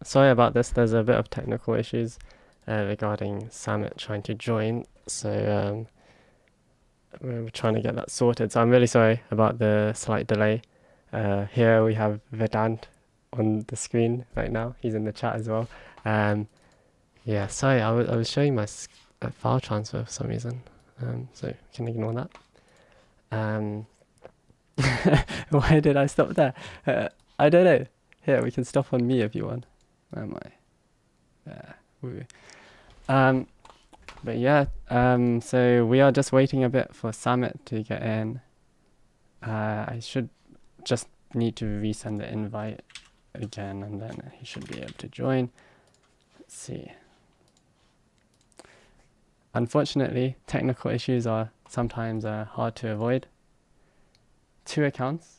Sorry about this. There's a bit of technical issues regarding Samit trying to join. So we're trying to get that sorted. So I'm really sorry about the slight delay. Here we have Vedant on the screen right now. He's in the chat as well. Um, yeah, sorry, I was showing my file transfer for some reason. So you can ignore that. Um, why did I stop there? I don't know. Here, we can stop on me if you want. Where am I? There. Woo. Um, but yeah, so we are just waiting a bit for Samit to get in. I should just need to resend the invite again, and then he should be able to join. Let's see. Unfortunately, technical issues are sometimes hard to avoid. 2 accounts.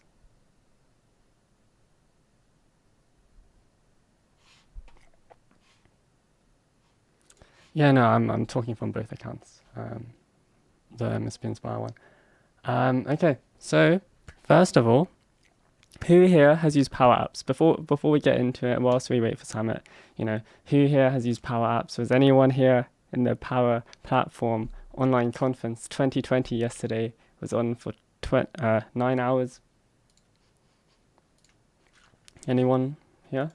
Yeah, no, I'm talking from both accounts. The MSP Inspire one. Okay, so first of all, who here has used Power Apps? Before we get into it, whilst we wait for Samit, who here has used Power Apps? Was anyone here in the Power Platform online conference 2020 yesterday? Was on for 9 hours. Anyone here?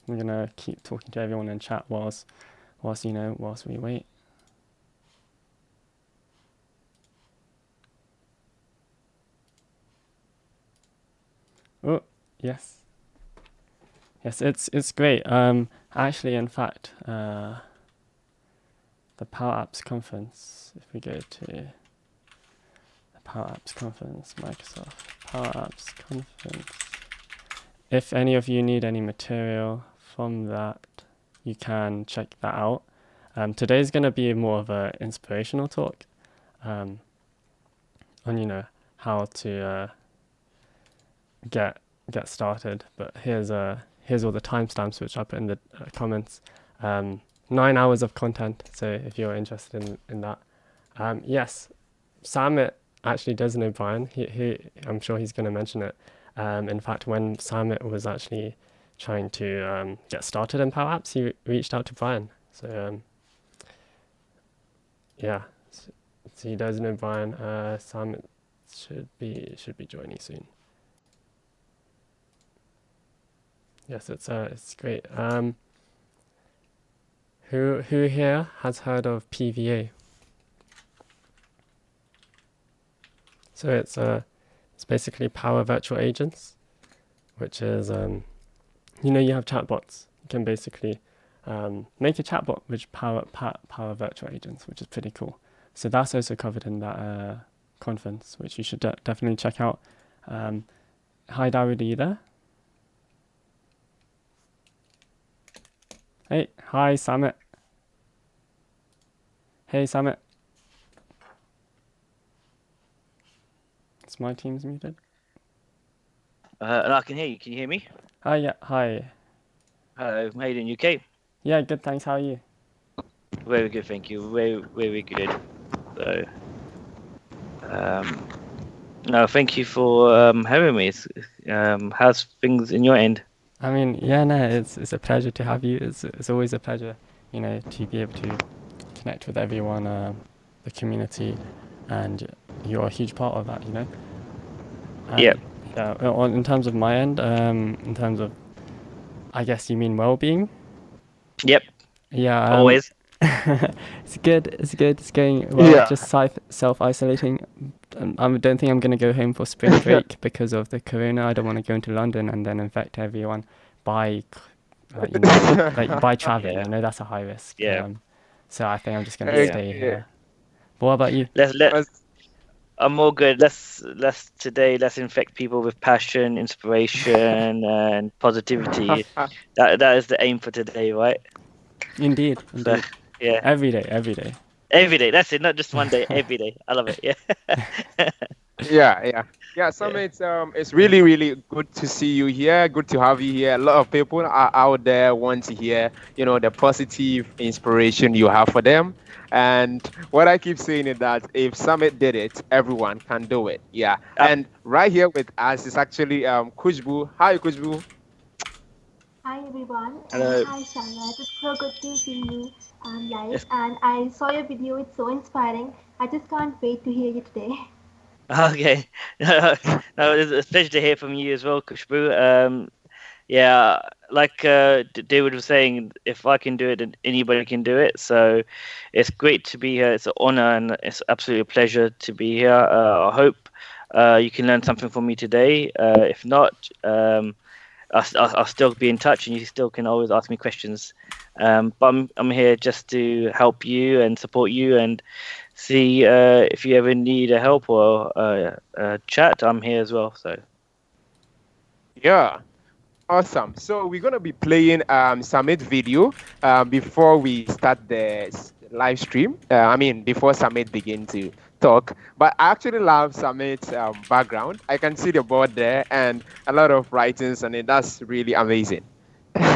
I'm gonna keep talking to everyone in chat whilst we wait. Oh, yes. Yes, it's great. Actually, in fact, the Power Apps conference, if we go to the Power Apps conference, Microsoft Power Apps conference, if any of you need any material from that, you can check that out. Today's going to be more of an inspirational talk on, how to get started. But here's all the timestamps which I put in the comments. 9 hours of content. So if you're interested in that, yes, Samit actually does know Brian. He I'm sure he's going to mention it. In fact, when Samit was actually trying to get started in Power Apps, he reached out to Brian. So yeah, so he does know Brian. Samit should be joining soon. Yes, it's great. Who here has heard of PVA? So it's basically Power Virtual Agents, which is you have chatbots. You can basically make a chatbot with Power Virtual Agents, which is pretty cool. So that's also covered in that conference, which you should definitely check out. Hi, Dawood, are you there? Hey, hi, Samit. Hey, Samit. Is my Teams muted? And I can hear you. Can you hear me? Hi, yeah, hi. Hello, how you doing, UK? Yeah, good, thanks. How are you? Very good, thank you. Very, very good. So, no, thank you for having me. How's things in your end? I mean, yeah, no, it's a pleasure to have you. It's always a pleasure, to be able to connect with everyone, the community, and you're a huge part of that, Yep. Yeah, in terms of my end, in terms of, I guess you mean well-being? Yep. Yeah, Always. it's good. It's good. It's going well. Yeah. Just self-isolating. I don't think I'm gonna go home for spring break because of the corona. I don't want to go into London and then infect everyone by, by traveling. Yeah. That's a high risk. Yeah. So I think I'm just gonna stay here. But what about you? I'm all good. Let's infect people with passion, inspiration, and positivity. That is the aim for today, right? Indeed. So, yeah. Every day. Every day. That's it. Not just one day. Every day. I love it. Yeah. Yeah, yeah. Yeah, Yeah. Summit, it's really, really good to see you here. Good to have you here. A lot of people are out there want to hear, the positive inspiration you have for them. And what I keep saying is that if Summit did it, everyone can do it. Yeah. Uh, And right here with us is actually Kushbu. Hi, Kushbu. Hi everyone, and hello. hi Charlotte. It's so good to see you live. Yes. And I saw your video, it's so inspiring. I just can't wait to hear you today. Okay. No, no, it's a pleasure to hear from you as well, Kushbu. Yeah, like David was saying, if I can do it, then anybody can do it. So it's great to be here. It's an honor and it's absolutely a pleasure to be here. I hope you can learn something from me today. If not, I'll still be in touch, and you still can always ask me questions. But I'm here just to help you and support you, and see if you ever need a help or chat. I'm here as well. So Yeah. Awesome. So we're gonna be playing Summit video before we start the live stream. I mean, before Summit begin to talk. But I actually love Summit's background. I can see the board there and a lot of writings on it. That's really amazing.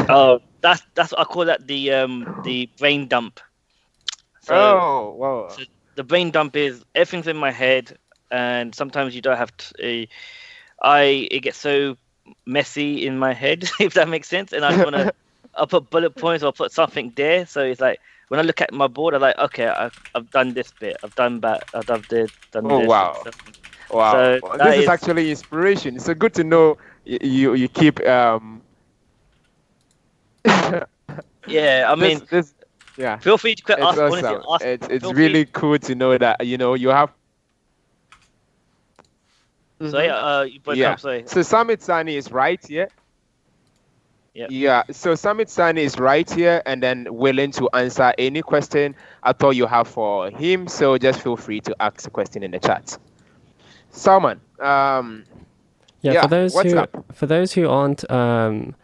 oh, that's I call that the brain dump. So Oh, wow. so the brain dump is everything's in my head, and sometimes you don't have to. I it gets so messy in my head, if that makes sense, and I just wanna. I'll put bullet points or put something there. So it's like when I look at my board, I'm like, okay, I've done this bit, I've done that, done Oh, this. wow. So, Wow. so Well, that this is is actually inspiration. So good to know you keep yeah. I mean, this yeah. feel free to It's ask. Honestly, awesome. ask. It's Feel free. really cool to know that you have. Sorry, Hmm. you broke Yeah. up. Sorry. So Samit Sani is right here. Yeah. Yeah. So Samit Sani is right here and then willing to answer any question at all you have for him. So just feel free to ask a question in the chat. Salman, Yeah, yeah, what's up? for those who aren't, I'm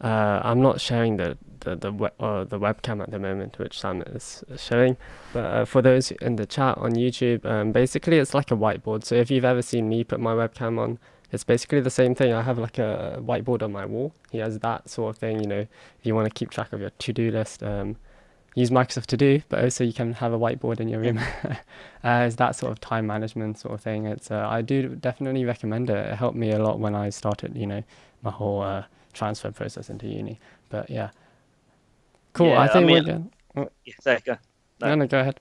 not sharing the webcam at the moment, which Sam is showing. But for those in the chat on YouTube, basically it's like a whiteboard. So if you've ever seen me put my webcam on, it's basically the same thing. I have like a whiteboard on my wall. He has that sort of thing. If you want to keep track of your to-do list, use Microsoft To Do, but also you can have a whiteboard in your room. It's that sort of time management sort of thing. It's I do definitely recommend it. It helped me a lot when I started, my whole transfer process into uni. But yeah, cool. I Yeah. I think mean, we're good. Oh, yeah, sorry, go. No. no, no, go ahead.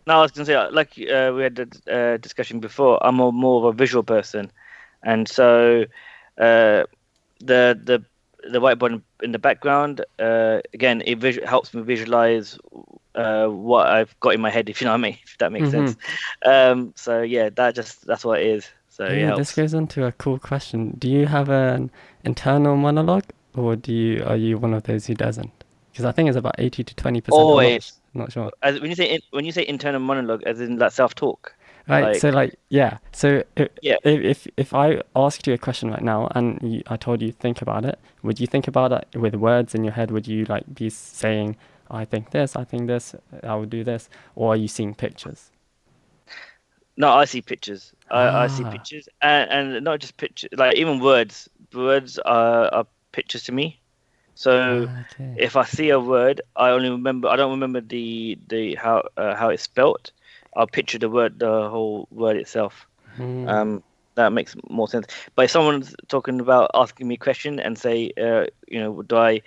No, I was gonna say, like we had a discussion before. I'm more of a visual person, and so uh, the the the whiteboard in the background, again, it helps me visualize what I've got in my head, if you know what I mean, if that makes Mm-hmm. sense. So yeah, that's what it is. So it Yeah, this helps. goes on to a cool question. Do you have an internal monologue, or are you one of those who doesn't? Because I think it's about 80 to 20%. Always, Not sure. when you say internal monologue, as in like self talk, Right. So like like yeah. So yeah. if I asked you a question right now and I told you think about it, would you think about it with words in your head? Would you like be saying, I think this, I would do this, or are you seeing pictures? No, I see pictures. I see Ah. pictures, and not just pictures, like even words. Words are pictures to me. So Okay. if I see a word, I only remember. I don't remember the how it's spelt. I'll picture the word, the whole word itself. Hmm. Um, that makes more sense. But if someone's talking about asking me a question and say, do I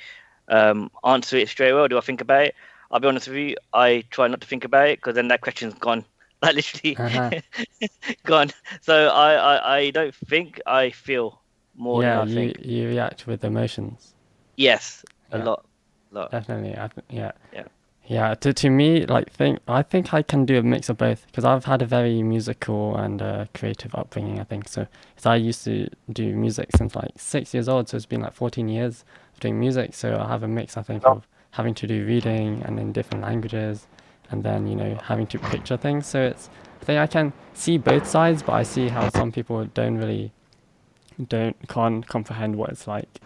answer it straight away or do I think about it? I'll be honest with you. I try not to think about it because then that question's gone. Like literally Uh-huh. gone. So I don't think. I feel more than Yeah, I think. you react with emotions. Yes, a Yeah, lot. definitely. Yeah. Yeah. Yeah, to me, I think I can do a mix of both because I've had a very musical and creative upbringing. I think so. Because I used to do music since like 6 years old, so it's been like 14 years of doing music. So I have a mix, I think, of having to do reading and in different languages, and then having to picture things. So I think I can see both sides, but I see how some people can't comprehend what it's like.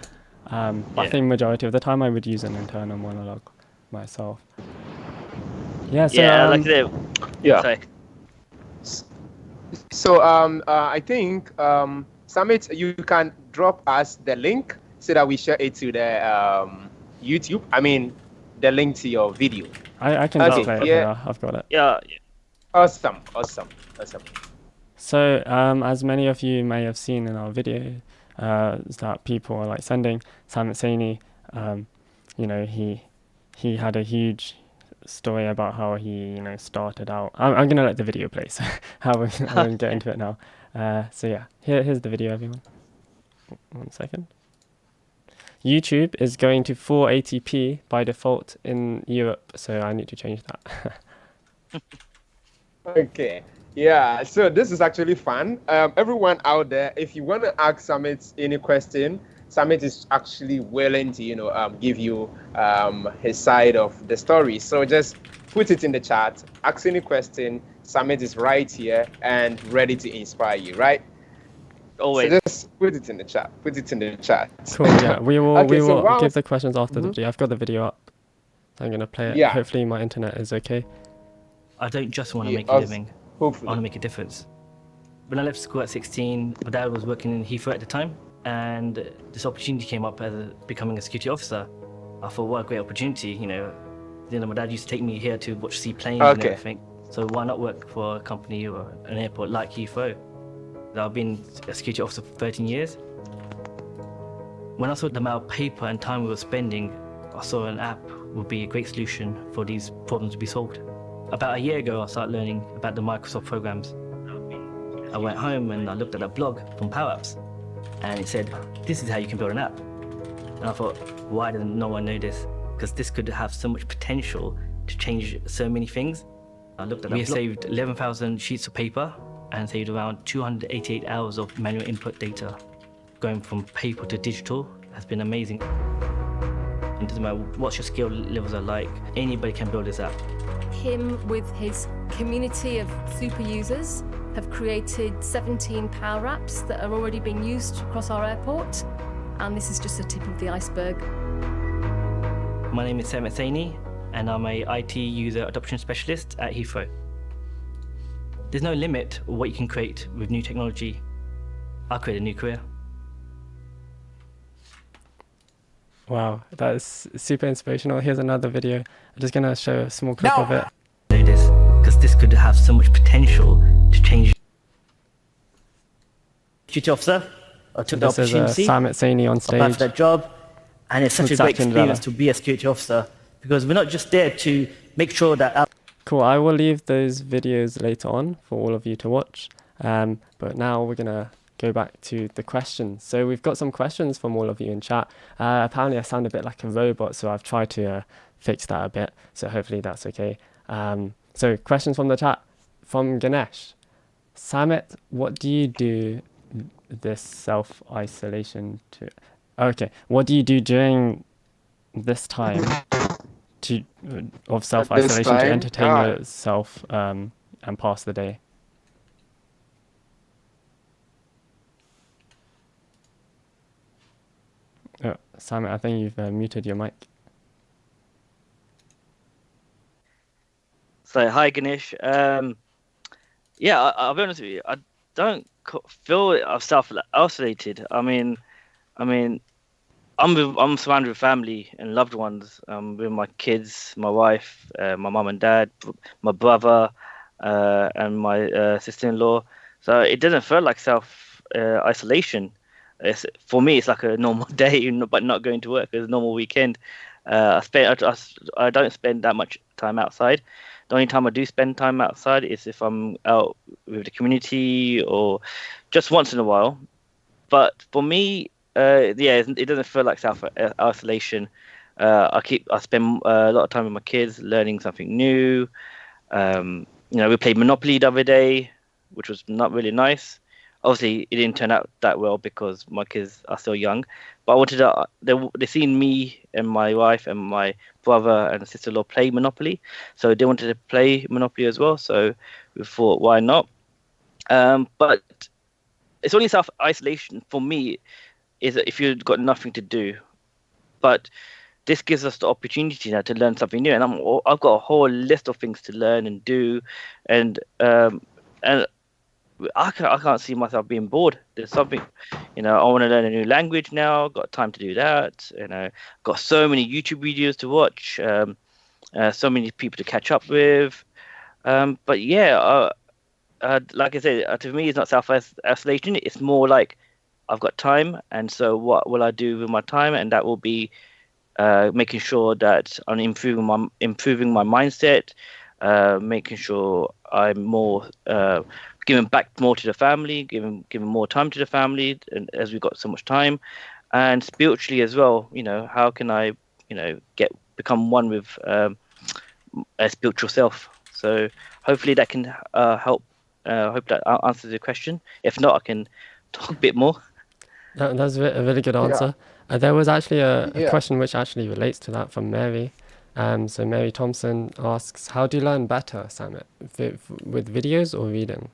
But I Yeah. think majority of the time I would use an internal monologue myself. Yeah, so Yeah. Like I said, Yeah. sorry. So I think Samit, you can drop us the link so that we share it to the YouTube. I mean, the link to your video. I can just Oh, Okay, play it yeah, here. I've got it. yeah. awesome, awesome, awesome. So, as many of you may have seen in our video, is that people are like sending Samit Saini. You know, he had a huge story about how he started out. I'm gonna let the video play, so I won't get into it now. So yeah, here's the video, everyone. 1 second. YouTube is going to 480p by default in Europe, so I need to change that. Okay. Yeah, so this is actually fun. Everyone out there, if you want to ask Summit any question, Summit is actually willing to, give you his side of the story. So just put it in the chat, ask any question. Summit is right here and ready to inspire you, right? Always. So just put it in the chat. Put it in the chat. Cool. Yeah, we will Okay, we so will while give the questions after the video. I've got the video up, so I'm gonna play it. Yeah. Hopefully my internet is okay. I don't just want to Yeah, make a living. I hopefully. want to make a difference. When I left school at 16, my dad was working in Heathrow at the time, and this opportunity came up as becoming a security officer. I thought, what a great opportunity, my dad used to take me here to watch seaplanes and Okay. everything. So why not work for a company or an airport like Heathrow? I've been a security officer for 13 years. When I saw the amount of paper and time we were spending, I saw an app would be a great solution for these problems to be solved. About a year ago, I started learning about the Microsoft programs. I went home and I looked at a blog from Power Apps, and it said, this is how you can build an app. And I thought, why doesn't no one know this? Because this could have so much potential to change so many things. I looked at that. We saved 11,000 sheets of paper and saved around 288 hours of manual input data. Going from paper to digital has been amazing. It doesn't matter what your skill levels are like, anybody can build this app. Him with his community of super users have created 17 power apps that are already being used across our airport, and this is just the tip of the iceberg. My name is Samit Saini, and I'm a IT user adoption specialist at Heathrow. There's no limit what you can create with new technology. I'll create a new career. Wow, that is super inspirational. Here's another video. I'm just gonna show a small clip of it. Know this, because this could have so much potential to change. Security officer, I took the This is opportunity. Samit Saini on Apply for stage. that job, and it's such a Exactly great experience that. to be a security officer, because we're not just there to make sure that our Cool. I will leave those videos later on for all of you to watch. But now we're gonna go back to the questions. So we've got some questions from all of you in chat. Apparently I sound a bit like a robot, so I've tried to fix that a bit. So hopefully that's okay. So questions from the chat from Ganesh. Samit, what do you do this self-isolation to? Okay, what do you do during this time to of self-isolation to time? entertain Ah. yourself and pass the day? Oh, Samit, I think you've muted your mic. So hi Ganesh. Yeah, I'll be honest with you. I don't feel self isolated. I'm surrounded with family and loved ones. With my kids, my wife, my mum and dad, my brother, and my sister-in-law. So it doesn't feel like self isolation. For me, it's like a normal day, but not going to work. It's a normal weekend. I don't spend that much time outside. The only time I do spend time outside is if I'm out with the community or just once in a while. But for me, yeah, it doesn't feel like self isolation. I spend a lot of time with my kids, learning something new. We played Monopoly the other day, which was not really nice. Obviously, it didn't turn out that well because my kids are still young. But I wanted to. They seen me and my wife and my brother and sister-in-law play Monopoly, so they wanted to play Monopoly as well. So we thought, why not? But it's only self-isolation for me is if you've got nothing to do. But this gives us the opportunity now to learn something new, and I've got a whole list of things to learn and do, and I can't see myself being bored. There's something, I want to learn a new language now. Got time to do that. Got so many YouTube videos to watch. So many people to catch up with. But yeah, like I said, to me, it's not self-isolation. It's more like I've got time, and so what will I do with my time? And that will be making sure that I'm improving my mindset, making sure I'm more giving back more to the family, giving more time to the family, and as we've got so much time, and spiritually as well. How can I, become one with a spiritual self? So hopefully that can help. Hope that answers your question. If not, I can talk a bit more. That's a really good Yeah. answer. There was actually a Yeah. question which actually relates to that from Mary. So Mary Thompson asks, how do you learn better, Samit, with videos or reading?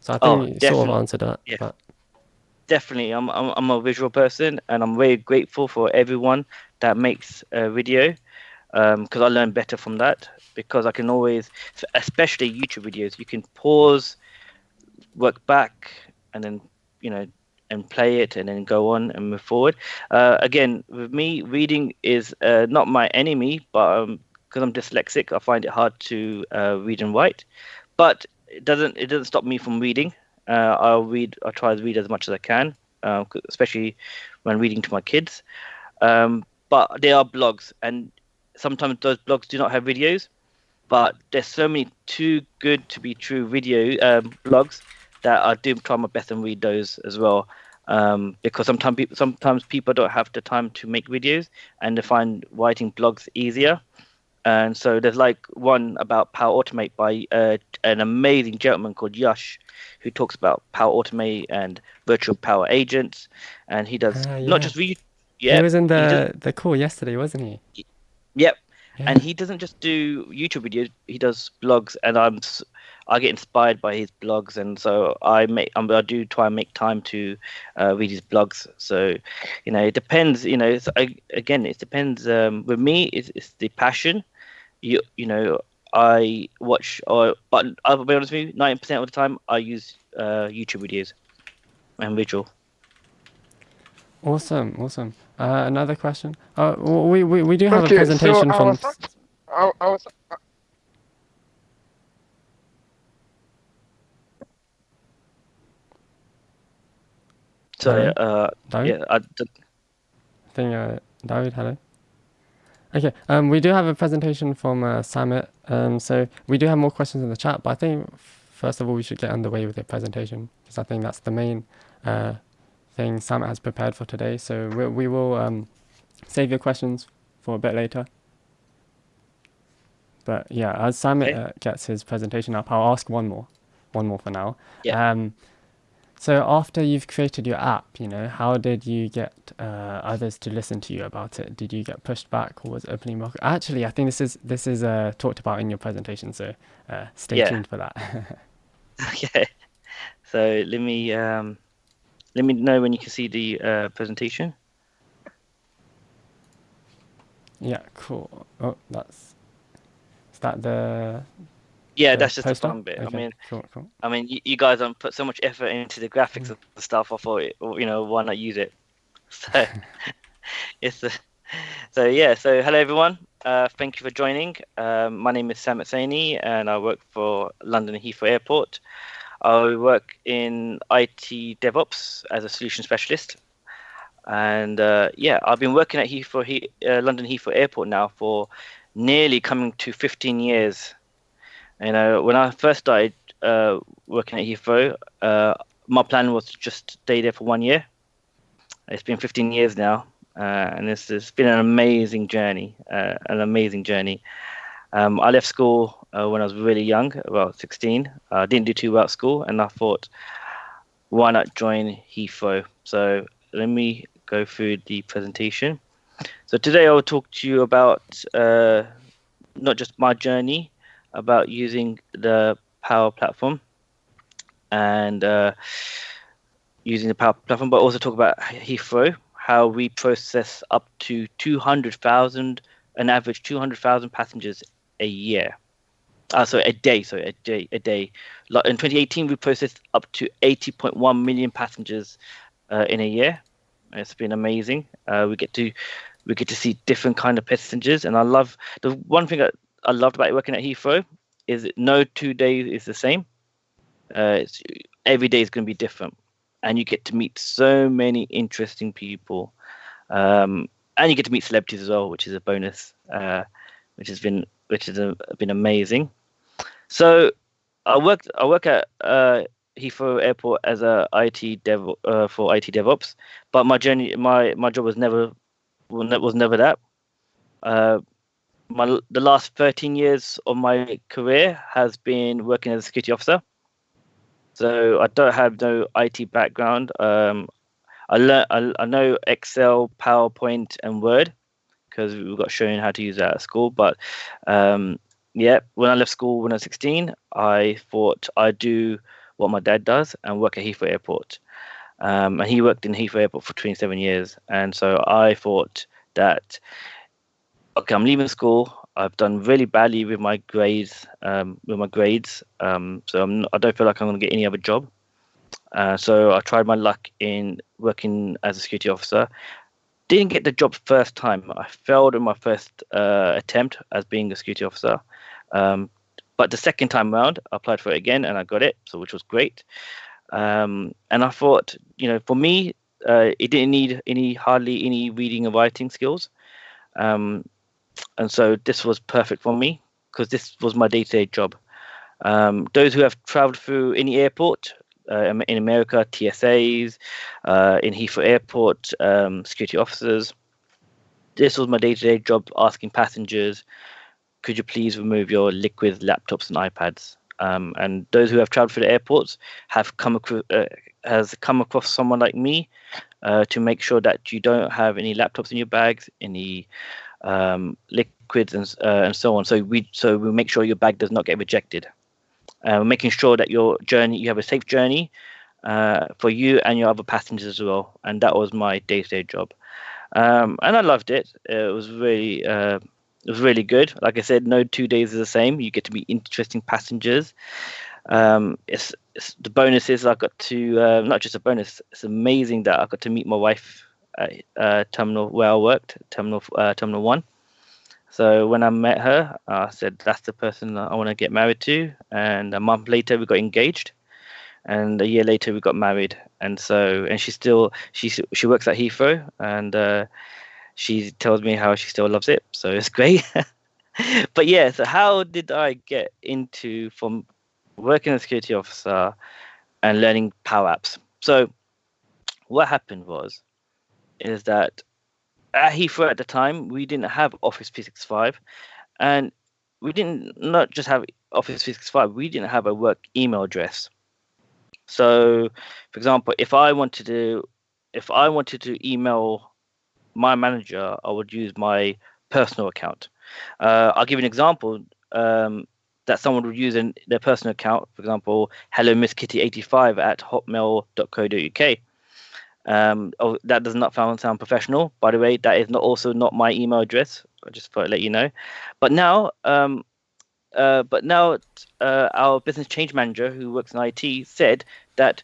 So I Oh, think you sort of definitely. answered that, Yeah. but Definitely, I'm a visual person, and I'm very grateful for everyone that makes a video, because I learn better from that. Because I can always, especially YouTube videos, you can pause, work back, and then you know, and play it, and then go on and move forward. Again, with me, reading is not my enemy, but because I'm dyslexic, I find it hard to read and write. But it doesn't stop me from reading. I'll read. I try to read as much as I can, especially when reading to my kids. But there are blogs, and sometimes those blogs do not have videos. But there's so many too good to be true video blogs that I do try my best and read those as well. Because sometimes people don't have the time to make videos, and they find writing blogs easier. And so there's like one about Power Automate by an amazing gentleman called Yash, who talks about Power Automate and virtual power agents, and he does not yeah. just read. He Yep, was in he does. the call yesterday, wasn't he? Yep, and Yeah. he doesn't just do YouTube videos. He does blogs, and I get inspired by his blogs, and so I do try and make time to read his blogs. So, it depends. Again, it depends. With me, it's the passion. I watch, but I'll be honest with you, 90% of the time I use YouTube videos and visual. Awesome, awesome. Another question. We do have a Okay. So presentation from. I was Sorry, Hello, David. yeah, I think David. Hello. Okay. We do have a presentation from Samit. So we do have more questions in the chat, but I think first of all we should get underway with the presentation because I think that's the main thing Samit has prepared for today. So we will save your questions for a bit later. But yeah, as Samit okay, gets his presentation up, I'll ask one more for now. yeah. So after you've created your app, how did you get others to listen to you about it? Did you get pushed back, or was it opening market? Actually, I think this is talked about in your presentation, so stay Yeah. tuned for that. Okay. So let me know when you can see the presentation. Yeah, cool. Oh, is that Yeah, the that's just the poster? fun bit. Okay, cool. You guys put so much effort into the graphics of the stuff. I thought, why not use it? So it's so yeah. So hello everyone. Thank you for joining. My name is Samit Saini, and I work for London Heathrow Airport. I work in IT DevOps as a solution specialist, and yeah, I've been working at London Heathrow Airport now for nearly coming to 15 years. When I first started working at Heathrow, my plan was to just stay there for 1 year. It's been 15 years now, and it's been an amazing journey. I left school when I was really young, about 16. I didn't do too well at school, and I thought, why not join Heathrow? So let me go through the presentation. So today I will talk to you about not just my journey, about using the Power Platform and using the Power Platform, but also talk about Heathrow, how we process up to 200,000, an average 200,000 passengers a year. So a day. A day. Like in 2018, we processed up to 80.1 million passengers in a year. It's been amazing. We get to see different kind of passengers, and I love the one thing that I loved about working at Heathrow is that no 2 days is the same. It's, every day is going to be different, and you get to meet so many interesting people, and you get to meet celebrities as well, which is a bonus, which has been amazing. So I work at Heathrow Airport as a IT dev for IT DevOps, but my job was never that. Uh, the last 13 years of my career has been working as a security officer. So I don't have no IT background. I know Excel, PowerPoint, and Word because we got shown how to use that at school. But um, yeah, when I left school when I was 16, I thought I'd do what my dad does and work at Heathrow Airport. And he worked in Heathrow Airport for 27 years. And so I thought that, okay, I'm leaving school. I've done really badly with my grades. I don't feel like I'm going to get any other job. So I tried my luck in working as a security officer. Didn't get the job first time. I failed in my first attempt as being a security officer. But the second time round, I applied for it again and I got it, so which was great. And I thought, for me, it didn't need hardly any reading and writing skills. And so this was perfect for me because this was my day-to-day job. Those who have traveled through any airport in America, TSAs, in Heathrow Airport, security officers, this was my day-to-day job asking passengers, could you please remove your liquids, laptops, and iPads? And those who have traveled through the airports have come across someone like me to make sure that you don't have any laptops in your bags, any liquids, and so on. So we make sure your bag does not get rejected. Making sure that you have a safe journey for you and your other passengers as well. And that was my day-to-day job. And I loved it. It was really good. Like I said, no 2 days is the same. You get to meet interesting passengers. It's the bonus is I got to not just a bonus. It's amazing that I got to meet my wife at terminal where I worked, terminal 1. So when I met her, I said that's the person that I want to get married to. And a month later, we got engaged, and a year later, we got married. And she works at Heathrow, and she tells me how she still loves it. So it's great. But yeah, so how did I get from working as a security officer and learning Power Apps? So what happened is that at Heathrow at the time, we didn't have Office 365, and we didn't not just have Office 365, we didn't have a work email address. So, for example, if I wanted to email my manager, I would use my personal account. I'll give you an example that someone would use in their personal account. For example, hello Miss Kitty 85 at hotmail.co.uk. That does not sound professional. By the way, that is also not my email address. I just thought I'd let you know. But now, our business change manager who works in IT said that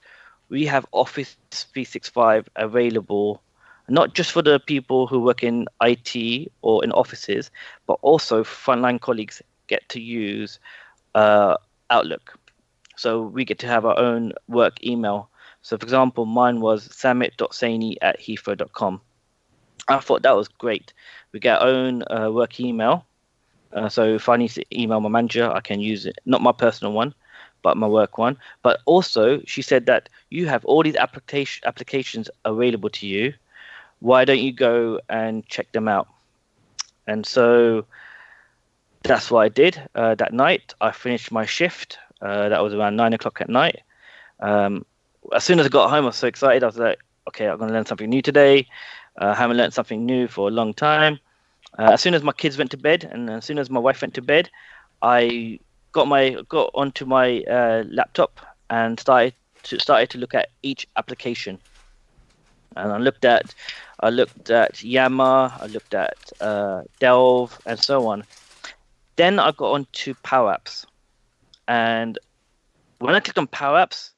we have Office 365 available, not just for the people who work in IT or in offices, but also frontline colleagues get to use Outlook. So we get to have our own work email. So, for example, mine was samit.saini@heathrow.com. I thought that was great. We get our own work email. So if I need to email my manager, I can use it. Not my personal one, but my work one. But also, she said that you have all these applications available to you. Why don't you go and check them out? And so that's what I did. That night, I finished my shift. That was around 9 o'clock at night. As soon as I got home, I was so excited. I was like, okay, I'm going to learn something new today. I haven't learned something new for a long time. As soon as my kids went to bed, and as soon as my wife went to bed, I got onto my laptop and started to look at each application. And I looked at Yammer, I looked at Delve, and so on. Then I got onto Power Apps. And when I clicked on Power Apps,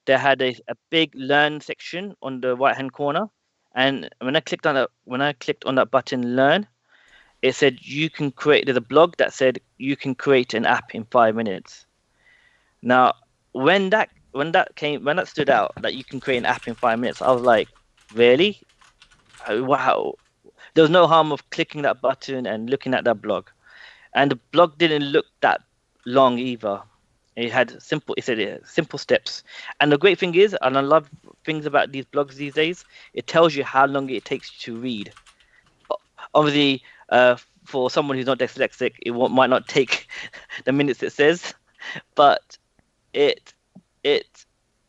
they had a big Learn section on the right hand corner. And when I clicked on that button, Learn, it said there's a blog that said you can create an app in 5 minutes. Now, when that stood out that you can create an app in 5 minutes, I was like, really? Oh, wow. There was no harm of clicking that button and looking at that blog. And the blog didn't look that long either. It said simple steps. And the great thing is, and I love things about these blogs these days, it tells you how long it takes you to read. Obviously, for someone who's not dyslexic, might not take the minutes it says, but it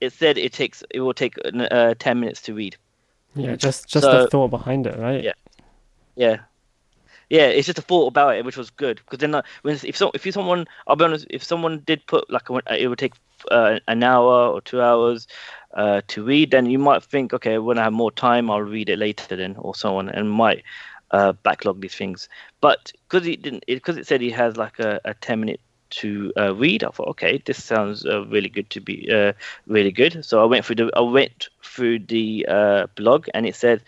said it will take 10 minutes to read. Yeah, just the thought behind it, right? Yeah. It's just a thought about it, which was good, because then if someone, I'll be honest, if someone did put it would take an hour or 2 hours to read, then you might think, okay, when I have more time, I'll read it later then, or so on, and might backlog these things. But because it said he has like a 10-minute to read, I thought, okay, this sounds really good to be really good. So I went through the blog, and it said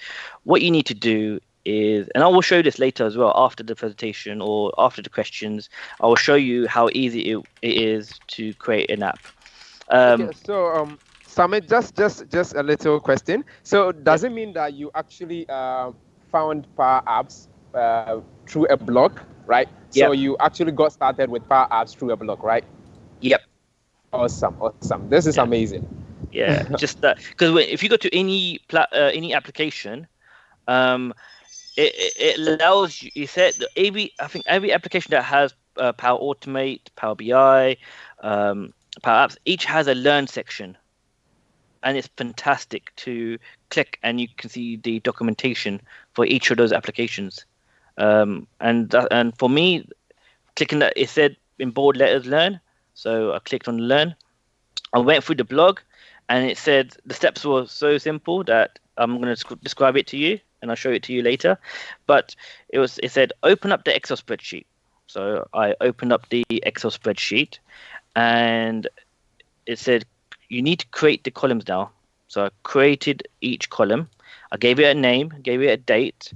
what you need to do is, and I will show this later as well after the presentation or after the questions. I will show you how easy it is to create an app. Okay, so Samit, just a little question. So does it mean that you actually found Power Apps through a blog, right? So you actually got started with Power Apps through a blog, right? Yep. Awesome. This is amazing. Yeah, just that, because if you go to any application, it allows you. You said I think every application that has Power Automate, Power BI, Power Apps, each has a Learn section, and it's fantastic to click, and you can see the documentation for each of those applications. And for me, clicking that, it said in bold letters Learn, so I clicked on Learn. I went through the blog, and it said the steps were so simple that I'm going to describe it to you, and I'll show it to you later. But it said open up the Excel spreadsheet. So I opened up the Excel spreadsheet, and it said you need to create the columns now. So I created each column. I gave it a name, gave it a date,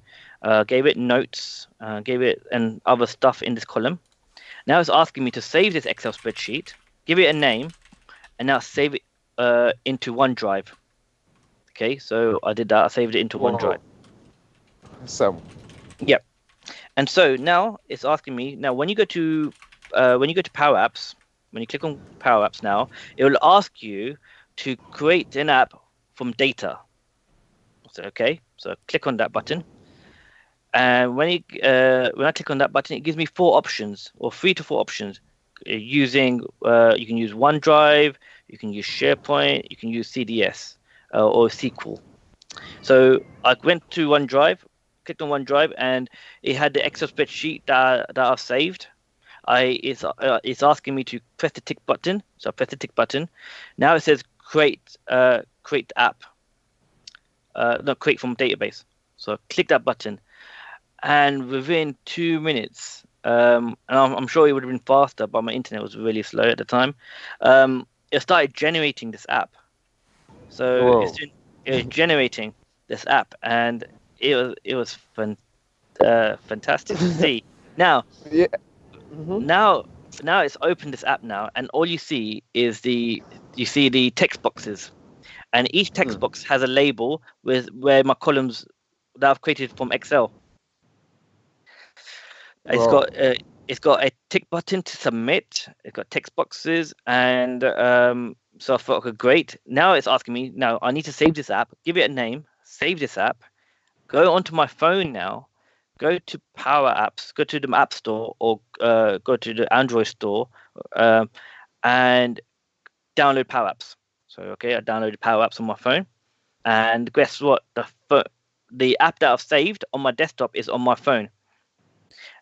gave it notes, gave it and other stuff in this column. Now it's asking me to save this Excel spreadsheet, give it a name, and now save it into OneDrive. Okay, so I did that. I saved it into OneDrive. So, yep. And so now it's asking me, now when you go to Power Apps, when you click on Power Apps now, it will ask you to create an app from data. So okay, so click on that button, and when I click on that button, it gives me 4 options, or 3 to 4 options. You can use OneDrive, you can use SharePoint, you can use CDS or SQL. So I went to OneDrive, clicked on OneDrive, and it had the Excel spreadsheet that I've saved. It's asking me to press the tick button, so I press the tick button. Now it says create app, create from database. So I click that button, and within 2 minutes, and I'm sure it would have been faster, but my internet was really slow at the time. It started generating this app. So it's generating this app, and it was fantastic to see. Now, now it's opened this app now, and all you see is the text boxes, and each text box has a label where my columns that I've created from Excel. It's got a tick button to submit. It's got text boxes, and so I thought, okay, great. Now it's asking me, now I need to save this app, give it a name, save this app, go onto my phone now, go to Power Apps, go to the App Store, or go to the Android store, and download Power Apps. So okay, I downloaded Power Apps on my phone, and guess what? The app that I've saved on my desktop is on my phone.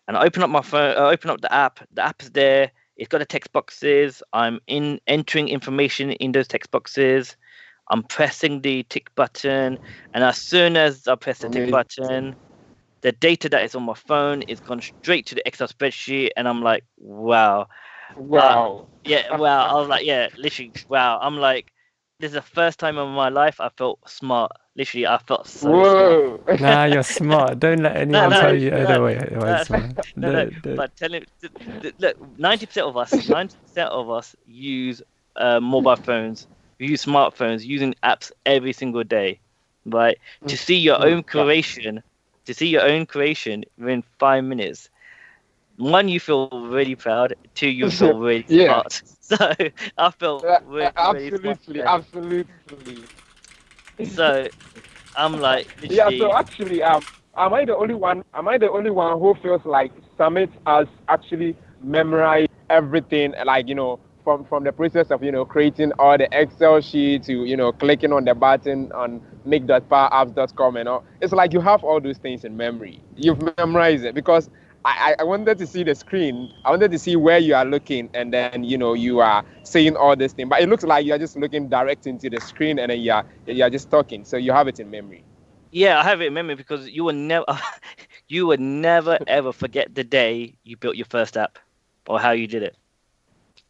And I open up my phone, open up the app. The app is there. It's got the text boxes. I'm entering information in those text boxes. I'm pressing the tick button, and as soon as I press the tick button, the data that is on my phone is gone straight to the Excel spreadsheet, and I'm like, wow. Wow. Yeah, wow. I was like, yeah, literally, wow. I'm like, this is the first time in my life I felt smart. Literally, I felt so smart. Whoa. Nah, you're smart. Don't let No, anyone no, tell you no, otherwise, no, man. no. Don't. But tell him, look, 90% of us use mobile phones. We use smartphones, using apps every single day, right? To see your own Yeah. creation, to see your own creation within 5 minutes. One, you feel really proud. Two, you feel really Yeah. smart. So I felt really, really smart Absolutely, today. absolutely. So I'm like, Yeah, so literally, actually, am I the only one? Am I the only one who feels like Summit has actually memorized everything, like from the process of creating all the Excel sheet to clicking on the button on make.powerapps.com and all. It's like you have all those things in memory. You've memorized it because I wanted to see the screen. I wanted to see where you are looking, and then you are saying all this thing. But it looks like you are just looking direct into the screen, and then you are just talking. So you have it in memory. yeah, I have it in memory because you will never, you would never ever forget the day you built your first app or how you did it.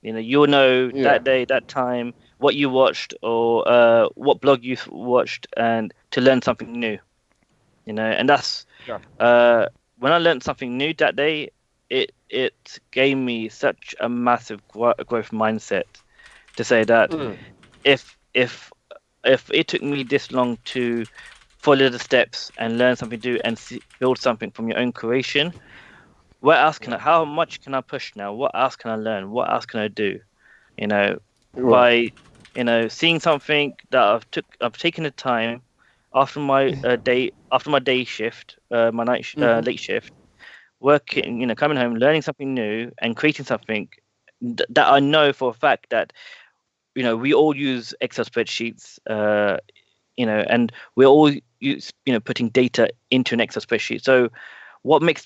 You'll know Yeah. that day, that time, what you watched or what blog you watched, and to learn something new. And that's Sure. when I learned something new that day. It gave me such a massive growth mindset to say that Mm. if it took me this long to follow the steps and learn something new and build something from your own creation, what else can Yeah. I? How much can I push now? What else can I learn? What else can I do? You know, Right. by seeing something that I've taken the time after my day shift, my Mhm. late shift, working, coming home, learning something new and creating something that I know for a fact that we all use Excel spreadsheets, and we're all putting data into an Excel spreadsheet. So what makes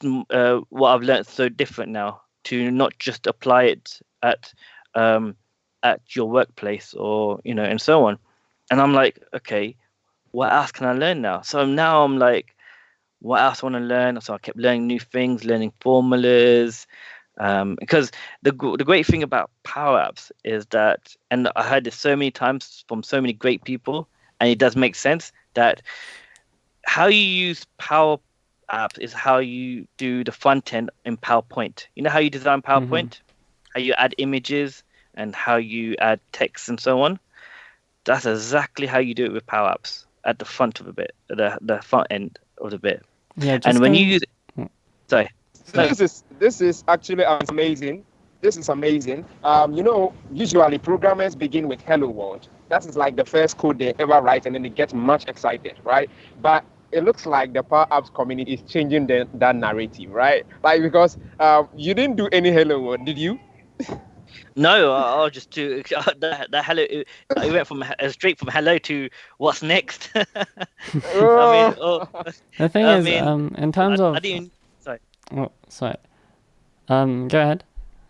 what I've learned so different now to not just apply it um, at your workplace or and so on. And I'm like, okay, what else can I learn now? So now I'm like, what else I want to learn? So I kept learning new things, learning formulas, because the great thing about Power Apps is that, and I heard this so many times from so many great people, and it does make sense that how you use Power Apps is how you do the front end in PowerPoint. You know how you design Mhm. PowerPoint, how you add images and how you add text and so on. That's exactly how you do it with Power Apps at the front of a bit, the front end of the bit. Yeah, And just when you going. use, sorry, So no, this is actually amazing. This is amazing. Usually programmers begin with "Hello World." That is like the first code they ever write, and then they get much excited, right? But it looks like the Power Apps community is changing that narrative, right? Like because you didn't do any "Hello World," did you? no, I'll just do the hello. I went from straight from hello to what's next. I mean, oh, Oh. The thing I is, mean, in terms I of, didn't. Sorry, oh, sorry. Go ahead.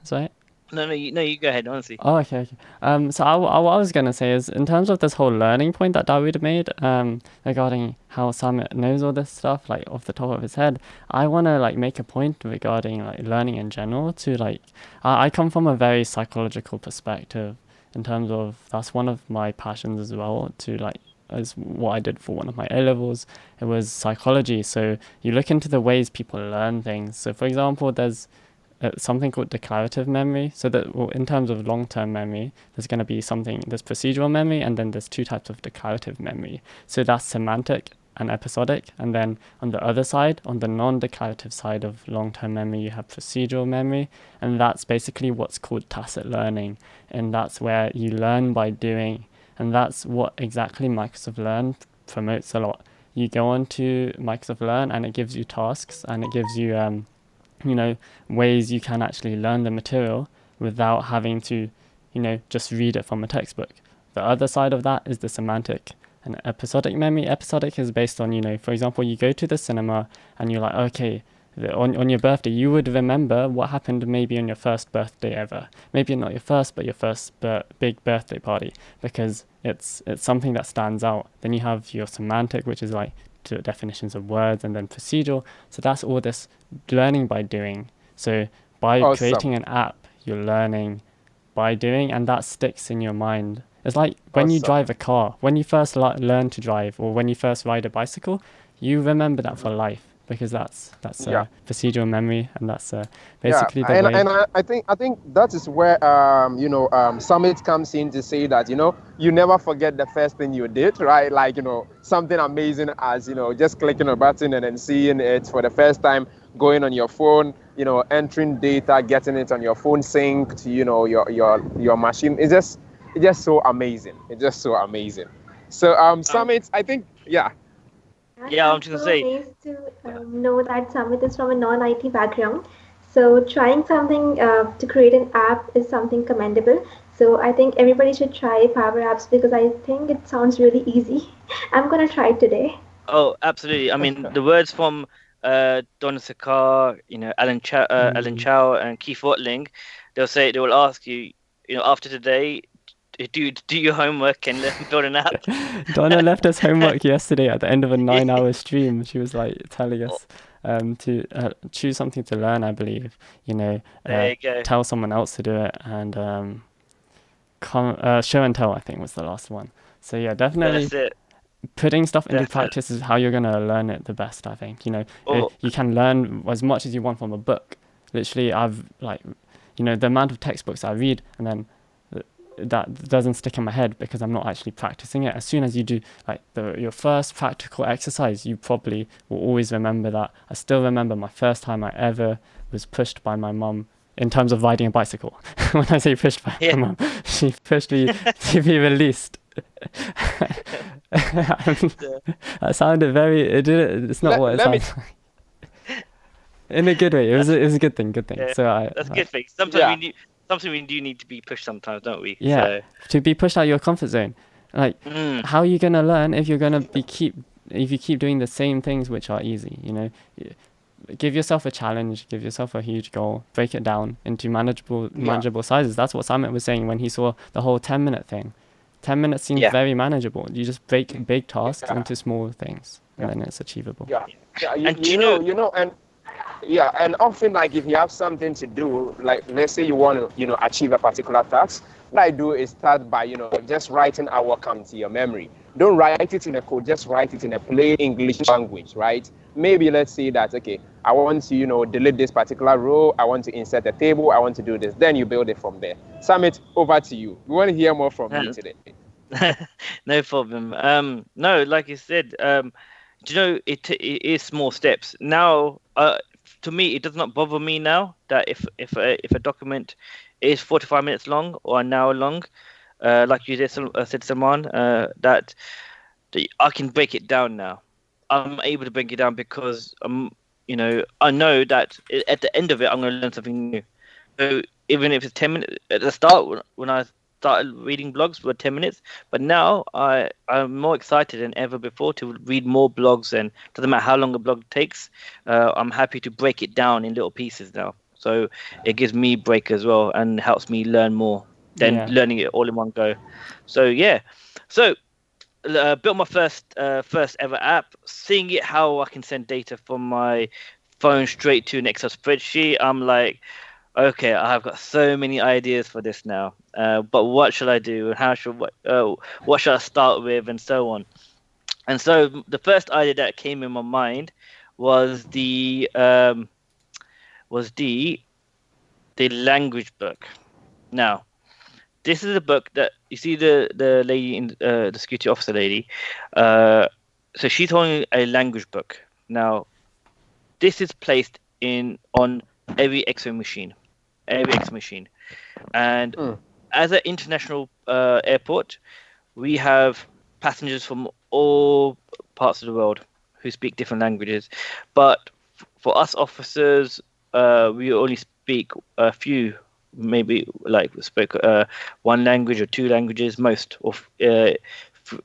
Sorry. no, no, you go ahead. Honestly, Oh, okay, okay. So what I was gonna say is, in terms of this whole learning point that Dawood made, regarding how Samit knows all this stuff, like off the top of his head, I wanna like make a point regarding like learning in general. To like, I come from a very psychological perspective, in terms of that's one of my passions as well. To like, as what I did for one of my A levels, it was psychology. So you look into the ways people learn things. So for example, there's something called declarative memory. So that, well, in terms of long-term memory, there's going to be something, there's procedural memory, and then there's two types of declarative memory. So that's semantic and episodic. And then on the other side, on the non-declarative side of long-term memory, you have procedural memory, and that's basically what's called tacit learning. And that's where you learn by doing, and that's what exactly Microsoft Learn promotes a lot. You go on to Microsoft Learn, and it gives you tasks, and it gives you ways you can actually learn the material without having to, just read it from a textbook. The other side of that is the semantic and episodic memory. Episodic is based on, for example, you go to the cinema and you're like, okay, on your birthday, you would remember what happened maybe on your first birthday ever. Maybe not your first, but your first big birthday party, because it's something that stands out. Then you have your semantic, which is like to definitions of words, and then procedural. So that's all this learning by doing. So by Awesome. creating an app, you're learning by doing, and that sticks in your mind. It's like when you drive a car, when you first learn to drive, or when you first ride a bicycle, you remember that for life, because that's Yeah. procedural memory, and that's Yeah, basically the and way. I think that is where Summit comes in to say that you never forget the first thing you did, right? Like something amazing as just clicking a button and then seeing it for the first time, going on your phone, entering data, getting it on your phone sync to your machine. It's just so amazing. It's just so amazing. So Summit, I think Yeah, I'm I'm just gonna so say. amazed to know that Samit is from a non-IT background. So trying something to create an app is something commendable. So I think everybody should try Power Apps because I think it sounds really easy. I'm gonna try it today. Oh, absolutely. I mean, the words from Donna Sakar, Alan Chow, and Keith Watling, they will ask you, after today, do your homework and build an app. Donna left us homework yesterday at the end of a 9-hour stream. She was like telling us to choose something to learn, I believe. There you go. Tell someone else to do it, and show and tell, I think, was the last one. So yeah, definitely That's it. putting stuff into Definitely. practice is how you're going to learn it the best, I think. Oh, You can learn as much as you want from a book. Literally, I've the amount of textbooks I read, and then that doesn't stick in my head because I'm not actually practicing it. As soon as you do your first practical exercise, you probably will always remember that. I still remember my first time I ever was pushed by my mum in terms of riding a bicycle. When I say pushed by yeah. my mum, she pushed me to be released. That sounded very. It's not what it sounds like. In a good way. It was a good thing. Good thing. Yeah, So that's a good thing. Sometimes we do need to be pushed sometimes, don't we? Yeah, So, to be pushed out of your comfort zone. Like, how are you gonna learn if you're gonna if you keep doing the same things which are easy? Give yourself a challenge, give yourself a huge goal, break it down into manageable sizes. That's what Samit was saying when he saw the whole 10-minute thing. 10 minutes seems Yeah. very manageable. You just break big tasks into small things, and then it's achievable. Yeah. And do you know- And often, like, if you have something to do, like, let's say you want to, achieve a particular task, what I do is start by, just writing a outcome to your memory. Don't write it in a code, just write it in a plain English language, right? Maybe let's say that, okay, I want to, delete this particular row, I want to insert a table, I want to do this. Then you build it from there. Samit, over to you. We want to hear more from you today. no problem. No, like you said, do you know it is small steps. Now, to me, it does not bother me now that if a document is 45 minutes long or an hour long, like you said, Saman, that I can break it down now. I'm able to break it down because I know that at the end of it, I'm going to learn something new. So even if it's 10 minutes at the start, when I started reading blogs were 10 minutes, but now I'm more excited than ever before to read more blogs, and doesn't matter how long a blog takes, I'm happy to break it down in little pieces now. So it gives me break as well and helps me learn more than learning it all in one go. So yeah, so built my first ever app, seeing it how I can send data from my phone straight to an Excel spreadsheet. I'm like, okay, I've got so many ideas for this now. But what should I do? And what should I start with, and so on. And so the first idea that came in my mind was the language book. Now, this is a book that you see the lady in the security officer lady. So she's holding a language book. Now, this is placed on every X-ray machine. And as an international airport, we have passengers from all parts of the world who speak different languages. But for us officers, we only speak a few, maybe like we spoke one language or two languages, most, or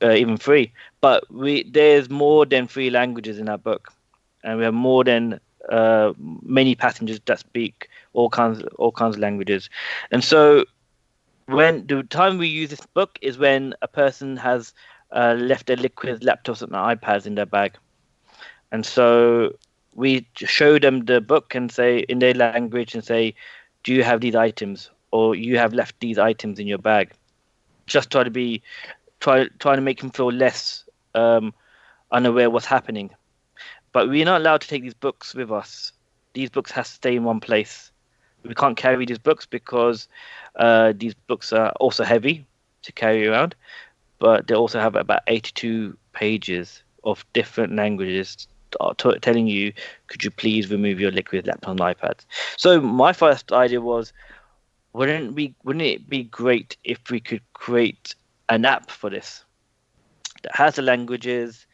even three. But there's more than three languages in our book, and we have more than many passengers that speak all kinds of languages. And so when the time we use this book is when a person has left their liquids, laptops, and iPads in their bag, and so we show them the book and say in their language and say, do you have these items, or you have left these items in your bag? Just trying to make him feel less unaware what's happening. But we're not allowed to take these books with us. These books have to stay in one place. We can't carry these books because these books are also heavy to carry around, but they also have about 82 pages of different languages telling you, could you please remove your liquid laptop and iPads? So my first idea was, wouldn't it be great if we could create an app for this that has the languages,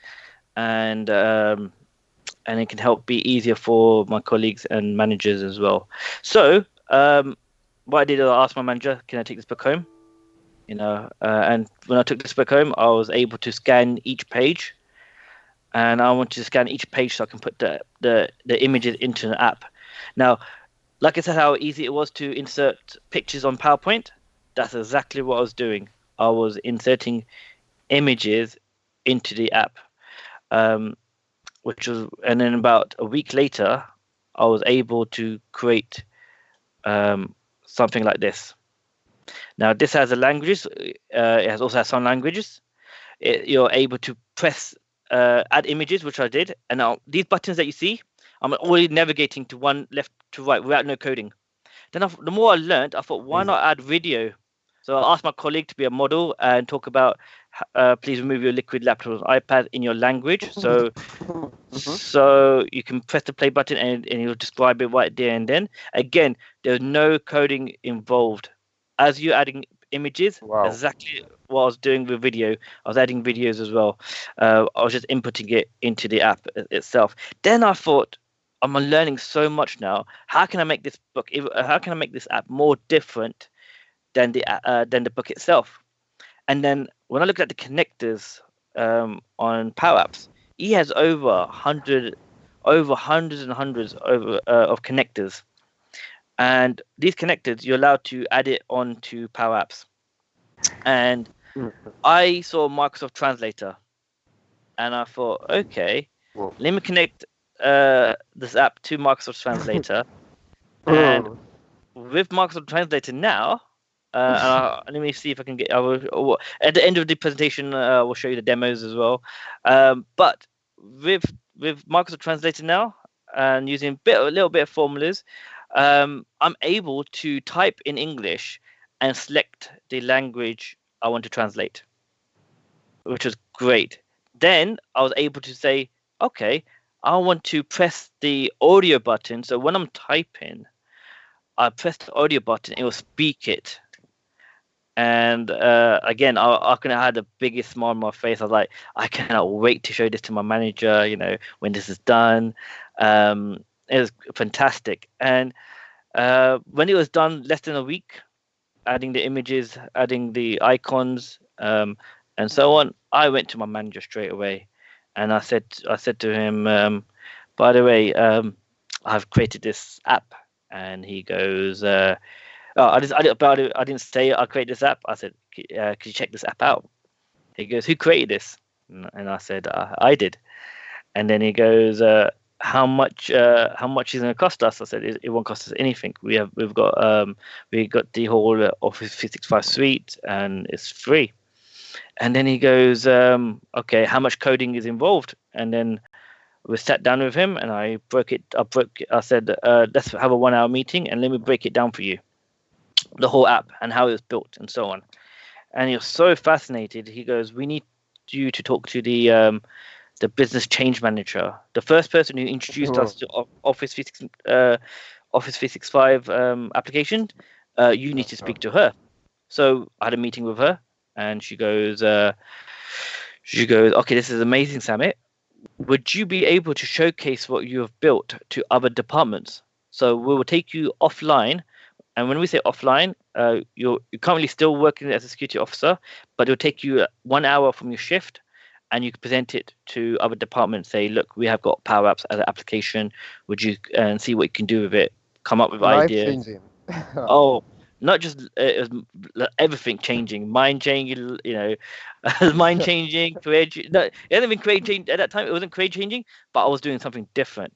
and it can help be easier for my colleagues and managers as well. So what I did, I asked my manager, can I take this book home? And when I took this book home, I was able to scan each page, and I wanted to scan each page so I can put the images into an app. Now, like I said, how easy it was to insert pictures on PowerPoint, that's exactly what I was doing. I was inserting images into the app, and then about a week later, I was able to create something like this. Now, this has the languages. It also has some languages. You're able to press add images, which I did. And now these buttons that you see, I'm already navigating to one left to right without no coding. Then the more I learned, I thought, why not add video? So I asked my colleague to be a model and talk about, please remove your liquid laptop or iPad in your language. So you can press the play button and it'll describe it right there and then. Again, there's no coding involved. As you're adding images, exactly what I was doing with video, I was adding videos as well. I was just inputting it into the app itself. Then I thought, I'm learning so much now. How can I make this book? How can I make this app more different than the book itself? And then when I looked at the connectors on Power Apps, he has over hundreds and hundreds of connectors. And these connectors, you're allowed to add it onto Power Apps. And I saw Microsoft Translator, and I thought, okay, let me connect this app to Microsoft Translator. And with Microsoft Translator now, let me see if I can get. At the end of the presentation, we'll show you the demos as well. But with Microsoft Translator now, and using a little bit of formulas, I'm able to type in English and select the language I want to translate, which was great. Then I was able to say, okay, I want to press the audio button. So when I'm typing, I press the audio button, it will speak it. And again, I could have had the biggest smile on my face. I was like, I cannot wait to show this to my manager, when this is done. It was fantastic. And when it was done, less than a week, adding the images, adding the icons, and so on, I went to my manager straight away. And I said to him, by the way, I've created this app. And he goes, I didn't say I created this app. I said, could you check this app out? He goes, who created this? And I said, I did. And then he goes, how much is it going to cost us? I said, it won't cost us anything. We've got the whole Office 365 suite, and it's free. And then he goes, okay, how much coding is involved? And then we sat down with him, and I said, let's have a 1 hour meeting, and let me break it down for you, the whole app and how it was built and so on. And he was so fascinated. He goes, we need you to talk to the business change manager, the first person who introduced us to Office 365 application. You need to speak to her. So I had a meeting with her, and she goes, okay, this is amazing, Samit. Would you be able to showcase what you have built to other departments? So we will take you offline. And when we say offline, you're currently still working as a security officer, but it'll take you 1 hour from your shift, and you can present it to other departments. Say, look, we have got Power Apps as an application. Would you and see what you can do with it? Come up with ideas. Not just everything changing, mind changing. Mind changing, career. No, it hasn't been career changing at that time. It wasn't career changing, but I was doing something different.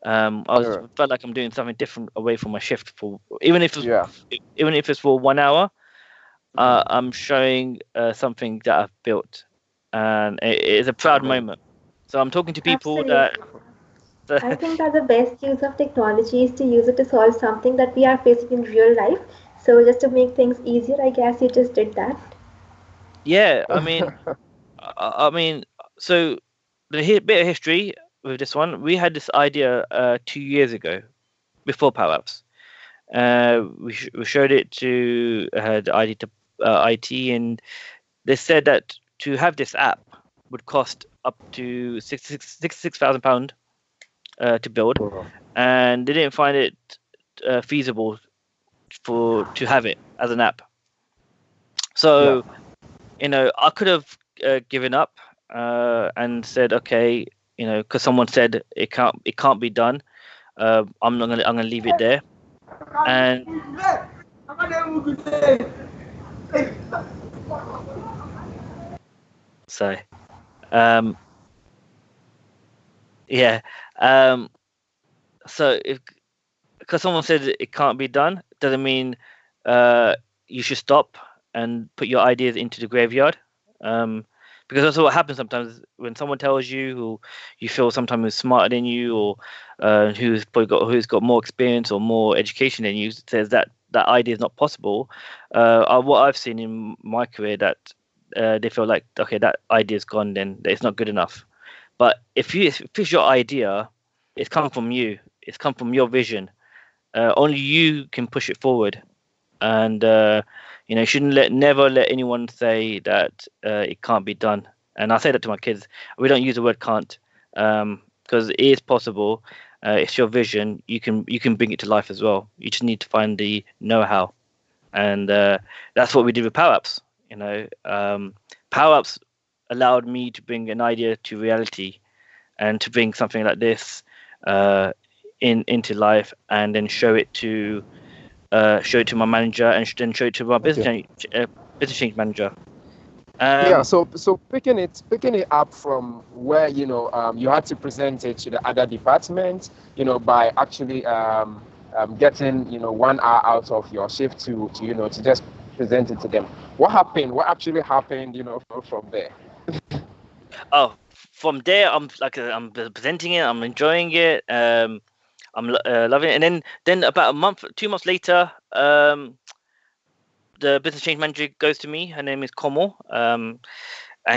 Felt like I'm doing something different away from my shift for even if Yeah. it's for 1 hour. I'm showing something that I've built, and it is a proud moment. So I'm talking to people Absolutely. I think that the best use of technology is to use it to solve something that we are facing in real life. So just to make things easier, I guess you just did that. yeah, I mean, so bit of history with this one. We had this idea 2 years ago, before Power Apps. We showed it to the IT, and they said that to have this app would cost up to £66,000 to build, and they didn't find it feasible to have it as an app. So I could have given up and said, okay, because someone said it can't be done. I'm gonna leave it there. And so, yeah. So if because someone said it can't be done, doesn't mean you should stop and put your ideas into the graveyard. Because that's what happens sometimes when someone tells you who you feel sometimes is smarter than you, or who's got more experience or more education than you, says that idea is not possible. What I've seen in my career, that they feel like, okay, that idea's gone, then it's not good enough. But if it's your idea, it's come from you. It's come from your vision. Only you can push it forward, and you shouldn't never let anyone say that it can't be done. And I say that to my kids. We don't use the word can't, because it is possible. It's your vision. You can bring it to life as well. You just need to find the know-how, and that's what we did with Power Apps. Power Apps allowed me to bring an idea to reality, and to bring something like this into life, and then show it to my manager, and then show it to my business change manager. So picking it up from where you had to present it to the other departments, by actually getting 1 hour out of your shift to just present it to them. What happened? What actually happened? From there. From there, I'm presenting it. I'm enjoying it. I'm loving it. And then about 2 months later, the business change manager goes to me. Her name is Komo, and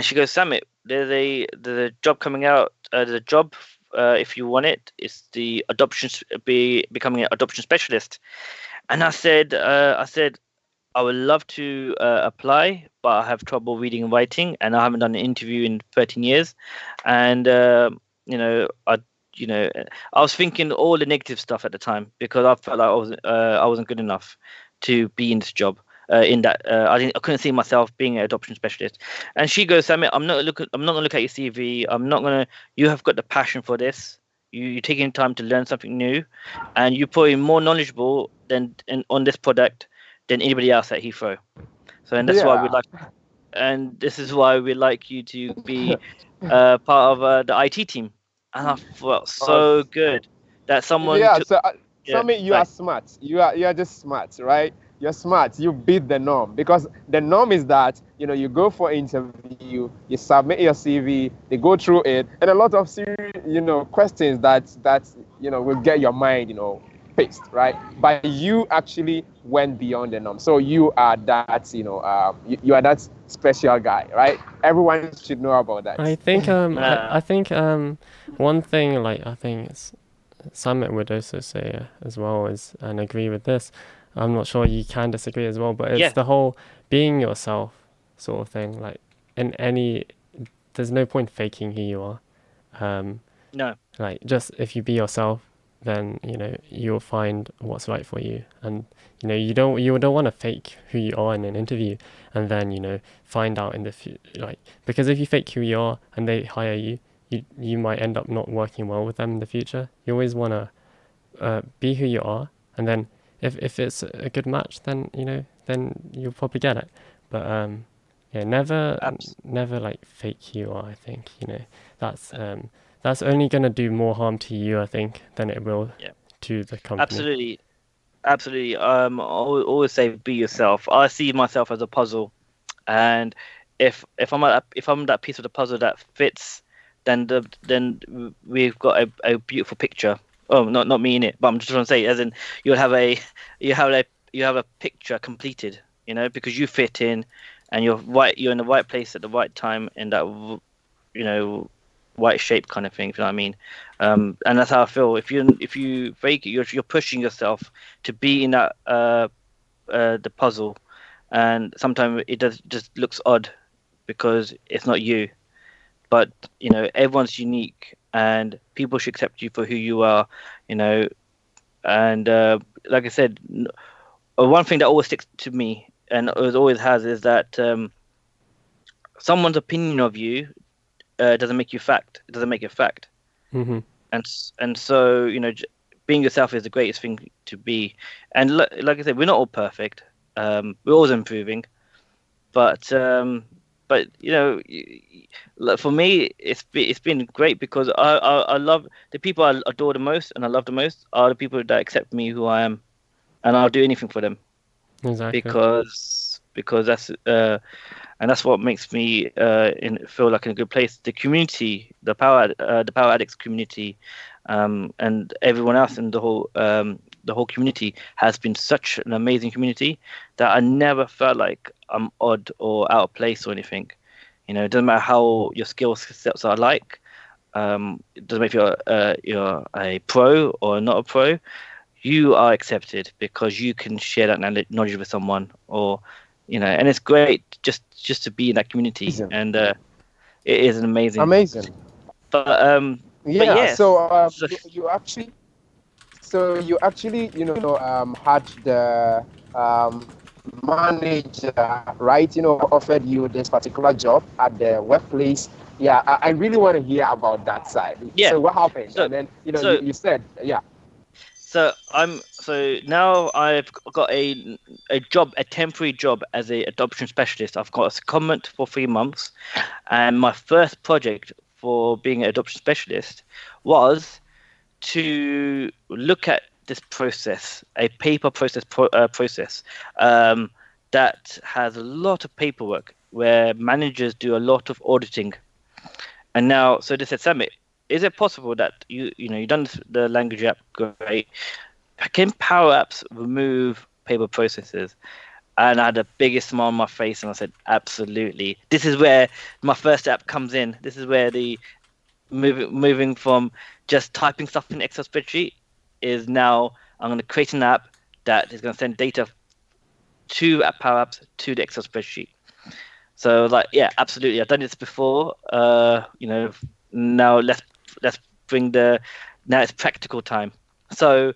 she goes, Samit, there's a job coming out. There's a job, if you want it. It's the becoming an adoption specialist. And I said, I would love to apply, but I have trouble reading and writing, and I haven't done an interview in 13 years. And I was thinking all the negative stuff at the time, because I felt like I wasn't good enough to be in this job. I couldn't see myself being an adoption specialist. And she goes, Samit, I'm not gonna look at your CV. You have got the passion for this. You're taking time to learn something new, and you're probably more knowledgeable on this product than anybody else at Heathrow. So, and that's why this is why we like you to be part of the IT team. And I felt so good that someone. Samit, you are smart. You are just smart, right? You're smart. You beat the norm, because the norm is that you go for interview, you submit your CV, they go through it, and a lot of serious questions that will get your mind paced, right? But you actually went beyond the norm. So you are that you are that special guy, right? Everyone should know about that. I think one thing, like, I think Samit would also say as well, is, and agree with this. I'm not sure you can disagree as well, but it's the whole being yourself sort of thing. Like, there's no point faking who you are. No. Like, just if you be yourself, then you'll find what's right for you. And you don't want to fake who you are in an interview, and then find out in the future. Like, because if you fake who you are and they hire you, you might end up not working well with them in the future. You always want to be who you are, and then if it's a good match, then then you'll probably get it. But Yeah, never, Abs- never like fake UI. I think that's only gonna do more harm to you, I think, than it will yeah, to the company. absolutely, absolutely. I always say be yourself. I see myself as a puzzle, and if I'm that piece of the puzzle that fits, then we've got a beautiful picture. Oh, not me in it, but I'm just trying to say, as in you'll have a you have a you have a picture completed, because you fit in, and you're in the right place at the right time in that white shape kind of thing. If you know what I mean. And that's how I feel. If you fake it, you're pushing yourself to be in that the puzzle, and sometimes it does just looks odd because it's not you. But everyone's unique, and people should accept you for who you are. You know, and like I said, one thing that always sticks to me, and always has, is that someone's opinion of you doesn't make you fact. It doesn't make it fact. Hmm. And so being yourself is the greatest thing to be. And like I said, we're not all perfect. We're always improving. But like for me, it's been great because I love the people I adore the most and I love the most are the people that accept me who I am, and I'll do anything for them Exactly. because that's what makes me feel like in a good place. The community, the Power Addicts community, and everyone else in the whole community has been such an amazing community that I never felt like I'm odd or out of place or anything. It doesn't matter how your skill sets are like. It doesn't matter if you're a pro or not a pro. You are accepted because you can share that knowledge with someone, and it's great just to be in that community, Amazing. and it is an amazing. Amazing. But but Yeah. yes, So so, you actually had the manager, right? Offered you this particular job at the workplace. Yeah, I really want to hear about that side. yeah, So what happened? so And then you, so you said, yeah. so now I've got a job, a temporary job as a adoption specialist. I've got a comment for 3 months, and my first project for being an adoption specialist was to look at this process, a paper process that has a lot of paperwork where managers do a lot of auditing. And now, so they said, Samit, is it possible that you've done the language app, great? Can Power Apps remove paper processes? And I had the biggest smile on my face, and I said, absolutely. This is where my first app comes in. This is where the moving from just typing stuff in Excel spreadsheet is now I'm going to create an app that is going to send data to Power Apps to the Excel spreadsheet. So like, yeah, absolutely. I've done this before. Now let's bring now it's practical time. So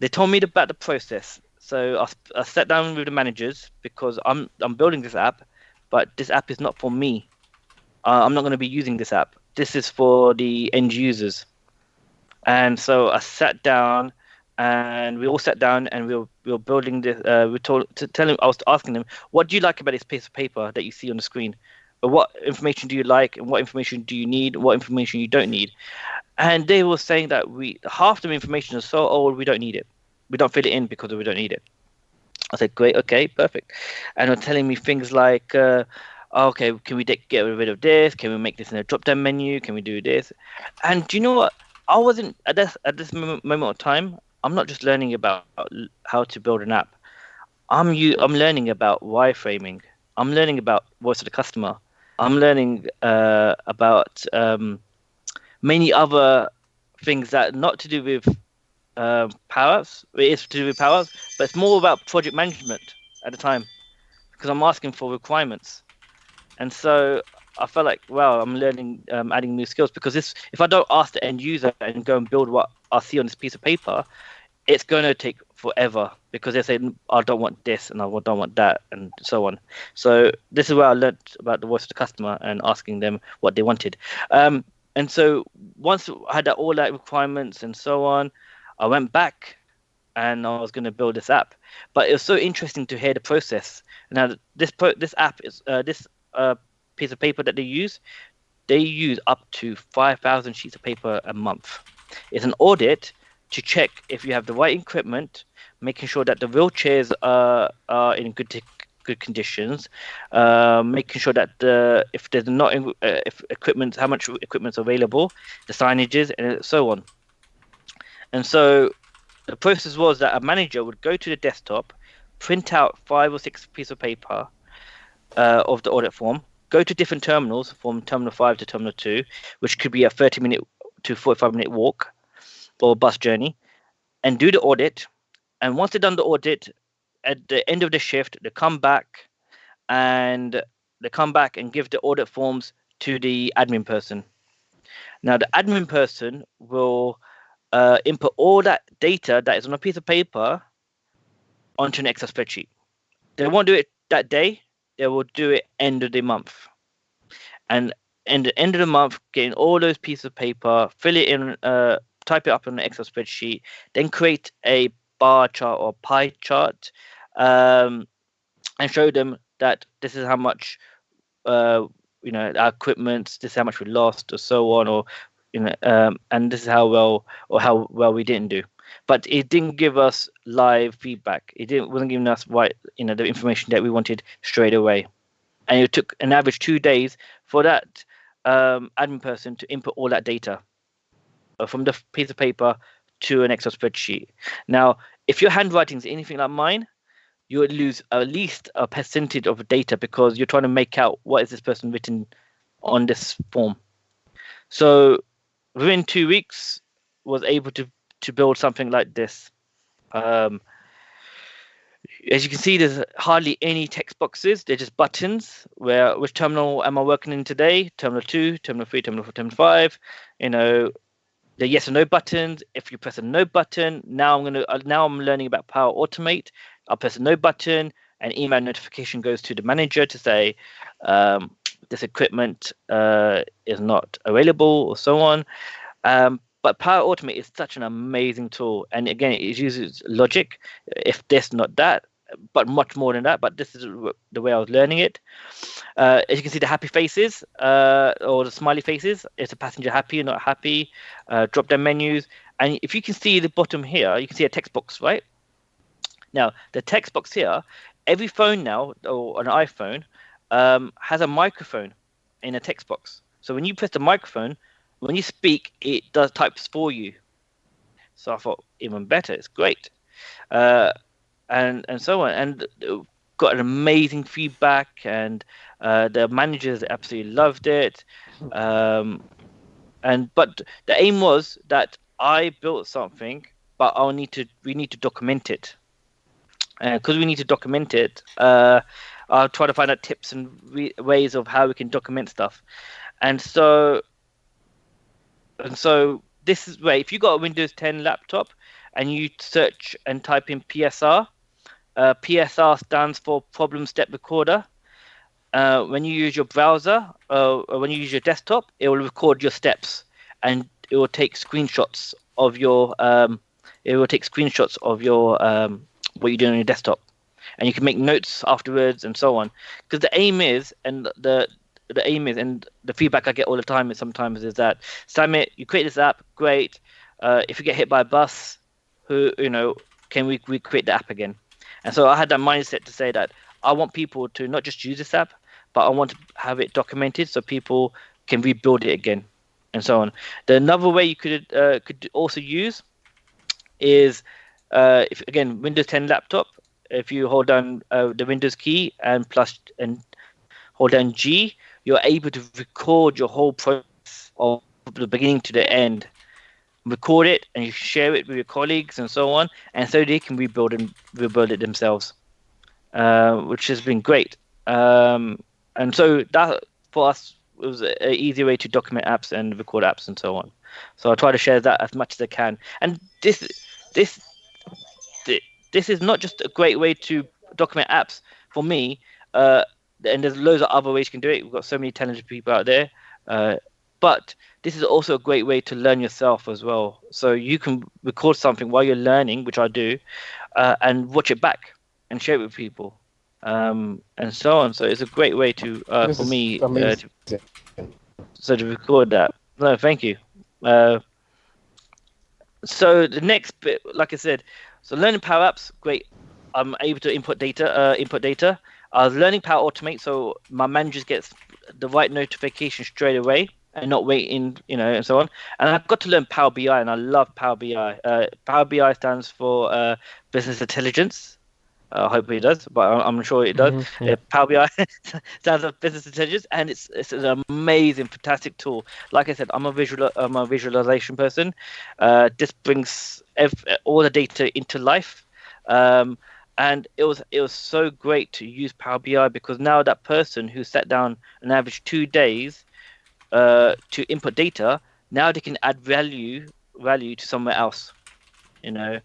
they told me about the process. So I sat down with the managers because I'm building this app, but this app is not for me. I'm not going to be using this app. This is for the end users. And so I sat down, and we all sat down, and we were building this. We told to tell him. I was asking them, "What do you like about this piece of paper that you see on the screen? What information do you like, and what information do you need? What information you don't need?" And they were saying that we half the information is so old we don't need it. We don't fill it in because we don't need it. I said, great, okay, perfect. And they're telling me things like, okay, can we get rid of this? Can we make this in a drop-down menu? Can we do this? And do you know what? I wasn't at this moment of time. I'm not just learning about how to build an app. I'm learning about wireframing. I'm learning about voice of the customer. I'm learning about many other things that not to do with power ups. It is to do with power ups, but it's more about project management at the time because I'm asking for requirements. And so I felt like, wow, I'm learning, adding new skills because if I don't ask the end user and go and build what I see on this piece of paper, it's going to take forever because they say, I don't want this and I don't want that and so on. So this is where I learned about the voice of the customer and asking them what they wanted. And so once I had all that requirements and so on, I went back and I was going to build this app. But it was so interesting to hear the process. Now, this app is this piece of paper that they use up to 5,000 sheets of paper a month. It's an audit to check if you have the right equipment, making sure that the wheelchairs are in good conditions, making sure that if there's not if equipment, how much equipment's available, the signages, and so on. And so the process was that a manager would go to the desktop, print out 5 or 6 pieces of paper of the audit form, go to different terminals from terminal 5 to terminal 2, which could be a 30-minute to 45-minute walk or bus journey, and do the audit. And once they've done the audit, at the end of the shift, they come back and give the audit forms to the admin person. Now, the admin person will input all that data that is on a piece of paper onto an Excel spreadsheet. They won't do it that day. They will do it end of the month. And in the end of the month, getting all those pieces of paper, fill it in, type it up on an Excel spreadsheet, then create a bar chart or pie chart, and show them that this is how much, our equipment, this is how much we lost, or so on, or and this is how well we didn't do. But it didn't give us live feedback. Wasn't giving us the information that we wanted straight away. And it took an average 2 days for that admin person to input all that data from the piece of paper to an Excel spreadsheet. Now, if your handwriting is anything like mine, you would lose at least a percentage of data because you're trying to make out what is this person written on this form. So within 2 weeks, was able to build something like this. As you can see, there's hardly any text boxes. They're just buttons. Which terminal am I working in today? Terminal 2, Terminal 3, Terminal 4, Terminal 5. The yes or no buttons. If you press a no button, now I'm learning about Power Automate. I'll press a no button, and email notification goes to the manager to say this equipment is not available, or so on. But Power Automate is such an amazing tool, and again, it uses logic. If this, not that, but much more than that. But this is the way I was learning it. As you can see, the happy faces or the smiley faces. Is the passenger happy or not happy? Drop down menus, and if you can see the bottom here, you can see a text box, right? Now, the text box here, every phone now, or an iPhone, has a microphone in a text box. So when you press the microphone, when you speak, it does types for you. So I thought, even better, it's great. And so on. And got an amazing feedback, and the managers absolutely loved it. But the aim was that I built something, but we need to document it. Because we need to document it, I'll try to find out tips and ways of how we can document stuff. And so this is where, if you got a Windows 10 laptop and you search and type in PSR, PSR stands for Problem Step Recorder. When you use your browser, or when you use your desktop, it will record your steps, and it will take screenshots of your what you're doing on your desktop, and you can make notes afterwards and so on. Because the aim is, and the feedback I get all the time is that, Samit, you create this app, great. If you get hit by a bus, can we create the app again? And so I had that mindset to say that I want people to not just use this app, but I want to have it documented so people can rebuild it again, and so on. Another way you could also use is, if again, Windows 10 laptop, if you hold down the Windows key and hold down G, you're able to record your whole process of the beginning to the end. Record it and you share it with your colleagues and so on, and so they can rebuild it themselves, which has been great. And so that for us was an easy way to document apps and record apps and so on. So I try to share that as much as I can. And this is not just a great way to document apps for me, and there's loads of other ways you can do it. We've got so many talented people out there, but this is also a great way to learn yourself as well. So you can record something while you're learning, which I do, and watch it back and share it with people, and so on. So it's a great way to This for is me amazing. to record that. No, thank you. Uh, so the next bit, like I said, so learning Power Apps, great. I'm able to input data. I was learning Power Automate, so my managers gets the right notification straight away and not waiting, and so on. And I've got to learn Power BI, and I love Power BI. Power BI stands for Business Intelligence. Hopefully it does, but I'm sure it does. Yeah. Power BI stands for Business Intelligence, and it's an amazing, fantastic tool. Like I said, I'm a visualization person. This brings all the data into life, and it was so great to use Power BI because now that person who sat down an average 2 days to input data, now they can add value to somewhere else. You know,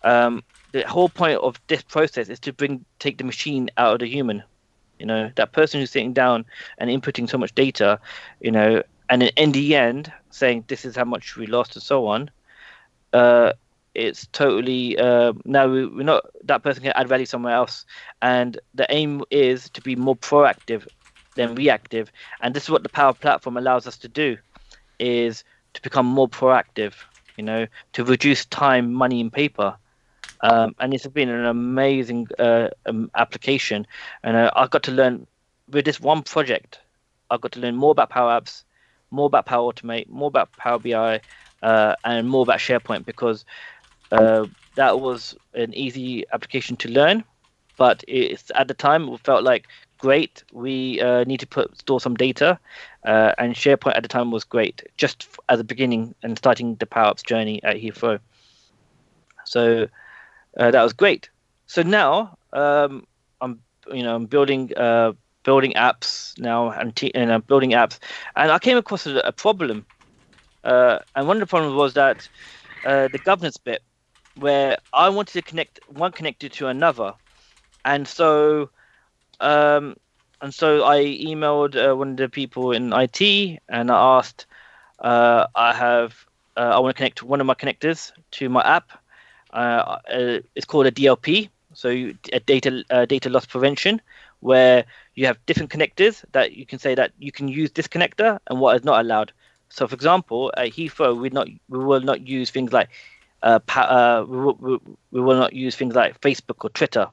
the whole point of this process is to take the machine out of the human. That person who's sitting down and inputting so much data, and then in the end saying this is how much we lost and so on. It's totally now we're not, that person can add value somewhere else, and the aim is to be more proactive than reactive, and this is what the Power Platform allows us to do, is to become more proactive, to reduce time, money, and paper. And it's been an amazing application, and I got to learn with this one project. I got to learn more about Power Apps, more about Power Automate, more about Power BI, and more about SharePoint, because that was an easy application to learn. But it's at the time it felt like great. We need to store some data, and SharePoint at the time was great, just as a beginning and starting the Power Apps journey at Heathrow. So. That was great. So now I'm building apps now, and I'm building apps, and I came across a problem. And one of the problems was that the governance bit, where I wanted to connect one connector to another, and so I emailed one of the people in IT, and I asked, I want to connect one of my connectors to my app. It's called a DLP, so a data loss prevention, where you have different connectors that you can say that you can use this connector and what is not allowed. So, for example, at Heathrow, we will not use things like we will not use things like Facebook or Twitter.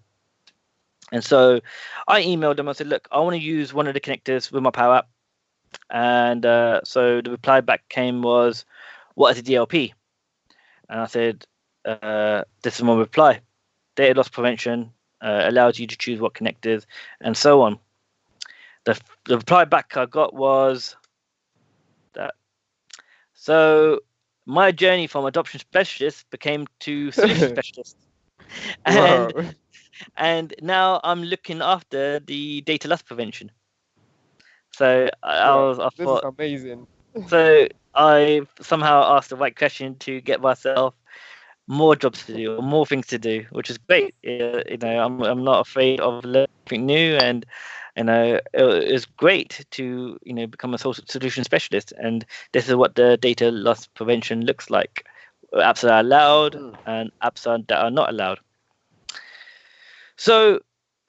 And so I emailed them. I said, look, I want to use one of the connectors with my Power App. And so the reply back came was, what is a DLP? And I said, this is my reply. Data loss prevention allows you to choose what connectors and so on. The reply back I got was that. So my journey from adoption specialist became to solution specialist. And now I'm looking after the data loss prevention. So I This thought, is amazing. so I somehow asked the right question to get myself more jobs to do, or more things to do, which is great. I'm not afraid of learning something new, and it's great to become a solution specialist. And this is what the data loss prevention looks like: apps that are allowed and apps that are not allowed. So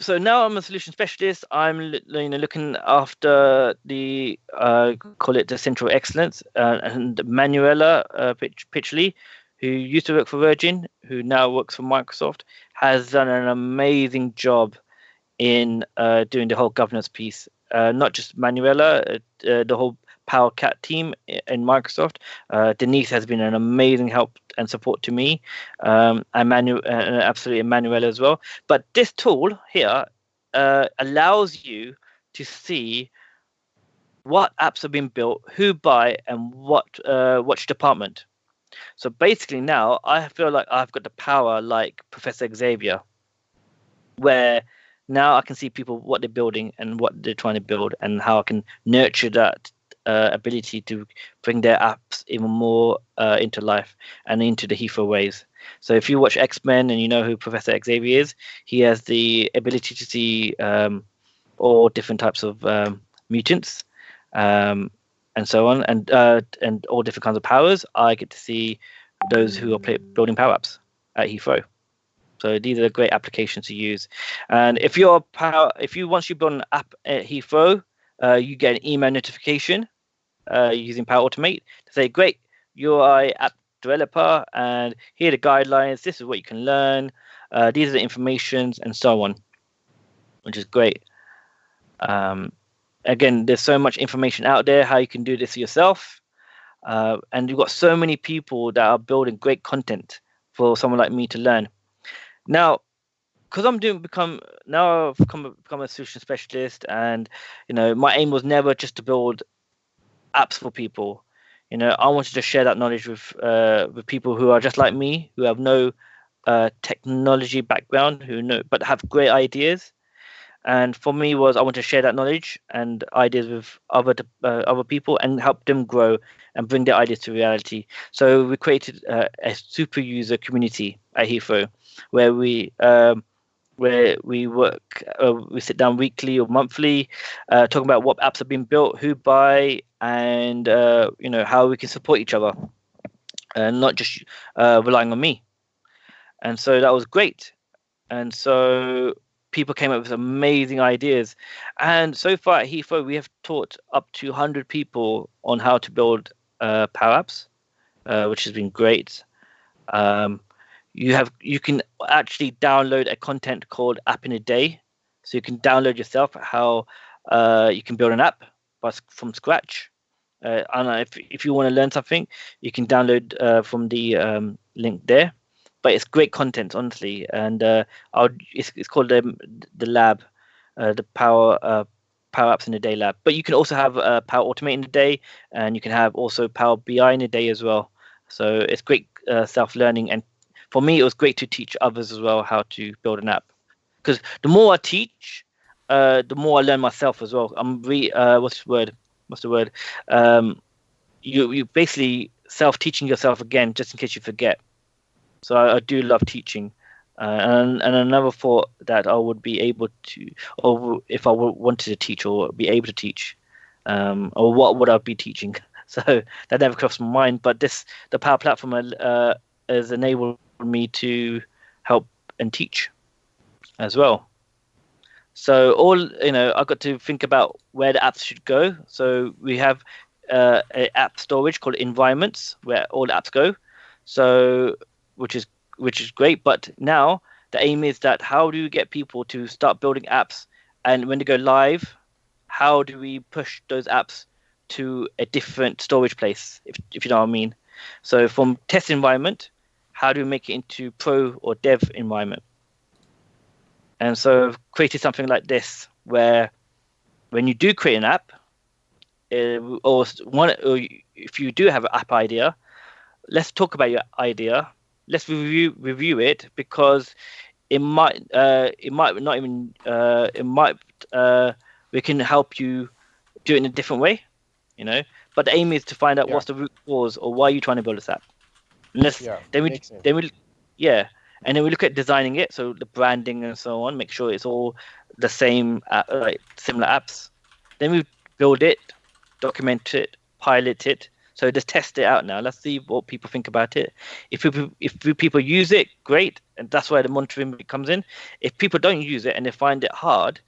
now I'm a solution specialist. I'm looking after the call it the central excellence, and Manuela Pitchley, who used to work for Virgin, who now works for Microsoft, has done an amazing job in doing the whole governance piece. Not just Manuela, the whole Power Cat team in Microsoft. Denise has been an amazing help and support to me, and absolutely Manuela as well. But this tool here allows you to see what apps have been built, who by, and which department. So basically now I feel like I've got the power like Professor Xavier, where now I can see people, what they're building and what they're trying to build, and how I can nurture that ability to bring their apps even more into life and into the Heathrow ways. So if you watch X-Men and you know who Professor Xavier is, he has the ability to see all different types of mutants. and so on, and all different kinds of powers. I get to see those who are building power apps at Heathrow. So these are great applications to use. And if once you build an app at Heathrow, you get an email notification using Power Automate to say, "Great, you're an app developer, and here are the guidelines. This is what you can learn. These are the informations, and so on," which is great. Again, there's so much information out there how you can do this yourself, and you've got so many people that are building great content for someone like me to learn. Now, because I've become a solution specialist, and my aim was never just to build apps for people. I wanted to share that knowledge with people who are just like me, who have no technology background, but have great ideas. And for me, I want to share that knowledge and ideas with other people and help them grow and bring their ideas to reality. So we created a super user community at Heathrow, where we work, we sit down weekly or monthly, talking about what apps have been built, who buy, and how we can support each other, and not just relying on me. And so that was great. And so people came up with amazing ideas. And so far at Heathrow, we have taught up to 100 people on how to build power apps, which has been great. You can actually download a content called App in a Day. So you can download yourself how you can build an app from scratch. And if you want to learn something, you can download from the link there. But it's great content, honestly, and it's called the lab, the Power Apps in a Day lab. But you can also have Power Automate in a Day, and you can have also Power BI in a day as well. So it's great self-learning, and for me, it was great to teach others as well how to build an app. Because the more I teach, the more I learn myself as well. What's the word? You basically self-teaching yourself again, just in case you forget. So I do love teaching, and another thought that I would be able to, or if I wanted to teach or be able to teach, or what would I be teaching? So that never crossed my mind. But the Power Platform has enabled me to help and teach as well. So I got to think about where the apps should go. So we have an app storage called environments where all the apps go. So which is great. But now the aim is that how do you get people to start building apps, and when they go live, how do we push those apps to a different storage place, if you know what I mean? So from test environment, how do we make it into pro or dev environment? And so I've created something like this, where when you do create an app, or if you do have an app idea, let's talk about your idea. Let's review it, because we can help you do it in a different way, But the aim is to find out what's the root cause, or why you're trying to build this app. And and then we look at designing it, so the branding and so on, make sure it's all the same, like similar apps. Then we build it, document it, pilot it. So just test it out now. Let's see what people think about it. If people use it, great, and that's where the monitoring comes in. If people don't use it and they find it hard,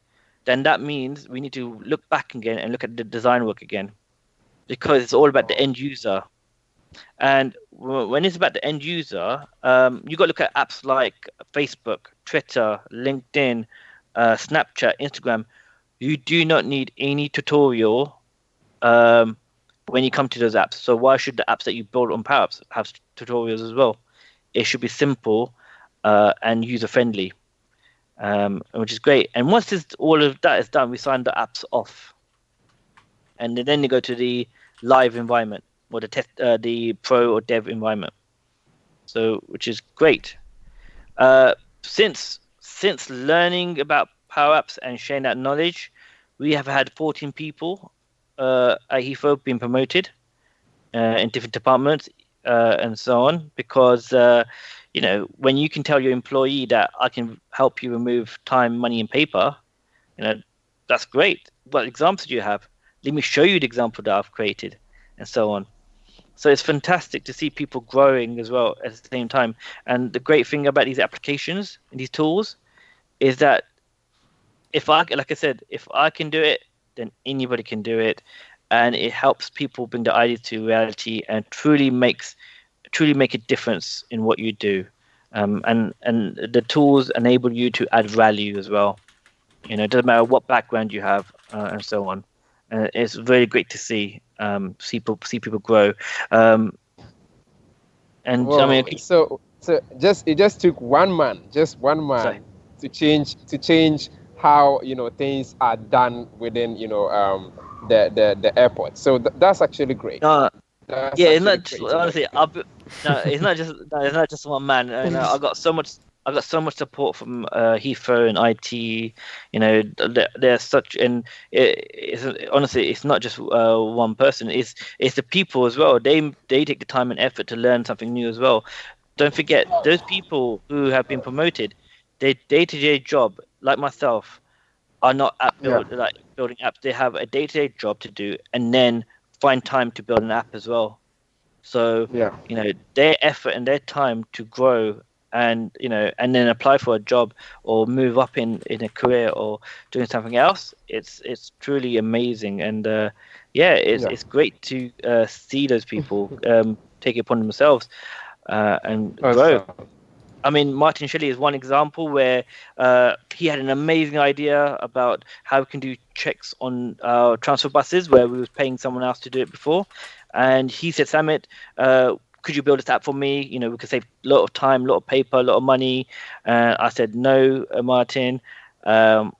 then that means we need to look back again and look at the design work again, because it's all about the end user. And when it's about the end user, you got to look at apps like Facebook, Twitter, LinkedIn, Snapchat, Instagram. You do not need any tutorial when you come to those apps. So why should the apps that you build on Power Apps have tutorials as well? It should be simple and user friendly, which is great. And once all of that is done, we sign the apps off, and then you go to the live environment, or the pro or dev environment. So, which is great. Since learning about Power Apps and sharing that knowledge, we have had 14 people at Heathrow being promoted in different departments and so on, because when you can tell your employee that I can help you remove time, money, and paper, that's great. What examples do you have? Let me show you the example that I've created, and so on. So it's fantastic to see people growing as well at the same time. And the great thing about these applications and these tools is that like I said, if I can do it, then anybody can do it, and it helps people bring the ideas to reality and truly make a difference in what you do. And the tools enable you to add value as well. It doesn't matter what background you have, and so on. It's very great to see people grow. Um, and I mean, Well, so it just took one sorry. man to change how things are done within the airport. So that's actually great. No, That's yeah, it's actually not just great. honestly. No, it's not just one man. I got so much support from Heathrow and IT. They're such, and it's honestly, it's not just one person. It's the people as well. They take the time and effort to learn something new as well. Don't forget those people who have been promoted. Their day-to-day job, like myself, are not Yeah, building apps. They have a day-to-day job to do, and then find time to build an app as well. So, yeah, their effort and their time to grow, and then apply for a job or move up in a career or doing something else, it's truly amazing. And yeah, it's yeah. it's great to see those people take it upon themselves and grow. Awesome. I mean, Martin Shelley is one example where he had an amazing idea about how we can do checks on transfer buses where we was paying someone else to do it before, and he said, "Samit, could you build this app for me? We could save a lot of time, a lot of paper, a lot of money." I said, "No, Martin, um,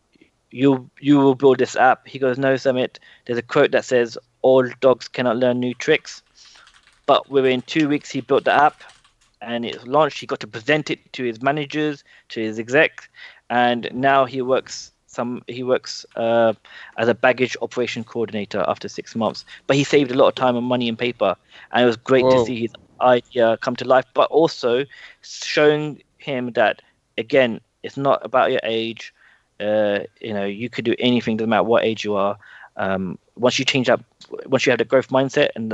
you will build this app." He goes, "No, Samit. There's a quote that says all dogs cannot learn new tricks." But within 2 weeks, he built the app and it was launched. He got to present it to his managers, to his exec, and now he works as a baggage operation coordinator after 6 months. But he saved a lot of time and money and paper, and it was great to Whoa. see his idea come to life. But also showing him that again, it's not about your age. You could do anything, doesn't matter what age you are. Once you change up, once you have the growth mindset, and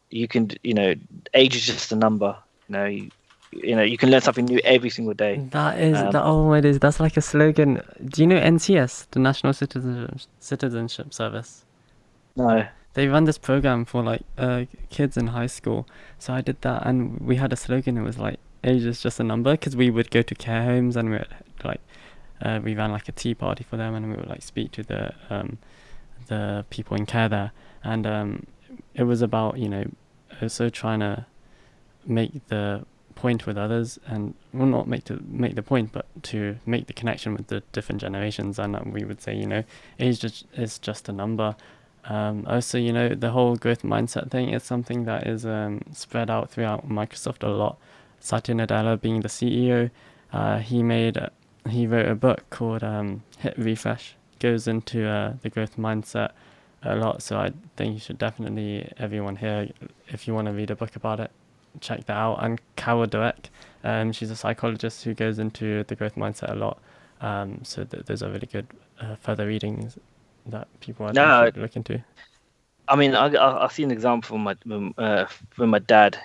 you can, age is just a number. You can learn something new every single day. That is Um, that. Oh my days! That's like a slogan. Do you know NCS, the National Citizenship Service? no, They run this program for like kids in high school. So I did that, and we had a slogan. It was like age is just a number, because we would go to care homes and like we ran like a tea party for them, and we would like speak to the people in care there, and it was about also trying to make the point with others, and well, not make the point, but to make the connection with the different generations. And we would say, age is just a number. Also, the whole growth mindset thing is something that is spread out throughout Microsoft a lot. Satya Nadella, being the CEO, he wrote a book called Hit Refresh. Goes into the growth mindset a lot. So I think you should definitely, everyone here, if you want to read a book about it, check that out. And Carol Dweck, she's a psychologist who goes into the growth mindset a lot. So those are really good further readings that people I think no. should look into. I mean, I'll see an example from my dad.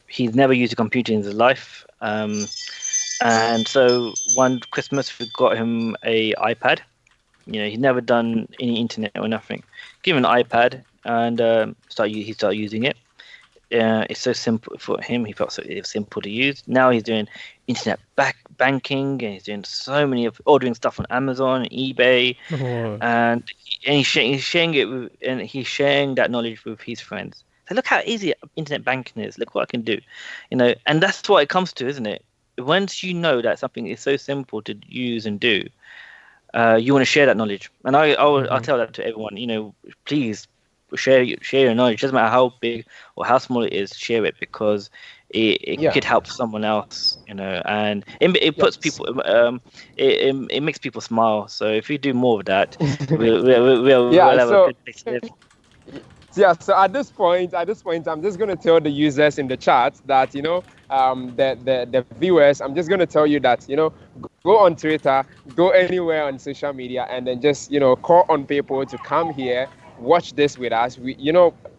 He's never used a computer in his life, and so one Christmas we got him a iPad. He's never done any internet or nothing. Give him an iPad, and he started using it. It's so simple for him. He felt it was simple to use. Now he's doing internet banking, and he's doing so many of ordering stuff on Amazon, and eBay, Oh, and he's sharing it with, and he's sharing that knowledge with his friends. So look how easy internet banking is. Look what I can do, and that's what it comes to, isn't it? Once you know that something is so simple to use and do, you want to share that knowledge. And I'll tell that to everyone. Please share your knowledge. Doesn't matter how big or how small it is. Share it, because it Yeah. could help someone else. And it puts Yes. people. It makes people smile. So if you do more of that, we'll Yeah. have a So good place to live. yeah. So at this point, I'm just going to tell the users in the chat that the viewers. I'm just going to tell you that go on Twitter, go anywhere on social media, and then just call on people to come here, watch this with us.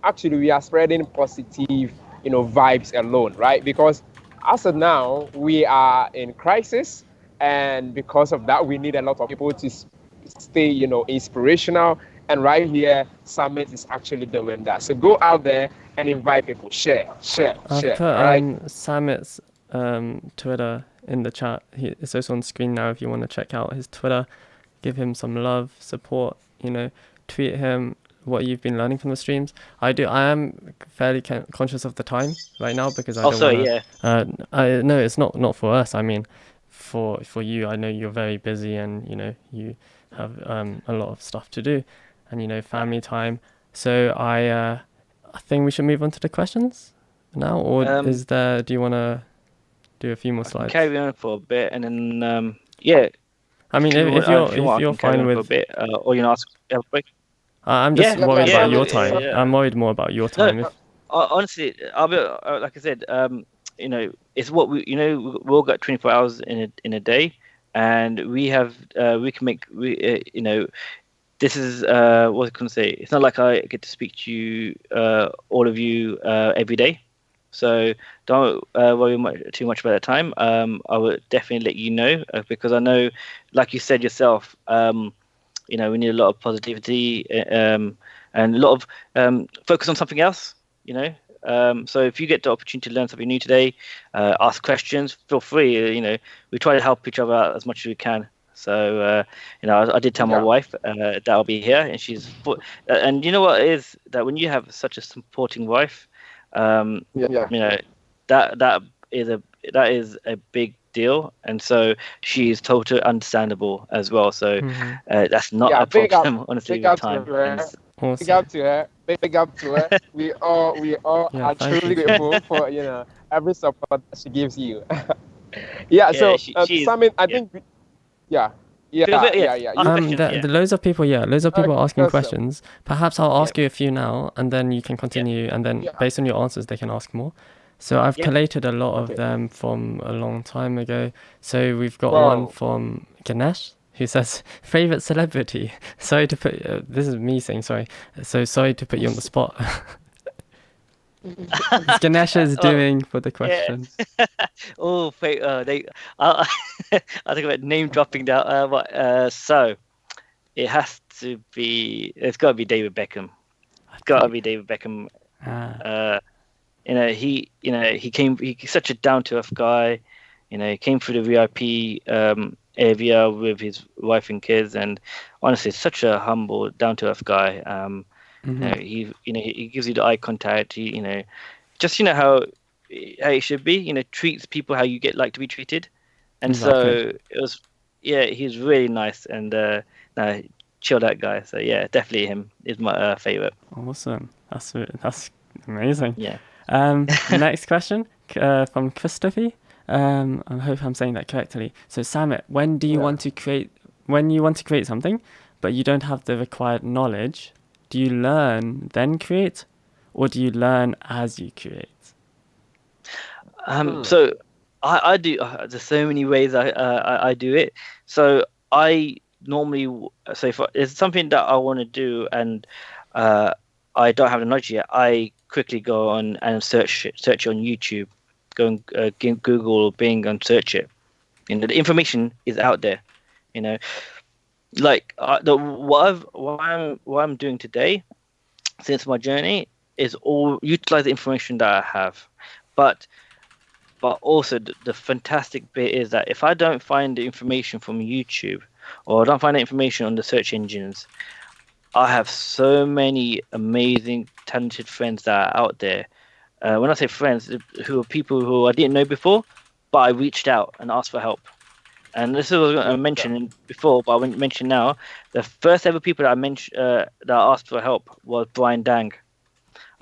Actually, we are spreading positive vibes alone, right? Because as of now, we are in crisis, and because of that, we need a lot of people to stay inspirational. And right here, Summit is actually doing that. So go out there and invite people. Share, share, I've share. put All right. Samit's Twitter in the chat. It's also on screen now if you want to check out his Twitter. Give him some love, support, tweet him what you've been learning from the streams. I am fairly conscious of the time right now because I don't Also, want to. yeah. No, it's not for us. I mean, for you, I know you're very busy and you have a lot of stuff to do, and family time. So I think we should move on to the questions now, or Um, do you want to do a few more I can slides? carry on for a bit, and then yeah. I mean, if you want, I you're can carry fine on for a with, bit, or ask a quick. I'm Yeah, just worried Yeah, about yeah, your Summit, time. yeah. I'm worried more about your No, time. If honestly, I'll be like I said. It's what we all got 24 hours in a day, and we can make this is what I can say. It's not like I get to speak to you, all of you, every day. So don't worry too much about that time. I will definitely let you know because I know, like you said yourself, we need a lot of positivity and a lot of focus on something else. So if you get the opportunity to learn something new today, ask questions. Feel free. We try to help each other out as much as we can. So I did tell my yeah, wife that I'll be here, and and you know what it is that when you have such a supporting wife, um, yeah, you know that is a big deal, and so she is totally understandable as well. So that's not yeah. a problem, honestly, Big with up to time. And her. Big awesome, up to her. Big up to her. We all yeah, are thank you. truly grateful for every support that she gives you. Yeah. yeah, So she's Simon, I yeah. think yeah, Feel yeah, free, yeah. yeah, yeah. Ask You questions, yeah. The loads of people asking awesome. questions. Perhaps I'll Yeah, ask you a few now, and then you can yeah, continue, and then Yeah. based on your answers, they can ask more. So I've yeah. collated a lot of Okay. them from a long time ago. So we've got one Wow. from Ganesh who says favorite celebrity. Sorry to put this is me saying sorry. So sorry to put you on the spot. As Ganesh is Oh, doing for the yeah. question. Oh, wait, I I think about name dropping now. So it has to be. It's got to be David Beckham. It's got to be David Beckham. Ah, Uh, he came. He's such a down to earth guy. He came through the VIP area with his wife and kids, and honestly, such a humble, down to earth guy. He gives you the eye contact. Just how it should be. Treats people how you like to be treated, and exactly. so it was. Yeah, he's really nice and no, chilled out guy. So yeah, definitely him is my favorite. Awesome. That's amazing. Yeah. Next question from Christopher. I hope I'm saying that correctly. So Samit, when you Yeah. want to create something, but you don't have the required knowledge, do you learn then create, or do you learn as you create? So I do. There's so many ways I do it. So I normally so if it's something that I want to do and uh, I don't have the knowledge yet, I quickly go on and search it on YouTube, go and Google or Bing and search it. The information is out there. You know, like what I'm doing today since my journey is all utilize the information that I have, but also the fantastic bit is that if I don't find the information from YouTube or I don't find the information on the search engines, I have so many amazing, talented friends that are out there. When I say friends, who are people who I didn't know before, but I reached out and asked for help. And this is what I was going to Yeah. mention before, but I won't mention now. The first ever people that I mentioned that I asked for help was Brian Dang.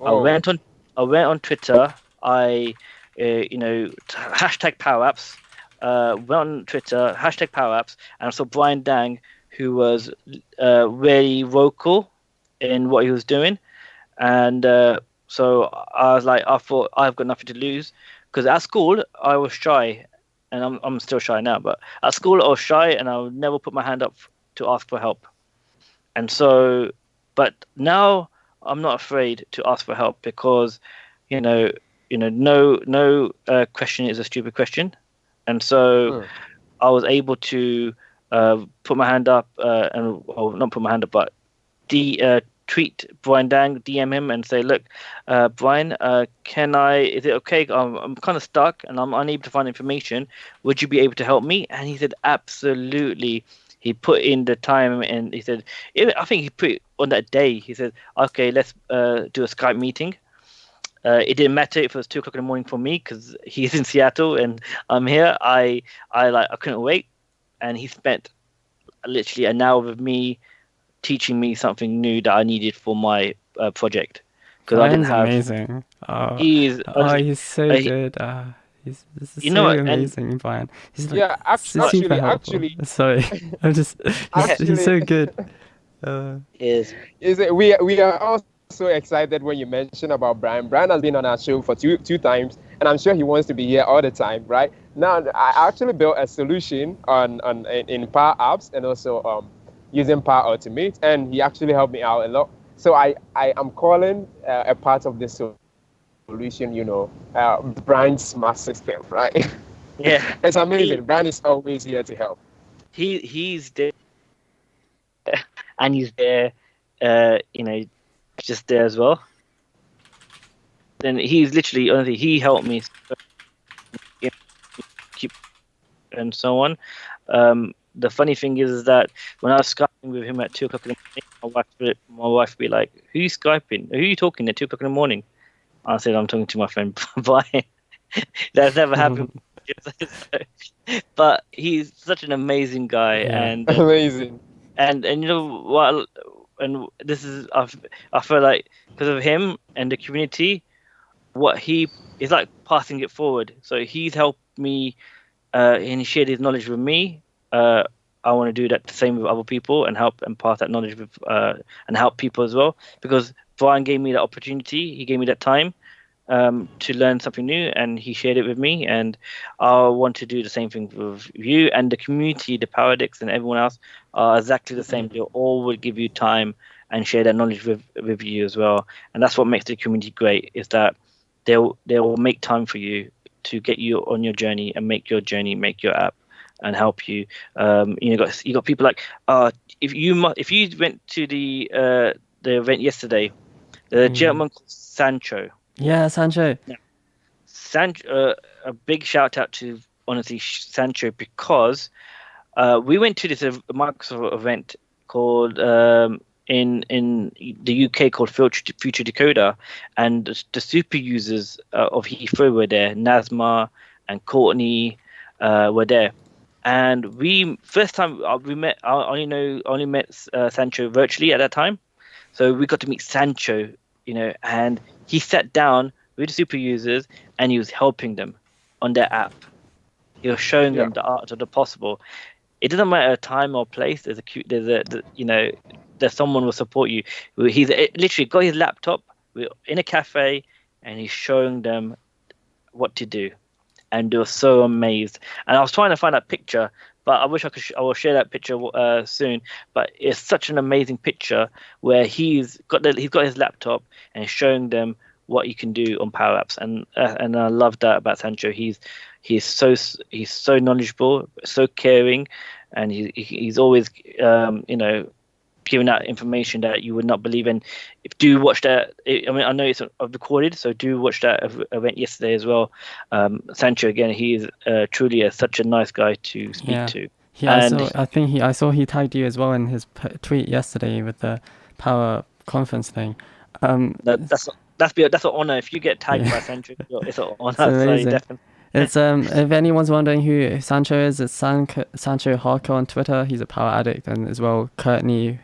I Oh. went on I went on Twitter. Hashtag Power Apps. Went on Twitter, hashtag Power Apps, and I saw Brian Dang, who was really vocal in what he was doing, and so I was like, I thought I've got nothing to lose, because at school I was shy, and I'm still shy now, but at school I was shy and I would never put my hand up to ask for help. And so, but now I'm not afraid to ask for help because, no question is a stupid question, and so I was able to put my hand up not put my hand up, but tweet Brian Dang, DM him, and say, look, Brian, is it okay? I'm kind of stuck and I'm unable to find information. Would you be able to help me? And he said, absolutely. He put in the time and he said, I think he put it on that day. He said, okay, let's do a Skype meeting. It didn't matter if it was 2 o'clock in the morning for me because he's in Seattle and I'm here. I couldn't wait, and he spent literally an hour with me, teaching me something new that I needed for my project because I didn't have. Amazing. He's honestly, He's so good. He's so what, and amazing, Brian. He's like Yeah, super helpful. actually, Sorry, I'm just. He's so good. is we are also excited when you mention about Brian. Brian has been on our show for two times, and I'm sure he wants to be here all the time, right? Now, I actually built a solution in Power Apps and also using Power Automate, and he actually helped me out a lot. So I am calling a part of this solution, Brian's smart system, right? Yeah, It's amazing. Brian is always here to help. he's there, and he's there, just there as well. Then he's literally, honestly, he helped me keep and so on. The funny thing is that when I was Skyping with him at 2 o'clock in the morning, my wife would be like, "Who are you Skyping? Who are you talking at 2 o'clock in the morning?" I said, "I'm talking to my friend Brian." That's never happened. But he's such an amazing guy, and Amazing. and you know what? And this is I feel like because of him and the community, what he is like passing it forward. So he's helped me, and he shared his knowledge with me. I want to do that the same with other people and help and pass that knowledge with and help people as well. Because Brian gave me that opportunity, he gave me that time to learn something new, and he shared it with me. And I want to do the same thing with you and the community, the Power Addicts and everyone else are exactly the same. They all will give you time and share that knowledge with you as well. And that's what makes the community great, is that they will make time for you to get you on your journey and make your app and help you. You got people like if you went to the event yesterday, the gentleman called Sancho. Yeah, Sancho. Sancho, a big shout out to honestly Sancho, because we went to this Microsoft event called in the UK called Future Decoder, and the super users of Heathrow were there. Nazma and Courtney were there, and first time we met. I only met Sancho virtually at that time, so we got to meet Sancho, and he sat down with the super users and he was helping them on their app. He was showing them the art of the possible. It doesn't matter time or place. There's someone will support you. He's literally got his laptop in a cafe and he's showing them what to do, and they were so amazed. And I was trying to find that picture, but I wish I will share that picture soon. But it's such an amazing picture where he's got his laptop and he's showing them what you can do on Power Apps, and I love that about Sancho. He's so knowledgeable, so caring, and he's always giving out information that you would not believe in. Do watch that. I mean, I know it's recorded, so do watch that event yesterday as well. Sancho, again, he is truly such a nice guy to speak to. Yeah, I saw he tagged you as well in his tweet yesterday with the Power conference thing. That's an honor. If you get tagged by Sancho, it's an honor. It's amazing. So definitely. It's if anyone's wondering who Sancho is, it's Sancho Hardcore on Twitter. He's a Power Addict, and as well Courtney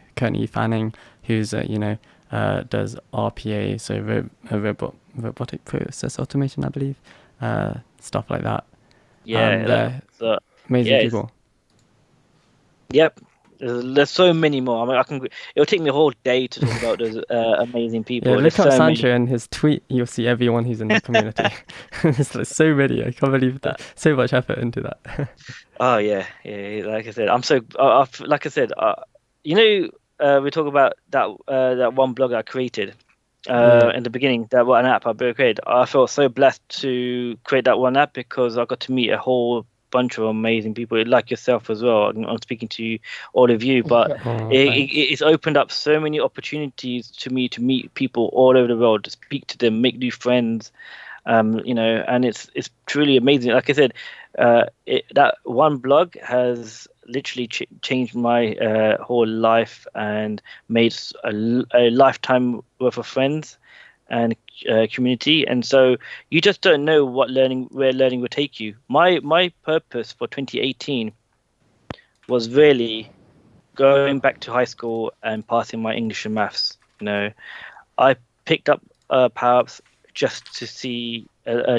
Fanning, who's does RPA, so robotic process automation, I believe, stuff like that. Yeah, amazing people. Yep, There's so many more. I mean, it'll take me a whole day to talk about those amazing people. Yeah, There's look up so Sancho many. and his tweet. You'll see everyone who's in the community. There's like so many. I can't believe so much effort into that. Oh yeah. Like I said, I'm so. Like I said, we talk about that one blog I created Yeah. in the beginning. That one app I created. I felt so blessed to create that one app because I got to meet a whole bunch of amazing people like yourself as well. I'm speaking to all of you, but Oh, thanks. it's opened up so many opportunities to me to meet people all over the world, to speak to them, make new friends. And it's truly amazing. Like I said, that one blog has literally changed my whole life and made a lifetime worth of friends and community. And so you just don't know where learning will take you. My purpose for 2018 was really going back to high school and passing my English and maths. I picked up Power Ups just to see,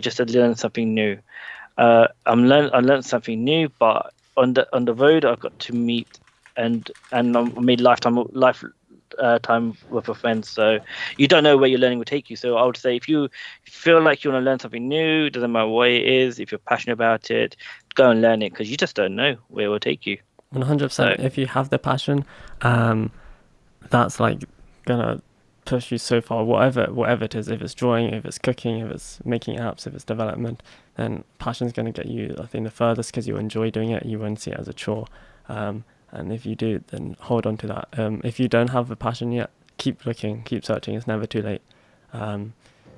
just to learn something new. I learned something new, but on the road I got to meet and I made time worth of friends. So you don't know where your learning will take you. So I would say if you feel like you want to learn something new, doesn't matter what it is, if you're passionate about it, go and learn it because you just don't know where it will take you. 100%. So If you have the passion, that's like gonna push you so far. Whatever it is, if it's drawing, if it's cooking, if it's making apps, if it's development, then passion's gonna get you, I think, the furthest because you enjoy doing it. You won't see it as a chore. And if you do, then hold on to that. If you don't have a passion yet, keep looking, keep searching. It's never too late. So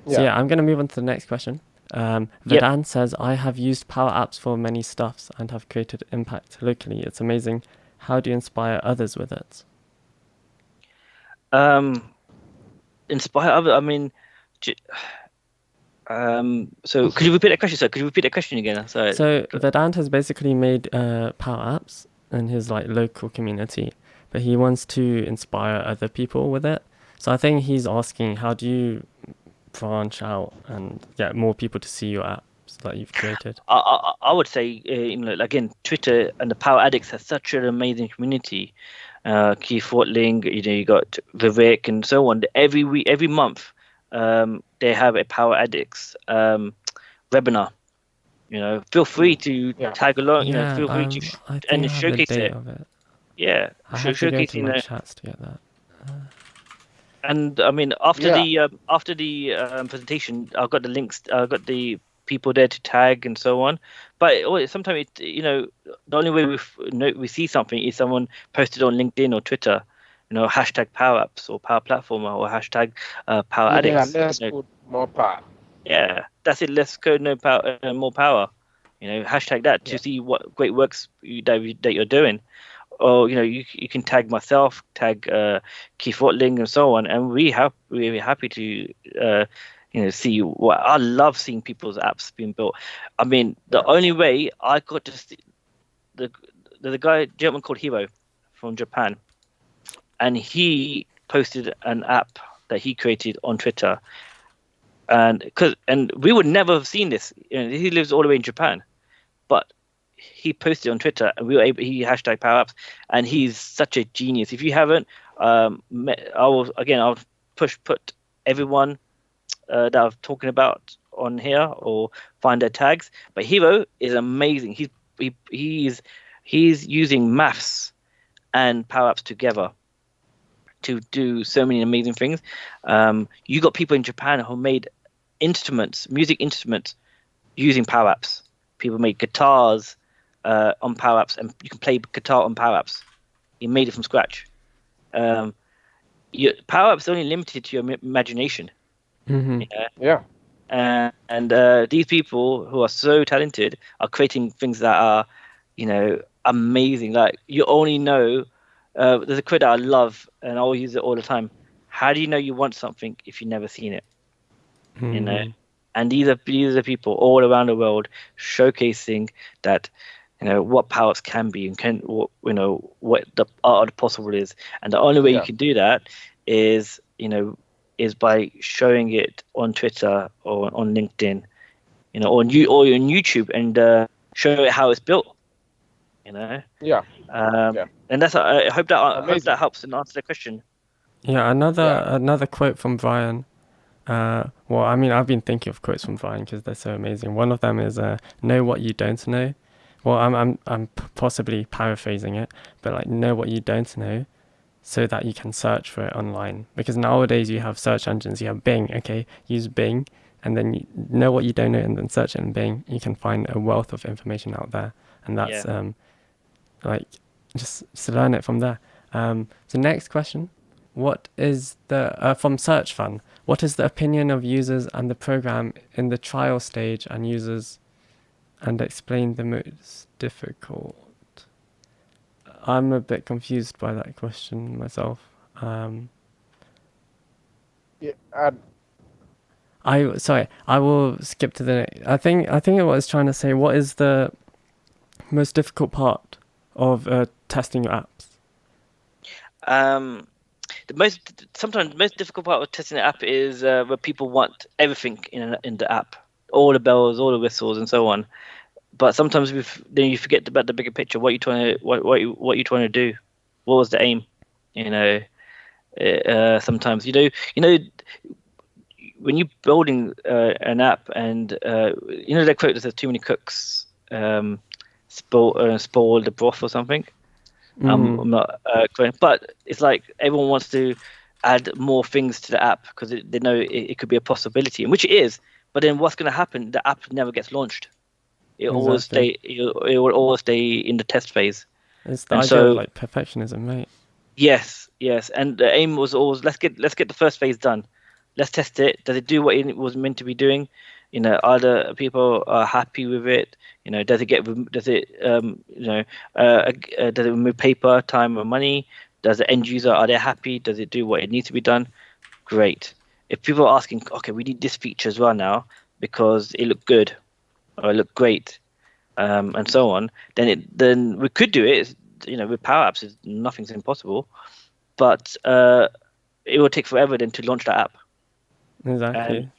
yeah, I'm gonna move on to the next question. Yep. Vedan says, I have used Power Apps for many stuffs and have created impact locally. It's amazing. How do you inspire others with it? Inspire other. I mean, so could you repeat that question, sir? Could you repeat that question again? Sorry. So Vedant has basically made Power Apps in his like local community, but he wants to inspire other people with it. So I think he's asking, how do you branch out and get more people to see your apps that you've created? I would say, again, Twitter and the Power Addicts has such an amazing community. Keith Watling, you got Vivek and so on. Every week, every month, they have a Power Addicts webinar. Feel free to tag along. Feel free to I think and I have the showcase date it. of it. Yeah, I have to go showcase. to my chats to get that. And I mean, after the presentation, I've got the links. I've got the people there to tag and so on. But sometimes the only way we see something is someone posted on LinkedIn or Twitter. Hashtag Power Apps or Power Platformer or hashtag Power Addicts. Let's put more power. Yeah, that's it. Let's go no power, more power. Hashtag that to see what great works that you're doing. Or you can tag myself, tag Keith Watling and so on, and we're happy to see what I love seeing people's apps being built. I mean, the only way I got to see the guy gentleman called Hero from Japan, and he posted an app that he created on Twitter, and we would never have seen this. He lives all the way in Japan, but he posted on Twitter, and he hashtag Power Apps, and he's such a genius. If you haven't, I'll put everyone that I'm talking about on here or find their tags. But Hero is amazing. He's using maths and Power Apps together to do so many amazing things. You got people in Japan who made music instruments using Power Apps. People made guitars on Power Apps, and you can play guitar on Power Apps. He made it from scratch. Power Apps is only limited to your imagination. Mm-hmm. And these people who are so talented are creating things that are, amazing. Like you only know. There's a quote that I love, and I'll use it all the time. How do you know you want something if you've never seen it? Mm-hmm. And these are people all around the world showcasing that what Power Apps can be and what the art of the possible is. And the only way you can do that is by showing it on Twitter or on LinkedIn, or on YouTube, and show it how it's built. You know, Yeah. Yeah. and that's I hope that Amazing. helps and answer the question. Yeah, Yeah. another quote from Brian. Well, I mean, I've been thinking of quotes from Brian because they're so amazing. One of them is "Know what you don't know." Well, I'm possibly paraphrasing it, but like know what you don't know, so that you can search for it online. Because nowadays you have search engines. You have Bing. Okay, use Bing, and then you know what you don't know, and then search it in Bing. You can find a wealth of information out there, and that's Yeah. like just learn it from there. So next question. What is the from Search Fun? What is the opinion of users and the program in the trial stage and users, and explain the most difficult? I'm a bit confused by that question myself. Yeah. I will skip to the. I think it was trying to say what is the most difficult part of testing your apps. Sometimes the most difficult part of testing the app is where people want everything in the app, all the bells, all the whistles, and so on. But sometimes then you forget about the bigger picture. What you trying to what you trying to do? What was the aim? You know, sometimes when you're building an app, and that quote that says too many cooks spoil the broth or something. I'm not correct, but it's like everyone wants to add more things to the app because they know it could be a possibility, and which it is. But then what's going to happen? The app never gets launched. Exactly. It will always stay in the test phase. It's the And idea of so like perfectionism, right? yes, and the aim was always let's get the first phase done. Let's test it. Does it do what it was meant to be doing? Are the people are happy with it? Does it does it remove paper, time, or money? Does the end user are they happy? Does it do what it needs to be done? Great. If people are asking, okay, we need this feature as well now because it looked good or it looked great, and so on, then we could do it. With Power Apps, nothing's impossible, but it will take forever then to launch that app, and Exactly.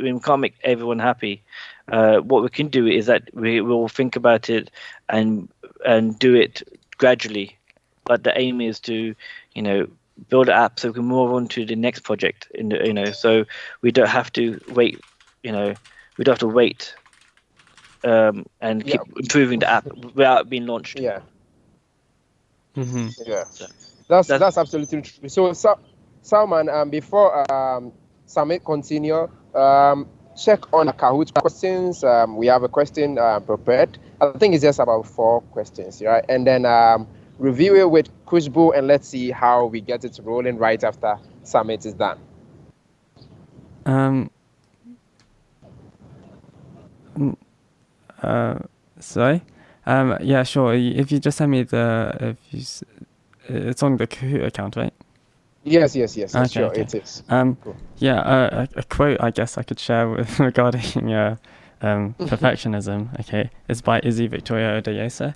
we can't make everyone happy. What we can do is that we will think about it and do it gradually, but the aim is to build an app so we can move on to the next project. So we don't have to wait. We don't have to wait and Yeah. keep improving the app without being launched. Yeah. Mm-hmm. Yeah. So that's That's absolutely true. So, Salman, before Samit continue, check on the Kahoot questions. We have a question prepared. I think it's just about 4 questions, right? And then review it with Kushbu, and let's see how we get it rolling right after Samit is done. Um. Sorry. Yeah. Sure. If you just send me it's on the Kahoot account, right? Yes, Okay. sure, Okay. it is. Cool. Yeah. A quote I guess I could share with regarding perfectionism. Okay. It's by Izzy Victoria Odoyesa.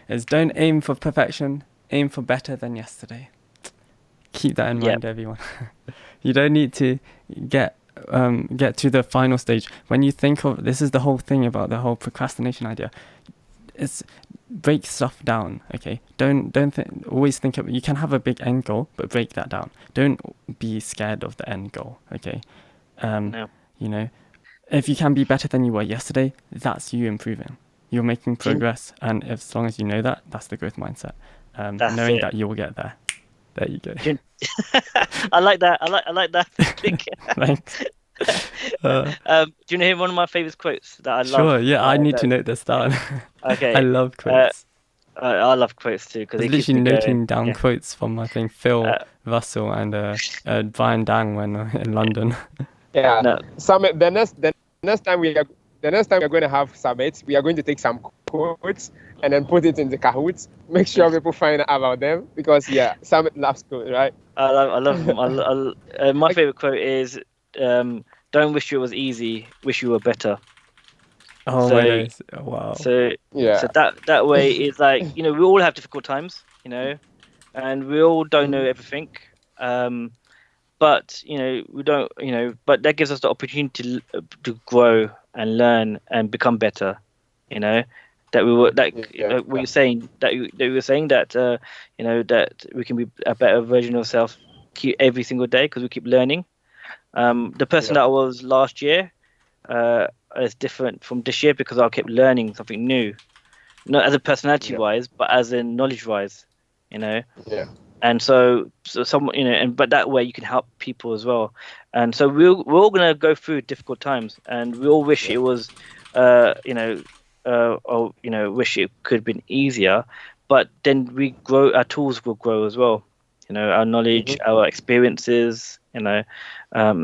It's don't aim for perfection. Aim for better than yesterday. Keep that in yeah. mind, everyone. You don't need to get to the final stage. When you think of this is the whole thing about the whole procrastination idea. It's break stuff down. Okay, don't always think of, you can have a big end goal, but break that down. Don't be scared of the end goal. Okay, No. if you can be better than you were yesterday, that's you improving. You're making Do you- progress, and as long as you know that, that's the growth mindset. That's Knowing it. that you'll get there. There you go. I like that. I like that. Click. Thanks. Do you know one of my favorite quotes that I love? Sure. Yeah, I need to note this down. I Okay. love quotes. I love quotes too because I was it keeps literally me going. noting down Yeah. quotes from I think Phil Russell and Brian Dang when in London. Yeah. No. Samit, the next time we are going to have Samit, we are going to take some quotes and then put it in the Kahoots. Make sure people find out about them because Samit loves quotes, right? I love them. My favorite quote is, "Don't wish it was easy. Wish you were better." Oh So my days! Wow. so Yeah. that way is like we all have difficult times, and we all don't know everything. But we don't, but that gives us the opportunity to grow and learn and become better, you know that we were that Yeah. like what you're saying that you were saying that that we can be a better version of ourselves every single day because we keep learning. The person Yeah. that I was last year is different from this year because I kept learning something new, not as a personality Yeah. wise, but as in knowledge wise, you know. Yeah. And so some and but that way you can help people as well. And so we're all gonna go through difficult times, and we all wish Yeah. it was or wish it could have been easier, but then we grow, our tools will grow as well, our knowledge, Mhm. our experiences, and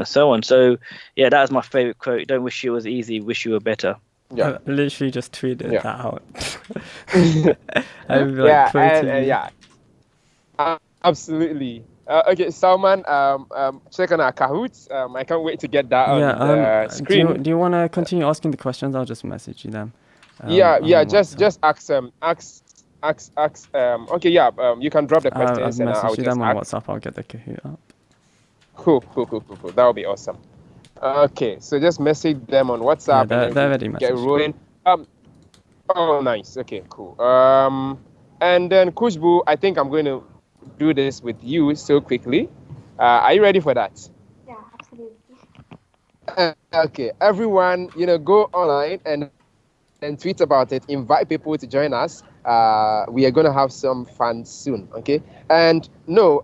so on. So yeah, that is my favorite quote: don't wish it was easy, wish you were better. Yeah. I literally just tweeted Yeah. that out. I'm like Yeah. And quoting you. yeah. Absolutely. Okay, Salman. Check on our Kahoots. I can't wait to get that Yeah. on the screen. Do you want to continue asking the questions? I'll just message you them. Yeah. Yeah. On Just WhatsApp. ask. Okay. Yeah. You can drop the I've questions and I'll messaged you just them on ask. WhatsApp. I'll get the Kahoot up. Cool. That would be awesome. Okay. So just message them on Yeah, WhatsApp and then they're we already get messaged. rolling. Oh, nice. Okay. Cool. And then Kushbu, I think I'm going to do this with you so quickly. Are you ready for that? Yeah, absolutely. Okay, everyone, go online and tweet about it. Invite people to join us. We are gonna have some fun soon. Okay, and no,